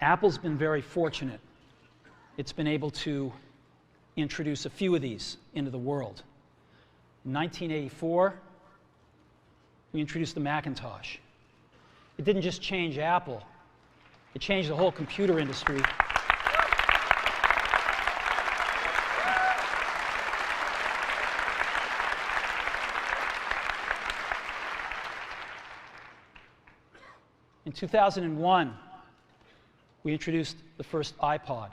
Speaker 6: Apple's been very fortunate. It's been able to introduce a few of these into the world. In 1984, we introduced the Macintosh. It didn't just change Apple,
Speaker 4: It changed the whole computer industry. In 2001, we introduced the first iPod.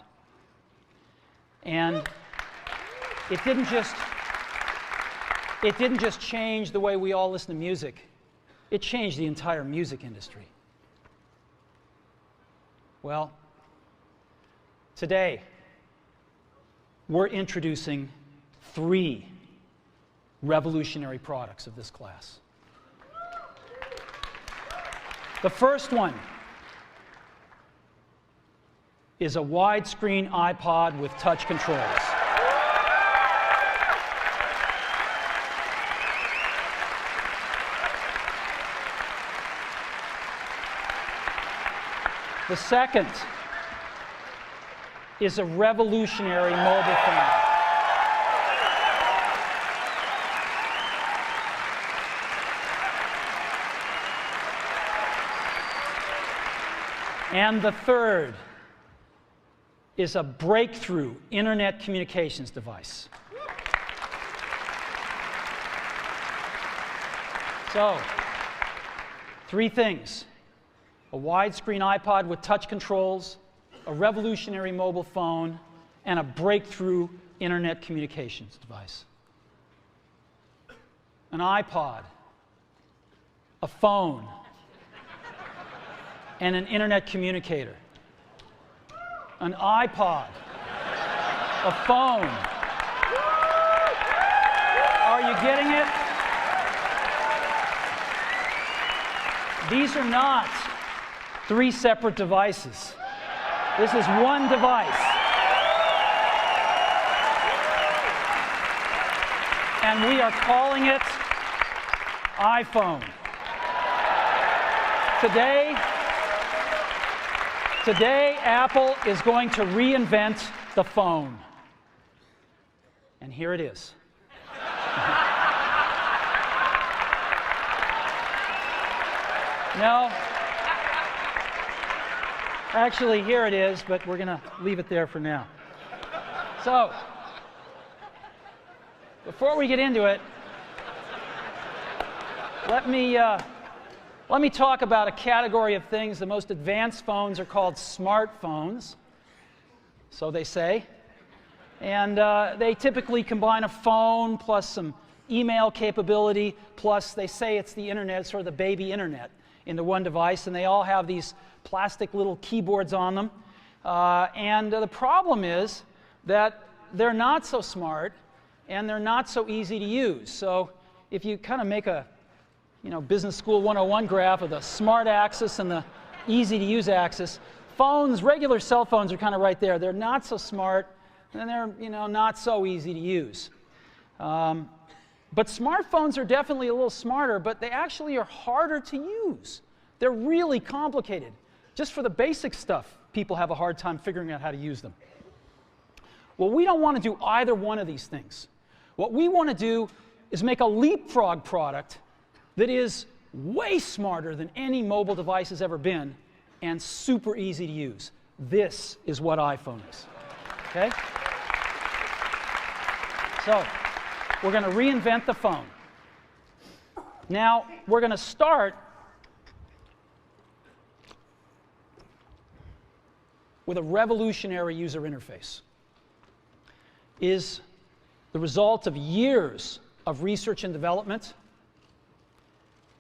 Speaker 4: And it didn't just change the way we all listen to music. It changed the entire music industry. Well, today, we're introducing 3 revolutionary products of this class. The first one is a widescreen iPod with touch controls. The second is a revolutionary mobile phone. And the third is a breakthrough internet communications device. So, 3 things: a widescreen iPod with touch controls, a revolutionary mobile phone, and a breakthrough internet communications device. An iPod, a phone, and an internet communicator. An iPod, a phone. Are you getting it? These are not 3 separate devices. This is one device. And we are calling it iPhone. Today, Apple is going to reinvent the phone. And here it is. No. Actually, here it is, but we're going to leave it there for now. So, before we get into it, let me talk about a category of things. The most advanced phones are called smartphones, so they say. And they typically combine a phone plus some email capability, plus they say it's the internet, sort of the baby internet, into one device. And they all have these plastic little keyboards on them. And the problem is that they're not so smart and they're not so easy to use. So if you kind of make a Business School 101 graph of the smart axis and the easy to use axis, phones, regular cell phones are kind of right there. They're not so smart and they're not so easy to use. But smartphones are definitely a little smarter, but they actually are harder to use. They're really complicated. Just for the basic stuff, people have a hard time figuring out how to use them. Well, we don't want to do either one of these things. What we want to do is make a leapfrog product that is way smarter than any mobile device has ever been and super easy to use. This is what iPhone is. Okay? So, we're going to reinvent the phone. Now, we're going to start with a revolutionary user interface. It is the result of years of research and development.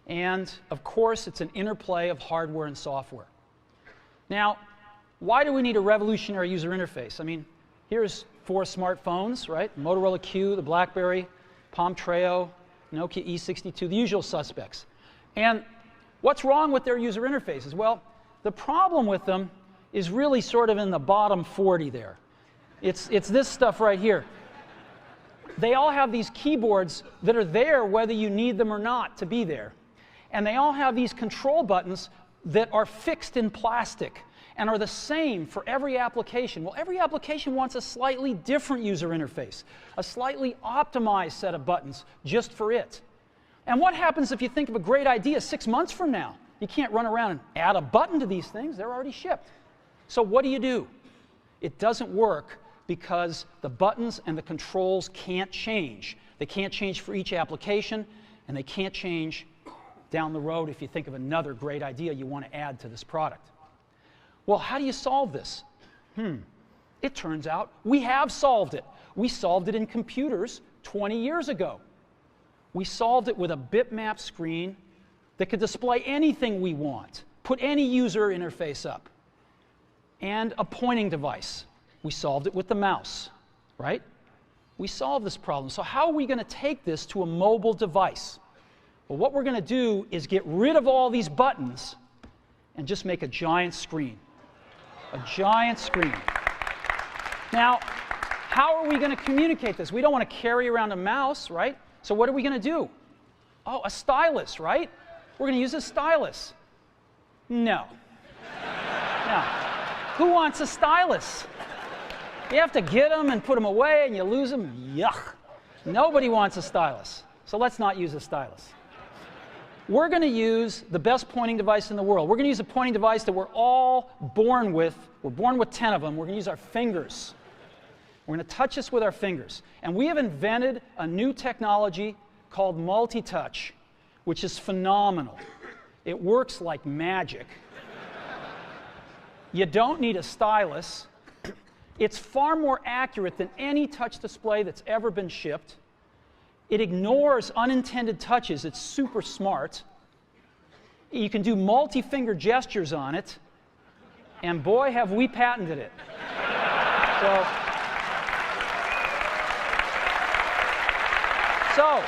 Speaker 4: And, of course, it's an interplay of hardware and software. Now, why do we need a revolutionary user interface? I mean, here's 4 smartphones, right? Motorola Q, the BlackBerry, Palm Treo, Nokia E62, the usual suspects. And what's wrong with their user interfaces? Well, the problem with them is really sort of in the bottom 40 there. It's this stuff right here. They all have these keyboards that are there whether you need them or not to be there. And they all have these control buttons that are fixed in plastic and are the same for every application. Well, every application wants a slightly different user interface, a slightly optimized set of buttons just for it. And what happens if you think of a great idea 6 months from now You can't run around and add a button to these things. They're already shipped. So what do? It doesn't work because the buttons and the controls can't change. They can't change for each application, and they can't change down the road if you think of another great idea you want to add to this product. Well, how do you solve this? It turns out we have solved it. We solved it in computers 20 years ago. We solved it with a bitmap screen that could display anything we want, put any user interface up, and a pointing device. We solved it with the mouse, right? We solved this problem. So how are we going to take this to a mobile device? Well, what we're going to do is get rid of all these buttons and just make a giant screen. A giant screen. Now, how are we going to communicate this? We don't want to carry around a mouse, right? So what are we going to do? Oh, a stylus, right? We're going to use a stylus. No. No. Who wants a stylus? You have to get them and put them away and you lose them. Yuck. Nobody wants a stylus. So let's not use a stylus. We're going to use the best pointing device in the world. We're going to use a pointing device that we're all born with. We're born with 10 of them. We're going to use our fingers. We're going to touch this with our fingers. And we have invented a new technology called multi-touch, which is phenomenal. It works like magic. You don't need a stylus. It's far more accurate than any touch display that's ever been shipped. It ignores unintended touches. It's super smart. You can do multi-finger gestures on it. And boy, have we patented it. So,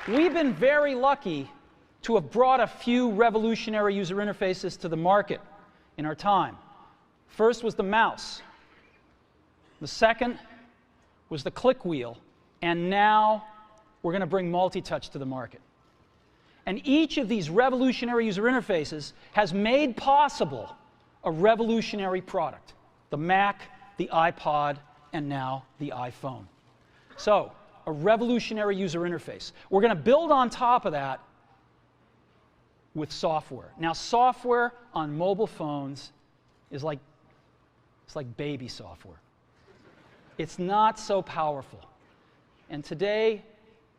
Speaker 4: we've been very lucky to have brought a few revolutionary user interfaces to the market in our time. First was the mouse. The second was the click wheel. And now we're going to bring multi-touch to the market. And each of these revolutionary user interfaces has made possible a revolutionary product. The Mac, the iPod, and now the iPhone. So, a revolutionary user interface. We're going to build on top of that with software. Now, software on mobile phones is like baby software. It's not so powerful. And today,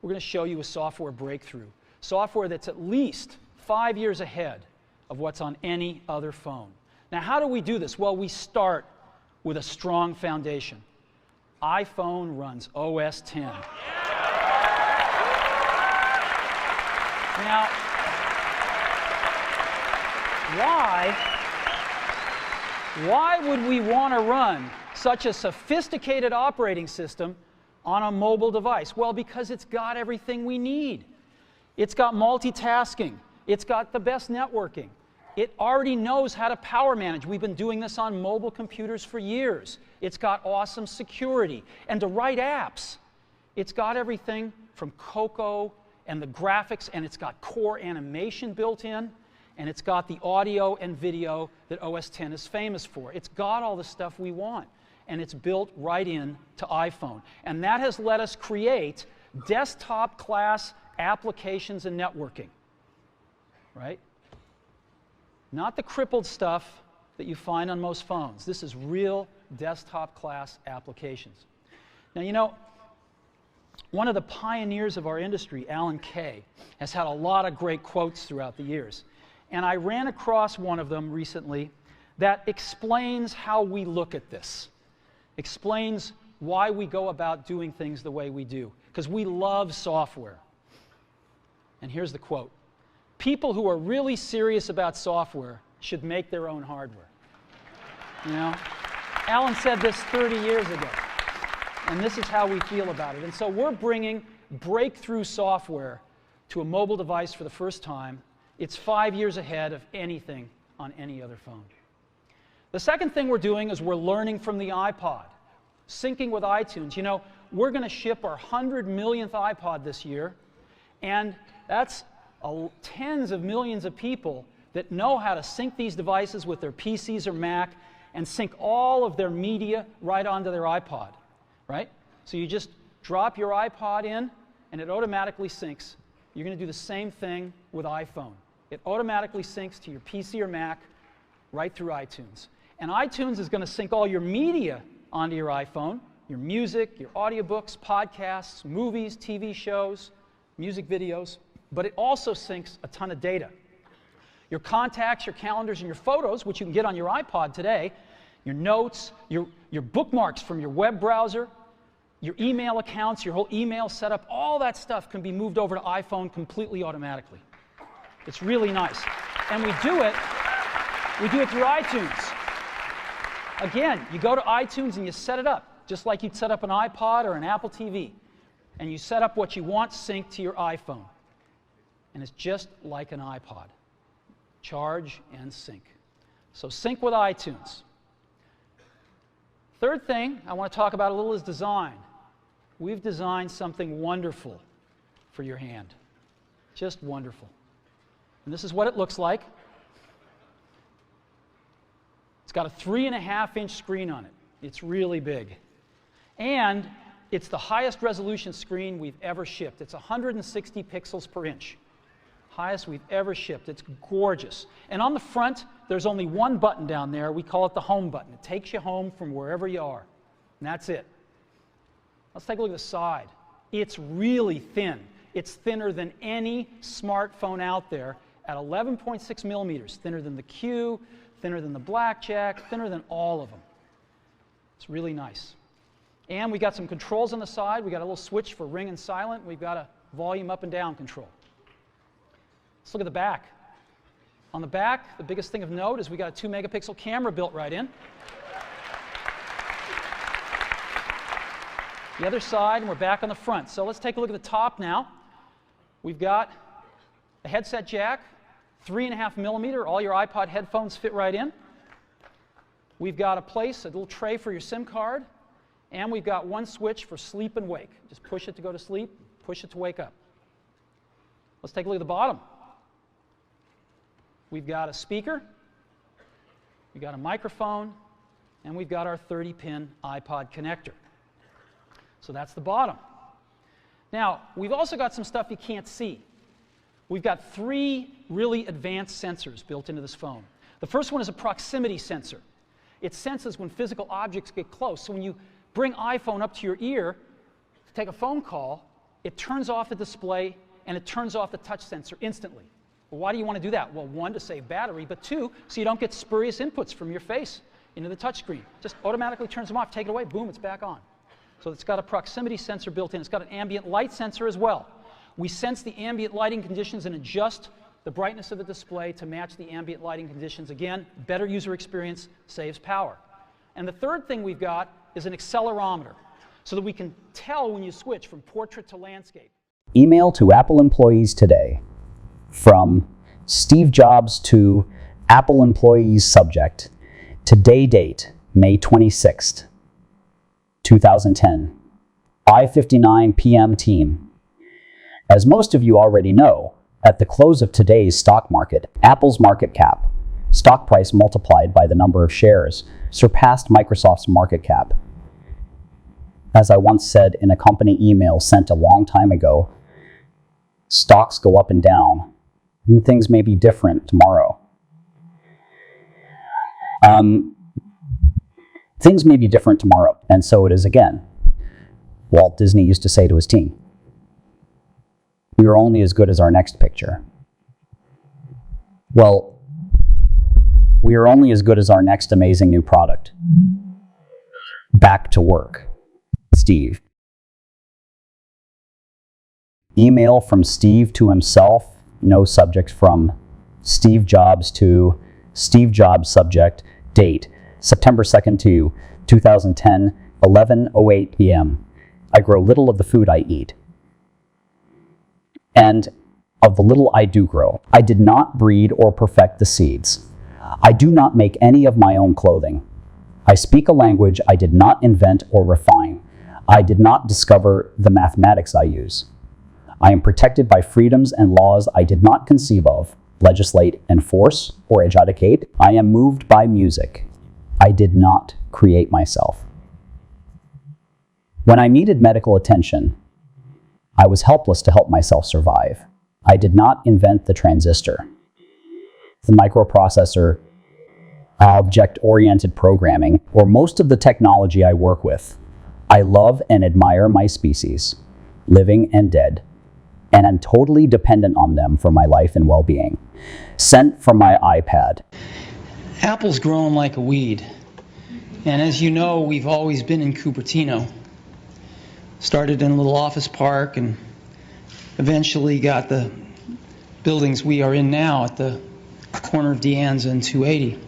Speaker 4: we're going to show you a software breakthrough. Software that's at least 5 years ahead of what's on any other phone. Now, how do we do this? Well, we start with a strong foundation. iPhone runs OS 10. Now, why would we want to run such a sophisticated operating system on a mobile device? Well, because it's got everything we need. It's got multitasking. It's got the best networking. It already knows how to power manage. We've been doing this on mobile computers for years. It's got awesome security. And to write apps, it's got everything from Cocoa and the graphics, and it's got core animation built in, and it's got the audio and video that OS X is famous for. It's got all the stuff we want, and it's built right in to iPhone. And that has let us create desktop-class applications and networking, right? Not the crippled stuff that you find on most phones. This is real desktop-class applications. Now, you know, one of the pioneers of our industry, Alan Kay, has had a lot of great quotes throughout the years. And I ran across one of them recently that explains how we look at this, explains why we go about doing things the way we do, because we love software. And here's the quote. People who are really serious about software should make their own hardware. You know, Alan said this 30 years ago, and this is how we feel about it. And so we're bringing breakthrough software to a mobile device for the first time. It's 5 years ahead of anything on any other phone. The second thing we're doing is we're learning from the iPod, syncing with iTunes. You know, we're going to ship our 100 millionth iPod this year, and that's tens of millions of people that know how to sync these devices with their PCs or Mac and sync all of their media right onto their iPod, right? So you just drop your iPod in, and it automatically syncs you're going to do the same thing with iPhone. It automatically syncs to your PC or Mac right through iTunes. And iTunes is going to sync all your media onto your iPhone, your music, your audiobooks, podcasts, movies, TV shows, music videos, but it also syncs a ton of data. Your contacts, your calendars, and your photos, which you can get on your iPod today, your notes, your bookmarks from your web browser, your email accounts, your whole email setup, all that stuff can be moved over to iPhone completely automatically. It's really nice. And we do it through iTunes. Again, you go to iTunes and you set it up, just like you'd set up an iPod or an Apple TV. And you set up what you want synced to your iPhone. And it's just like an iPod. Charge and sync. So sync with iTunes. Third thing I want to talk about a little is design. We've designed something wonderful for your hand. Just wonderful. And this is what it looks like. It's got a 3.5-inch screen on it. It's really big. And it's the highest resolution screen we've ever shipped. It's 160 pixels per inch. Highest we've ever shipped. It's gorgeous. And on the front, there's only one button down there. We call it the home button. It takes you home from wherever you are. And that's it. Let's take a look at the side. It's really thin. It's thinner than any smartphone out there at 11.6 millimeters. Thinner than the Q, thinner than the Blackjack, thinner than all of them. It's really nice. And we got some controls on the side. We got a little switch for ring and silent. We've got a volume up and down control. Let's look at the back. On the back, the biggest thing of note is we got a 2-megapixel camera built right in. The other side, and we're back on the front. So let's take a look at the top now. We've got a headset jack, 3.5 millimeter. All your iPod headphones fit right in. We've got a little tray for your SIM card. And we've got one switch for sleep and wake. Just push it to go to sleep, push it to wake up. Let's take a look at the bottom. We've got a speaker, we've got a microphone, and we've got our 30-pin iPod connector. So that's the bottom. Now, we've also got some stuff you can't see. We've got 3 really advanced sensors built into this phone. The first one is a proximity sensor. It senses when physical objects get close. So when you bring iPhone up to your ear to take a phone call, it turns off the display and it turns off the touch sensor instantly. Well, why do you want to do that? Well, 1, to save battery, but 2, so you don't get spurious inputs from your face into the touch screen. Just automatically turns them off, take it away, boom, it's back on. So it's got a proximity sensor built in. It's got an ambient light sensor as well. We sense the ambient lighting conditions and adjust the brightness of the display to match the ambient lighting conditions. Again, better user experience, saves power. And the third thing we've got is an accelerometer, so that we can tell when you switch from portrait to landscape.
Speaker 2: Email to Apple employees today. From Steve Jobs to Apple employees subject. Today date, May 26th, 2010. 5:59 p.m. team. As most of you already know, at the close of today's stock market, Apple's market cap, stock price multiplied by the number of shares, surpassed Microsoft's market cap. As I once said in a company email sent a long time ago, stocks go up and down, and things may be different tomorrow. Things may be different tomorrow, and so it is again. Walt Disney used to say to his team, "We are only as good as our next picture." Well, we are only as good as our next amazing new product. Back to work. Steve. Email from Steve to himself, no subject, from Steve Jobs to Steve Jobs subject, date September 2nd to 2010, 11:08 p.m. I grow little of the food I eat. And of the little I do grow, I did not breed or perfect the seeds. I do not make any of my own clothing. I speak a language I did not invent or refine. I did not discover the mathematics I use. I am protected by freedoms and laws I did not conceive of, legislate, enforce, or adjudicate. I am moved by music. I did not create myself. When I needed medical attention, I was helpless to help myself survive. I did not invent the transistor, the microprocessor, object-oriented programming, or most of the technology I work with. I love and admire my species, living and dead, and I'm totally dependent on them for my life and well-being. Sent from my iPad.
Speaker 6: Apple's growing like a weed. And as you know, we've always been in Cupertino. Started in a little office park and eventually got the buildings we are in now at the corner of Deanza and 280.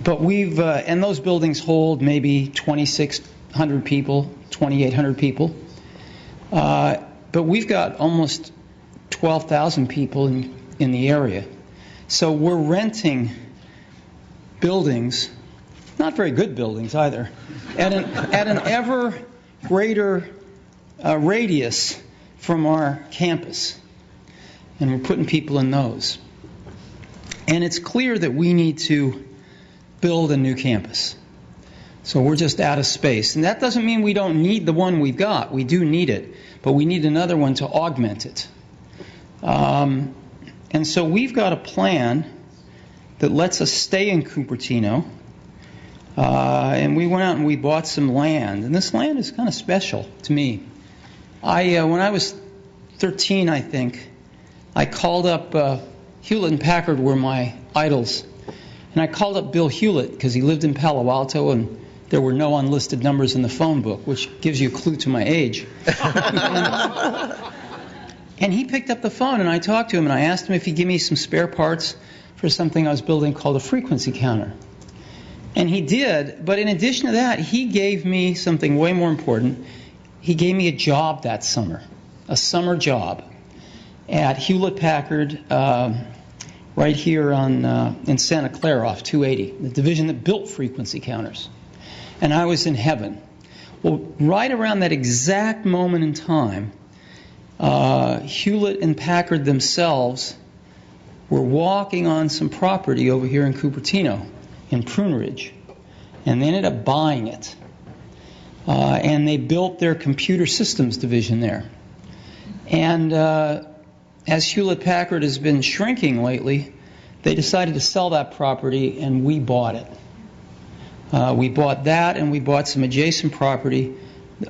Speaker 6: But we've, and those buildings hold maybe 2,600 people, 2,800 people. But we've got almost 12,000 people in the area. So we're renting buildings, not very good buildings either, at an ever greater radius from our campus. And we're putting people in those. And it's clear that we need to build a new campus. So we're just out of space. And that doesn't mean we don't need the one we've got. We do need it. But we need another one to augment it. And so we've got a plan that lets us stay in Cupertino. And we went out and we bought some land. And this land is kind of special to me. When I was 13, I think, I called up Hewlett and Packard were my idols. And I called up Bill Hewlett because he lived in Palo Alto and there were no unlisted numbers in the phone book, which gives you a clue to my age. And he picked up the phone and I talked to him and I asked him if he'd give me some spare parts for something I was building called a frequency counter. And he did, but in addition to that, he gave me something way more important. He gave me a job that summer, a summer job at Hewlett Packard, right here in Santa Clara off 280, the division that built frequency counters. And I was in heaven. Well, right around that exact moment in time, Hewlett and Packard themselves were walking on some property over here in Cupertino, in Prune Ridge, and they ended up buying it. And they built their computer systems division there. And as Hewlett-Packard has been shrinking lately, they decided to sell that property, and we bought it. We bought that, and we bought some adjacent property.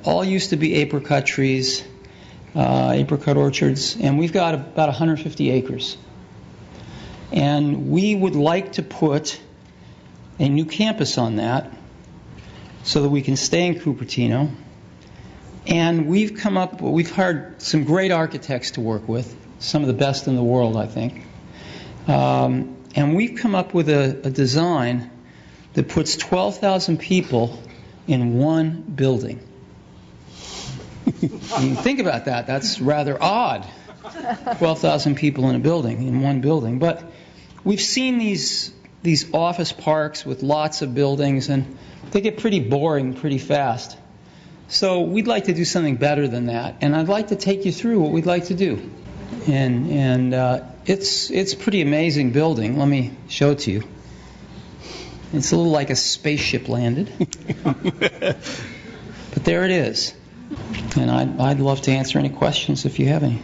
Speaker 6: All used to be apricot trees, apricot orchards, and we've got about 150 acres. And we would like to put a new campus on that so that we can stay in Cupertino. And we've hired some great architects to work with, some of the best in the world, I think. And we've come up with a design that puts 12,000 people in one building. You can think about that. That's rather odd. 12,000 people in a building, in one building. But we've seen these office parks with lots of buildings, and they get pretty boring pretty fast. So we'd like to do something better than that, and I'd like to take you through what we'd like to do. And it's a pretty amazing building. Let me show it to you. It's a little like a spaceship landed. But there it is. And I'd love to answer any questions if you have any.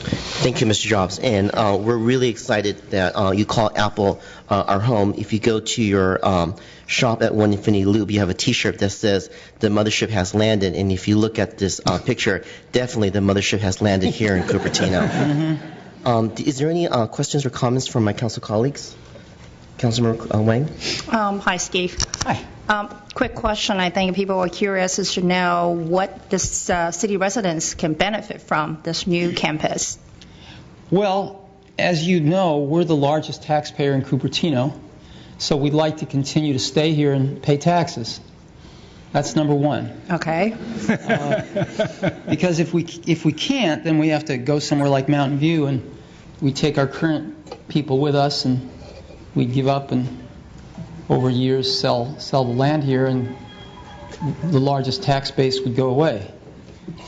Speaker 8: Thank you, Mr. Jobs. And we're really excited that you call Apple our home. If you go to your shop at One Infinity Loop, you have a T-shirt that says the mothership has landed. And if you look at this picture, definitely the mothership has landed here in Cupertino. Mm-hmm. Is there any questions or comments from my council colleagues? Councilmember Wang?
Speaker 9: Hi, Steve.
Speaker 8: Hi.
Speaker 9: Quick question. I think people are curious as to know what this city residents can benefit from this new campus.
Speaker 6: Well, as you know, we're the largest taxpayer in Cupertino, so we'd like to continue to stay here and pay taxes. That's number one.
Speaker 9: Okay.
Speaker 6: Because if we can't, then we have to go somewhere like Mountain View, and we take our current people with us, and we give up and over years sell the land here, and the largest tax base would go away.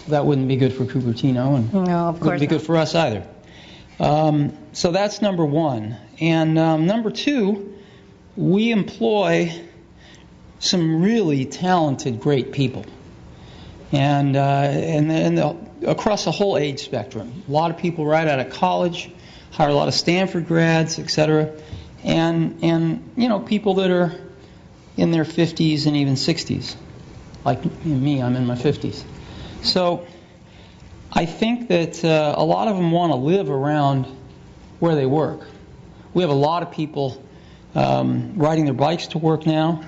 Speaker 6: That wouldn't be good for Cupertino, and
Speaker 9: no, of course
Speaker 6: wouldn't be good for us either. So that's number one. And number two, we employ some really talented, great people. And
Speaker 10: across the whole age spectrum. A lot of people right out of college, hired a lot of Stanford grads, etc., and you know, people that are in their 50s and even 60s, like me. I'm in my 50s. So I think that a lot of them want to live around where they work. We have a lot of people riding their bikes to work now.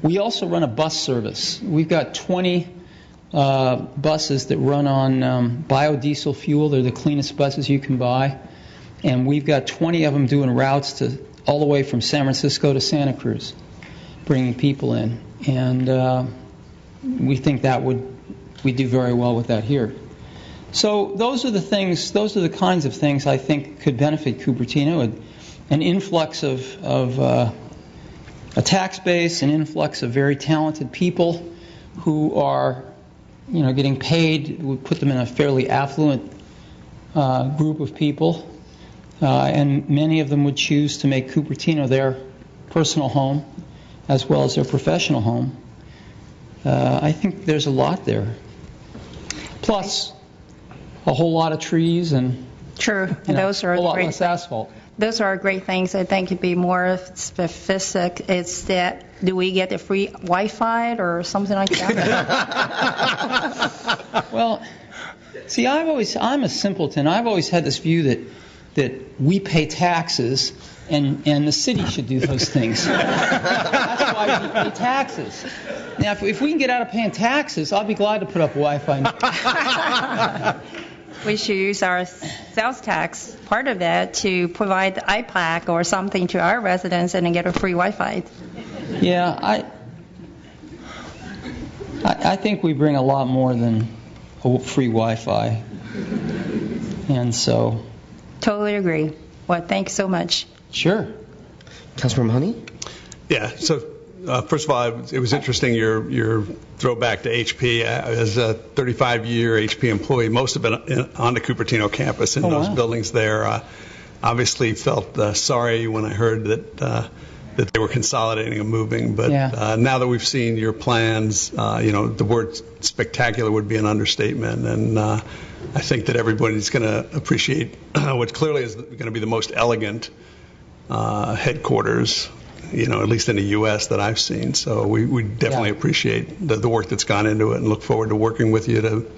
Speaker 10: We also run a bus service. We've got 20 buses that run on biodiesel fuel. They're the cleanest buses you can buy. And we've got 20 of them doing routes to all the way from San Francisco to Santa Cruz, bringing people in. And we think that we do very well with that here. So those are the things, those are the kinds of things I think could benefit Cupertino. An influx of a tax base, an influx of very talented people who are, you know, getting paid. We put them in a fairly affluent group of people, and many of them would choose to make Cupertino their personal home as well as their professional home. I think there's a lot there. Plus, a whole lot of trees and
Speaker 9: true, and those are
Speaker 10: a lot
Speaker 9: great.
Speaker 10: less asphalt.
Speaker 9: Those are great things. I think to be more specific, it's that do we get the free Wi-Fi or something like that?
Speaker 10: Well, see, I'm a simpleton. I've always had this view that we pay taxes and the city should do those things. That's why we pay taxes. Now, if we can get out of paying taxes, I'll be glad to put up Wi-Fi.
Speaker 9: We should use our sales tax, part of that, to provide the iPad or something to our residents and then get a free Wi-Fi.
Speaker 10: Yeah, I think we bring a lot more than a free Wi-Fi. And so...
Speaker 9: Totally agree. Well, thanks so much.
Speaker 10: Sure.
Speaker 8: Councilmember Honey?
Speaker 11: Yeah, so first of all, it was interesting your throwback to HP. As a 35-year HP employee, most of it on the Cupertino campus in those buildings there. Obviously felt sorry when I heard that they were consolidating and moving. But now that we've seen your plans, you know, the word spectacular would be an understatement. And I think that everybody's going to appreciate what clearly is going to be the most elegant headquarters, you know, at least in the U.S. that I've seen. So we definitely appreciate the work that's gone into it and look forward to working with you to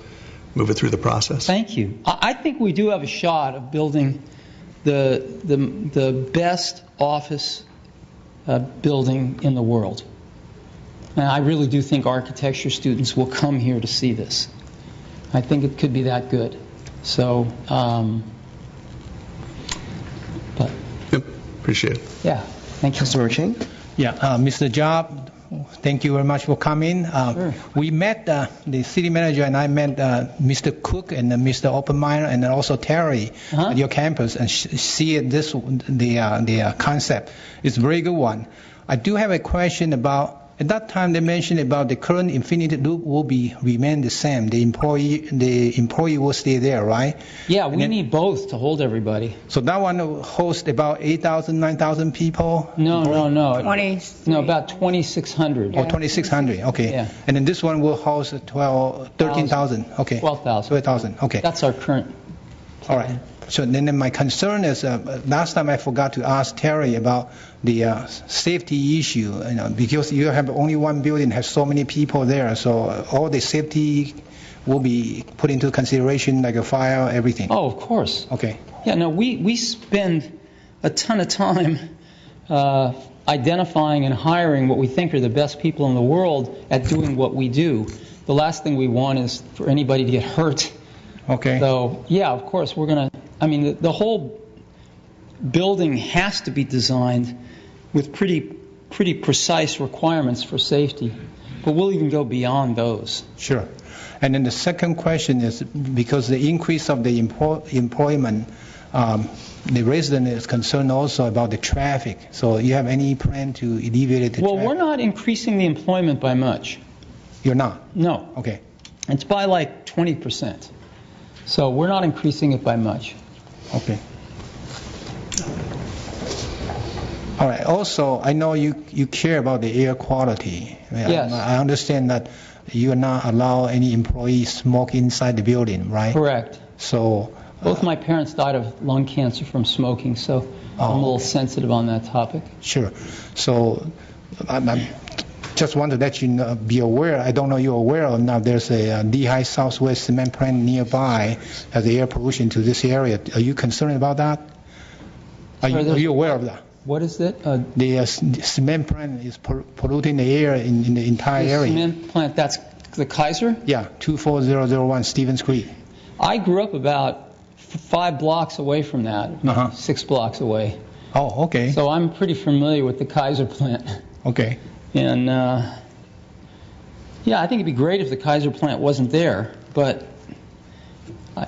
Speaker 11: move it through the process.
Speaker 10: Thank you. I think we do have a shot of building the best office building in the world. And I really do think architecture students will come here to see this. I think it could be that good. So, but...
Speaker 11: Yep, appreciate it.
Speaker 10: Yeah. Thank you.
Speaker 8: Councilmember Chang?
Speaker 12: Yeah, Mr. Job, thank you very much for coming.
Speaker 10: Sure.
Speaker 12: We met, the city manager and I met Mr. Cook and Mr. Oppenmeyer and also Terry at your campus and see the concept. It's a very good one. I do have a question about, at that time they mentioned about the current Infinity Loop will remain the same. The employee will stay there, right?
Speaker 10: Yeah, we need both to hold everybody.
Speaker 12: So that one will host about 8,000, 9,000 people?
Speaker 10: No.
Speaker 9: No,
Speaker 10: about 2,600.
Speaker 12: Oh, 2,600, okay.
Speaker 10: Yeah.
Speaker 14: And then this one will house 13,000. Okay.
Speaker 10: 12,000.
Speaker 14: 12,000. Okay.
Speaker 10: That's our current.
Speaker 14: All right. So then my concern is, last time I forgot to ask Terry about the safety issue, because you have only one building, has so many people there, so all the safety will be put into consideration, like a fire, everything.
Speaker 10: Oh, of course.
Speaker 14: Okay.
Speaker 10: Yeah, no, we spend a ton of time identifying and hiring what we think are the best people in the world at doing what we do. The last thing we want is for anybody to get hurt.
Speaker 14: Okay.
Speaker 10: So, yeah, of course, we're going to, the whole building has to be designed with pretty precise requirements for safety, but we'll even go beyond those.
Speaker 14: Sure. And then the second question is, because the increase of the employment, the resident is concerned also about the traffic. So you have any plan to alleviate the traffic?
Speaker 10: Well, we're not increasing the employment by much.
Speaker 14: You're not?
Speaker 10: No.
Speaker 14: Okay.
Speaker 10: It's by like 20%. So we're not increasing it by much.
Speaker 14: Okay. All right. Also, I know you care about the air quality.
Speaker 10: Yes.
Speaker 12: I understand that you are not allow any employees smoke inside the building, right?
Speaker 10: Correct.
Speaker 12: So
Speaker 10: both my parents died of lung cancer from smoking, so I'm a little sensitive on that topic.
Speaker 12: Sure. So I'm just want to let you know, be aware. I don't know you're aware or not. There's a Lehigh Southwest cement plant nearby has air pollution to this area. Are you concerned about that? Are you aware of that?
Speaker 10: What is it?
Speaker 12: The cement plant is polluting the air in the entire area.
Speaker 10: Cement plant, that's the Kaiser?
Speaker 12: Yeah, 24001 Stevens Creek.
Speaker 10: I grew up about 5 blocks away from that, 6 blocks away.
Speaker 12: Oh, okay.
Speaker 10: So I'm pretty familiar with the Kaiser plant.
Speaker 12: Okay.
Speaker 10: And yeah, I think it'd be great if the Kaiser plant wasn't there, but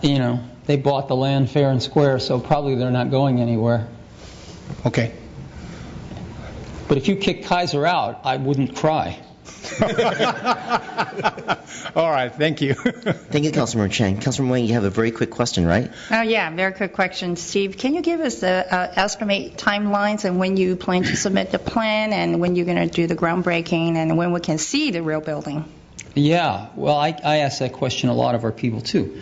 Speaker 10: you know, they bought the land fair and square, so probably they're not going anywhere.
Speaker 12: Okay.
Speaker 10: But if you kick Kaiser out, I wouldn't cry.
Speaker 12: All right, thank you.
Speaker 8: Thank you, Councilmember Chang. Councilmember Wang, you have a very quick question, right?
Speaker 9: Oh, yeah, very quick question. Steve, can you give us the estimate timelines and when you plan to submit the plan and when you're going to do the groundbreaking and when we can see the real building?
Speaker 10: Yeah, well, I ask that question a lot of our people, too.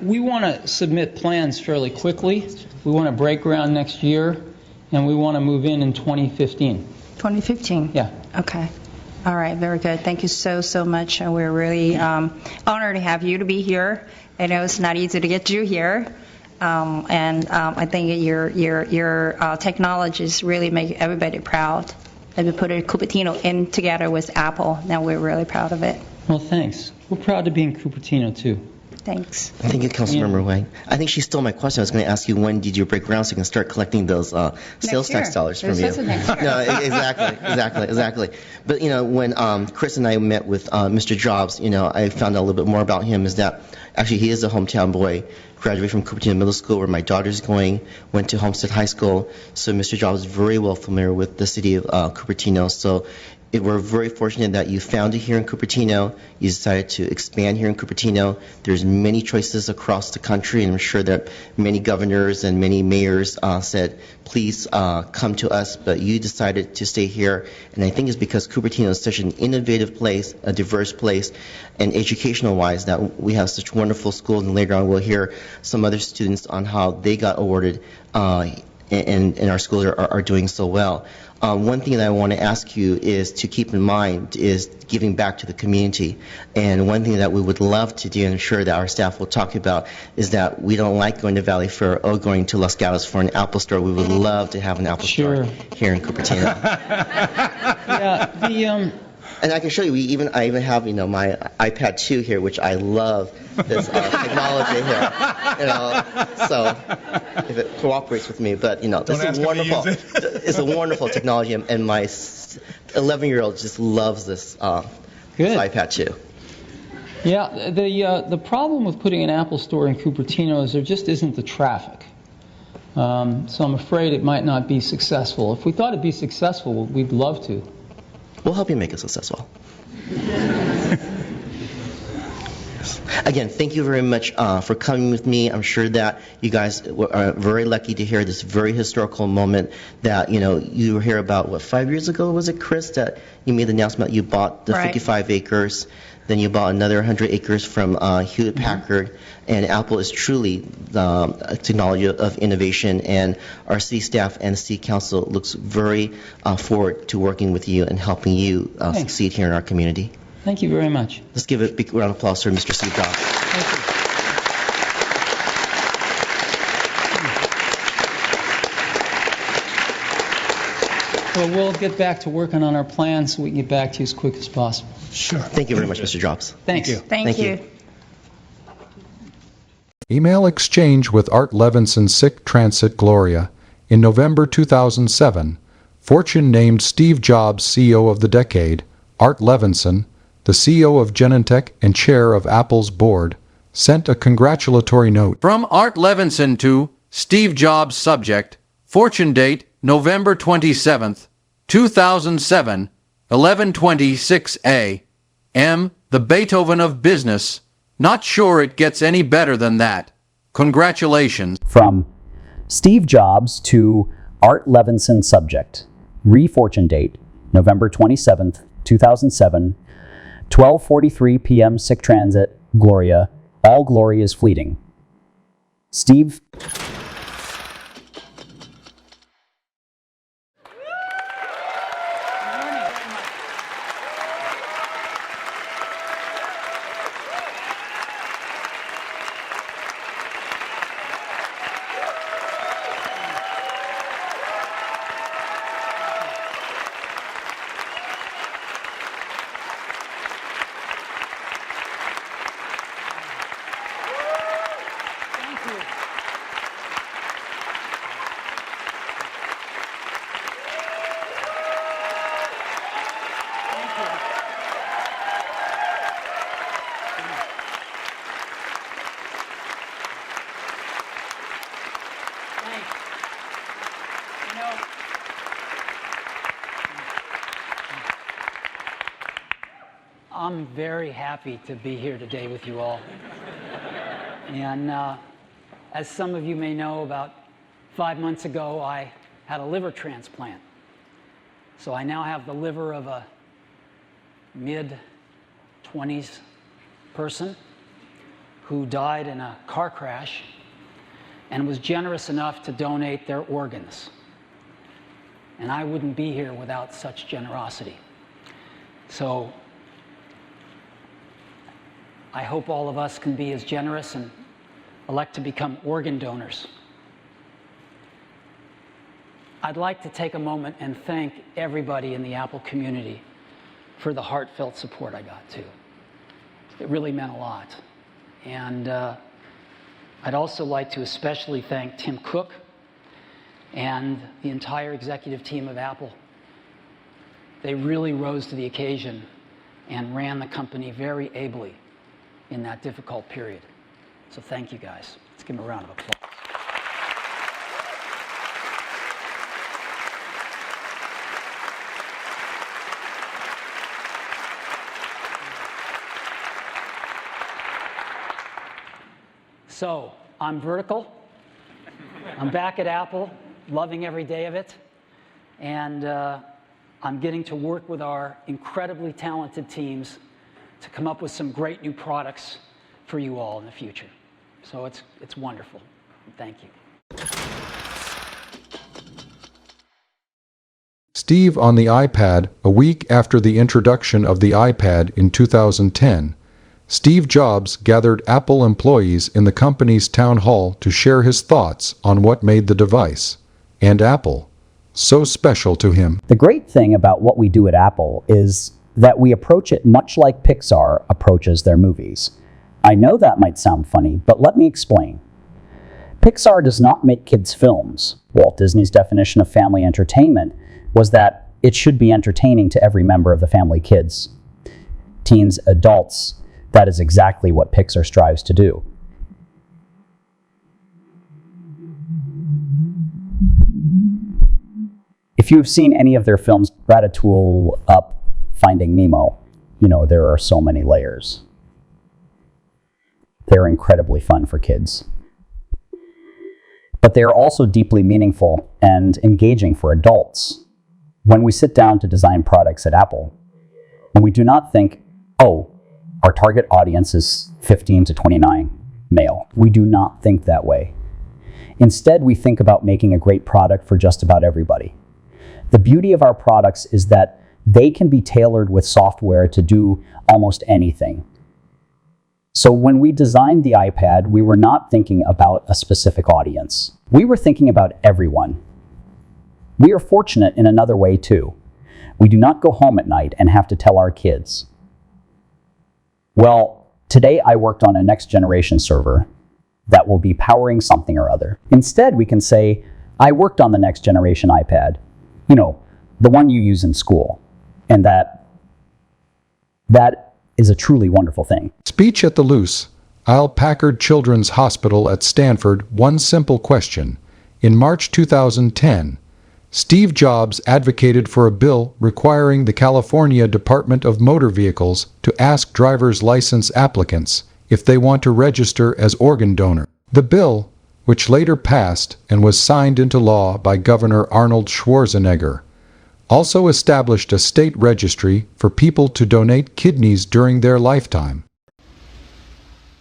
Speaker 10: We want to submit plans fairly quickly. We want to break ground next year, and we want to move in 2015.
Speaker 9: 2015?
Speaker 10: Yeah.
Speaker 9: Okay. All right, very good. Thank you so much. We're really honored to have you to be here. I know it's not easy to get you here. And I think your technologies really make everybody proud. And we put Cupertino in together with Apple. Now we're really proud of it.
Speaker 10: Well, thanks. We're proud to be in Cupertino, too.
Speaker 9: Thanks.
Speaker 8: Thank you, Councilmember Wang. I think she stole my question. I was going to ask you when did you break ground so you can start collecting those sales tax dollars from you. No, exactly. But you know, when Chris and I met with Mr. Jobs, you know, I found out a little bit more about him. Is that actually he is a hometown boy. Graduated from Cupertino Middle School, where my daughter's going. Went to Homestead High School. So Mr. Jobs is very well familiar with the city of Cupertino. So we're very fortunate that you found it here in Cupertino. You decided to expand here in Cupertino. There's many choices across the country, and I'm sure that many governors and many mayors said, please come to us, but you decided to stay here. And I think it's because Cupertino is such an innovative place, a diverse place, and educational-wise that we have such wonderful schools. And later on we'll hear some other students on how they got awarded and our schools are doing so well. One thing that I want to ask you is to keep in mind is giving back to the community. And one thing that we would love to do, and I'm sure that our staff will talk about, is that we don't like going to Valley Fair or going to Los Gatos for an Apple store. We would love to have an Apple store here in Cupertino.
Speaker 10: Yeah,
Speaker 8: and I can show you. I even have my iPad 2 here, which I love this technology here. So if it cooperates with me, but this is wonderful. It's a wonderful technology, and my 11-year-old just loves this iPad 2.
Speaker 10: Yeah, the problem with putting an Apple store in Cupertino is there just isn't the traffic. So I'm afraid it might not be successful. If we thought it'd be successful, we'd love to.
Speaker 8: We'll help you make it successful. Again, thank you very much for coming with me. I'm sure that you guys are very lucky to hear this very historical moment that, you were here about, 5 years ago, was it, Chris, that you made the announcement that you bought the 55 acres, then you bought another 100 acres from Hewlett-Packard, and Apple is truly the technology of innovation, and our city staff and the city council looks very forward to working with you and helping you succeed here in our community.
Speaker 10: Thank you very much.
Speaker 8: Let's give a big round of applause for Mr. Steve Jobs.
Speaker 10: Well, we'll get back to working on our plans so we can get back to you as quick as possible.
Speaker 12: Sure.
Speaker 8: Thank you very much, Mr. Jobs.
Speaker 10: Thanks.
Speaker 9: Thank you.
Speaker 3: Email exchange with Art Levinson, Sic Transit Gloria. In November 2007, Fortune named Steve Jobs CEO of the decade. Art Levinson, the CEO of Genentech and chair of Apple's board, sent a congratulatory note.
Speaker 13: From Art Levinson to Steve Jobs subject, Fortune date November 27th, 2007, 11:26 a.m. The Beethoven of business. Not sure it gets any better than that. Congratulations.
Speaker 2: From Steve Jobs to Art Levinson subject, re-Fortune date November 27th, 2007, 12:43 p.m. Sick Transit, Gloria. All glory is fleeting. Steve.
Speaker 4: I'm very happy to be here today with you all. And as some of you may know, about 5 months ago, I had a liver transplant. So I now have the liver of a mid-20s person who died in a car crash and was generous enough to donate their organs. And I wouldn't be here without such generosity. So I hope all of us can be as generous and elect to become organ donors. I'd like to take a moment and thank everybody in the Apple community for the heartfelt support I got too. It really meant a lot. And I'd also like to especially thank Tim Cook and the entire executive team of Apple. They really rose to the occasion and ran the company very ably in that difficult period. So thank you guys. Let's give them a round of applause. So I'm vertical. I'm back at Apple, loving every day of it. And I'm getting to work with our incredibly talented teams to come up with some great new products for you all in the future. So it's wonderful. Thank you.
Speaker 3: Steve on the iPad. A week after the introduction of the iPad in 2010, Steve Jobs gathered Apple employees in the company's town hall to share his thoughts on what made the device and Apple so special to him.
Speaker 2: The great thing about what we do at Apple is that we approach it much like Pixar approaches their movies. I know that might sound funny, but let me explain. Pixar does not make kids' films. Walt Disney's definition of family entertainment was that it should be entertaining to every member of the family: kids, teens, adults. That is exactly what Pixar strives to do. If you've seen any of their films, Ratatouille, Up, Finding Nemo, you know there are so many layers. They're incredibly fun for kids. But they are also deeply meaningful and engaging for adults. When we sit down to design products at Apple, and we do not think, oh, our target audience is 15 to 29 male. We do not think that way. Instead, we think about making a great product for just about everybody. The beauty of our products is that they can be tailored with software to do almost anything. So when we designed the iPad, we were not thinking about a specific audience. We were thinking about everyone. We are fortunate in another way too. We do not go home at night and have to tell our kids, well, today I worked on a next generation server that will be powering something or other. Instead, we can say, I worked on the next generation iPad, you know, the one you use in school. And that is a truly wonderful thing.
Speaker 3: Speech at the Luce, Al Packard Children's Hospital at Stanford. One simple question. In March 2010, Steve Jobs advocated for a bill requiring the California Department of Motor Vehicles to ask driver's license applicants if they want to register as organ donor. The bill, which later passed and was signed into law by Governor Arnold Schwarzenegger, Also established a state registry for people to donate kidneys during their lifetime.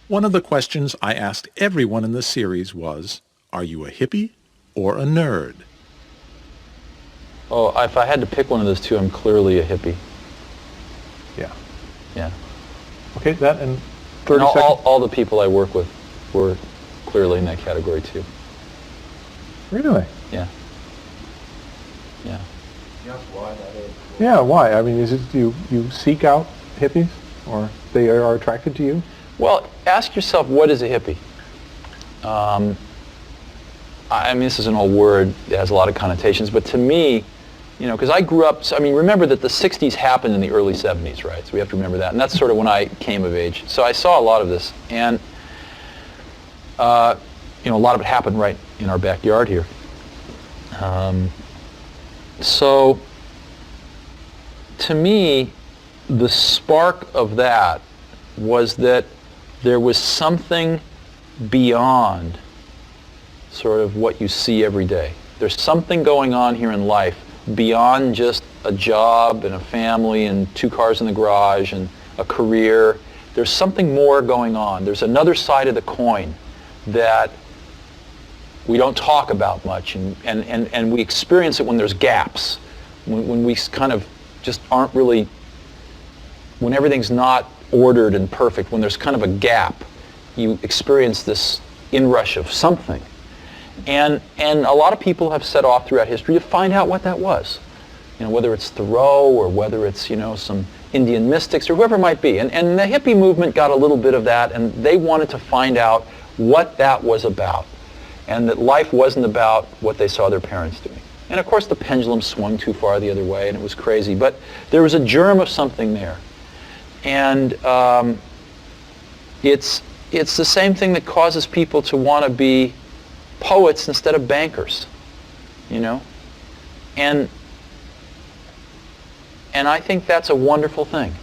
Speaker 15: One of the questions I asked everyone in the series was, are you a hippie or a nerd?
Speaker 6: Oh, if I had to pick one of those two, I'm clearly a hippie.
Speaker 17: Yeah.
Speaker 6: Yeah.
Speaker 17: Okay, that in 30
Speaker 6: and
Speaker 17: seconds.
Speaker 6: all the people I work with were clearly in that category too.
Speaker 17: Really?
Speaker 6: Yeah. Yeah.
Speaker 17: Yeah, why? I mean, is it you seek out hippies, or they are attracted to you?
Speaker 6: Well, ask yourself, what is a hippie? I mean, this is an old word that has a lot of connotations, but to me, you know, because I grew up, I mean, remember that the 60s happened in the early 70s, right? So we have to remember that. And that's sort of when I came of age. So I saw a lot of this. And, you know, a lot of it happened right in our backyard here. So to me, the spark of that was that there was something beyond sort of what you see every day. There's something going on here in life beyond just a job and a family and 2 cars in the garage and a career. There's something more going on. There's another side of the coin that we don't talk about much, and we experience it when there's gaps, when we kind of just aren't really, when everything's not ordered and perfect, when there's kind of a gap, you experience this inrush of something. And a lot of people have set off throughout history to find out what that was. You know, whether it's Thoreau or whether it's, you know, some Indian mystics or whoever it might be. And the hippie movement got a little bit of that, and they wanted to find out what that was about. And that life wasn't about what they saw their parents doing. And of course the pendulum swung too far the other way and it was crazy. But there was a germ of something there. And it's the same thing that causes people to want to be poets instead of bankers, you know? And I think that's a wonderful thing.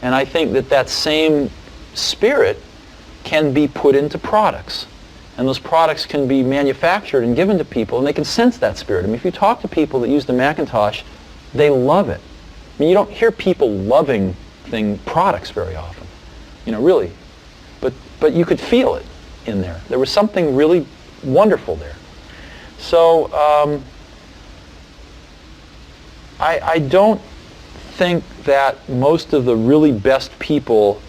Speaker 6: And I think that that same spirit can be put into products. And those products can be manufactured and given to people, and they can sense that spirit. I mean, if you talk to people that use the Macintosh, they love it. I mean, you don't hear people loving products very often, you know, really. But you could feel it in there. There was something really wonderful there. So I don't think that most of the really best people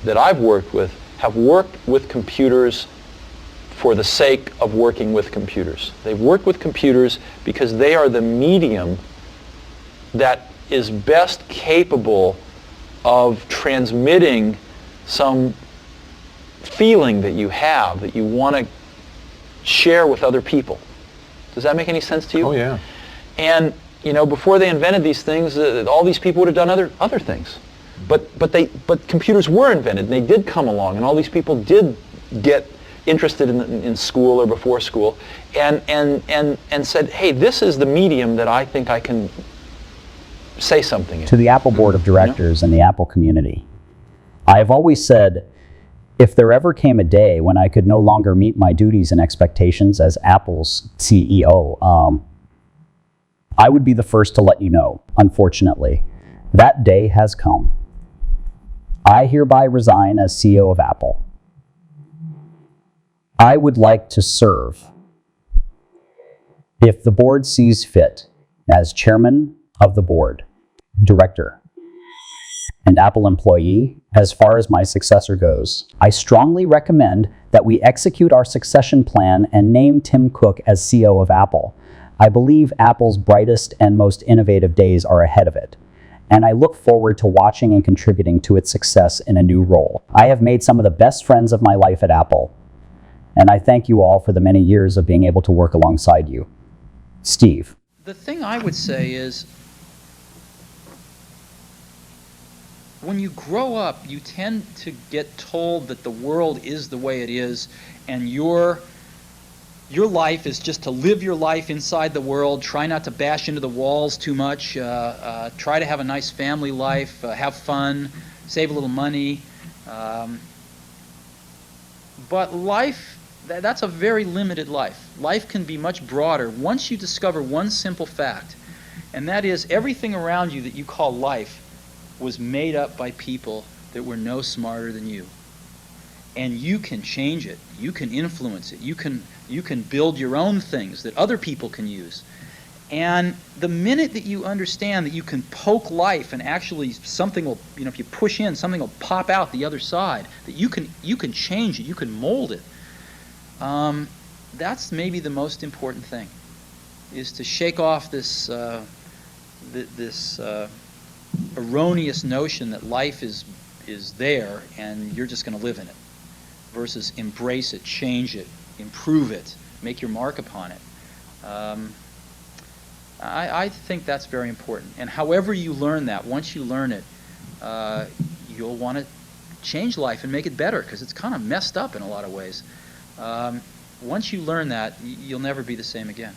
Speaker 6: that I've worked with have worked with computers for the sake of working with computers. They've worked with computers because they are the medium that is best capable of transmitting some feeling that you have, that you want to share with other people. Does that make any sense to you?
Speaker 17: Oh, yeah.
Speaker 6: And, you know, before they invented these things, all these people would have done other things. But computers were invented, and they did come along, and all these people did get interested in school or before school, and said, hey, this is the medium that I think I can say something in.
Speaker 2: To the Apple Board of Directors and the Apple community, I have always said, if there ever came a day when I could no longer meet my duties and expectations as Apple's CEO, I would be the first to let you know, unfortunately. That day has come. I hereby resign as CEO of Apple. I would like to serve, if the board sees fit, as chairman of the board, director, and Apple employee. As far as my successor goes, I strongly recommend that we execute our succession plan and name Tim Cook as CEO of Apple. I believe Apple's brightest and most innovative days are ahead of it, and I look forward to watching and contributing to its success in a new role. I have made some of the best friends of my life at Apple, and I thank you all for the many years of being able to work alongside you. Steve.
Speaker 6: The thing I would say is, when you grow up, you tend to get told that the world is the way it is, and your life is just to live your life inside the world, try not to bash into the walls too much, try to have a nice family life, have fun, save a little money. But life, that's a very limited life. Life can be much broader once you discover one simple fact, And that is, everything around you that you call life was made up by people that were no smarter than you. And you can change it. You can influence it. You can build your own things that other people can use. And the minute that you understand that you can poke life and actually something will, if you push in, something will pop out the other side, that you can change it, you can mold it. That's maybe the most important thing, is to shake off this erroneous notion that life is there and you're just going to live in it, versus embrace it, change it, improve it, make your mark upon it. I think that's very important. And however you learn that, once you learn it, you'll want to change life and make it better, because it's kind of messed up in a lot of ways. Once you learn that, you'll never be the same again.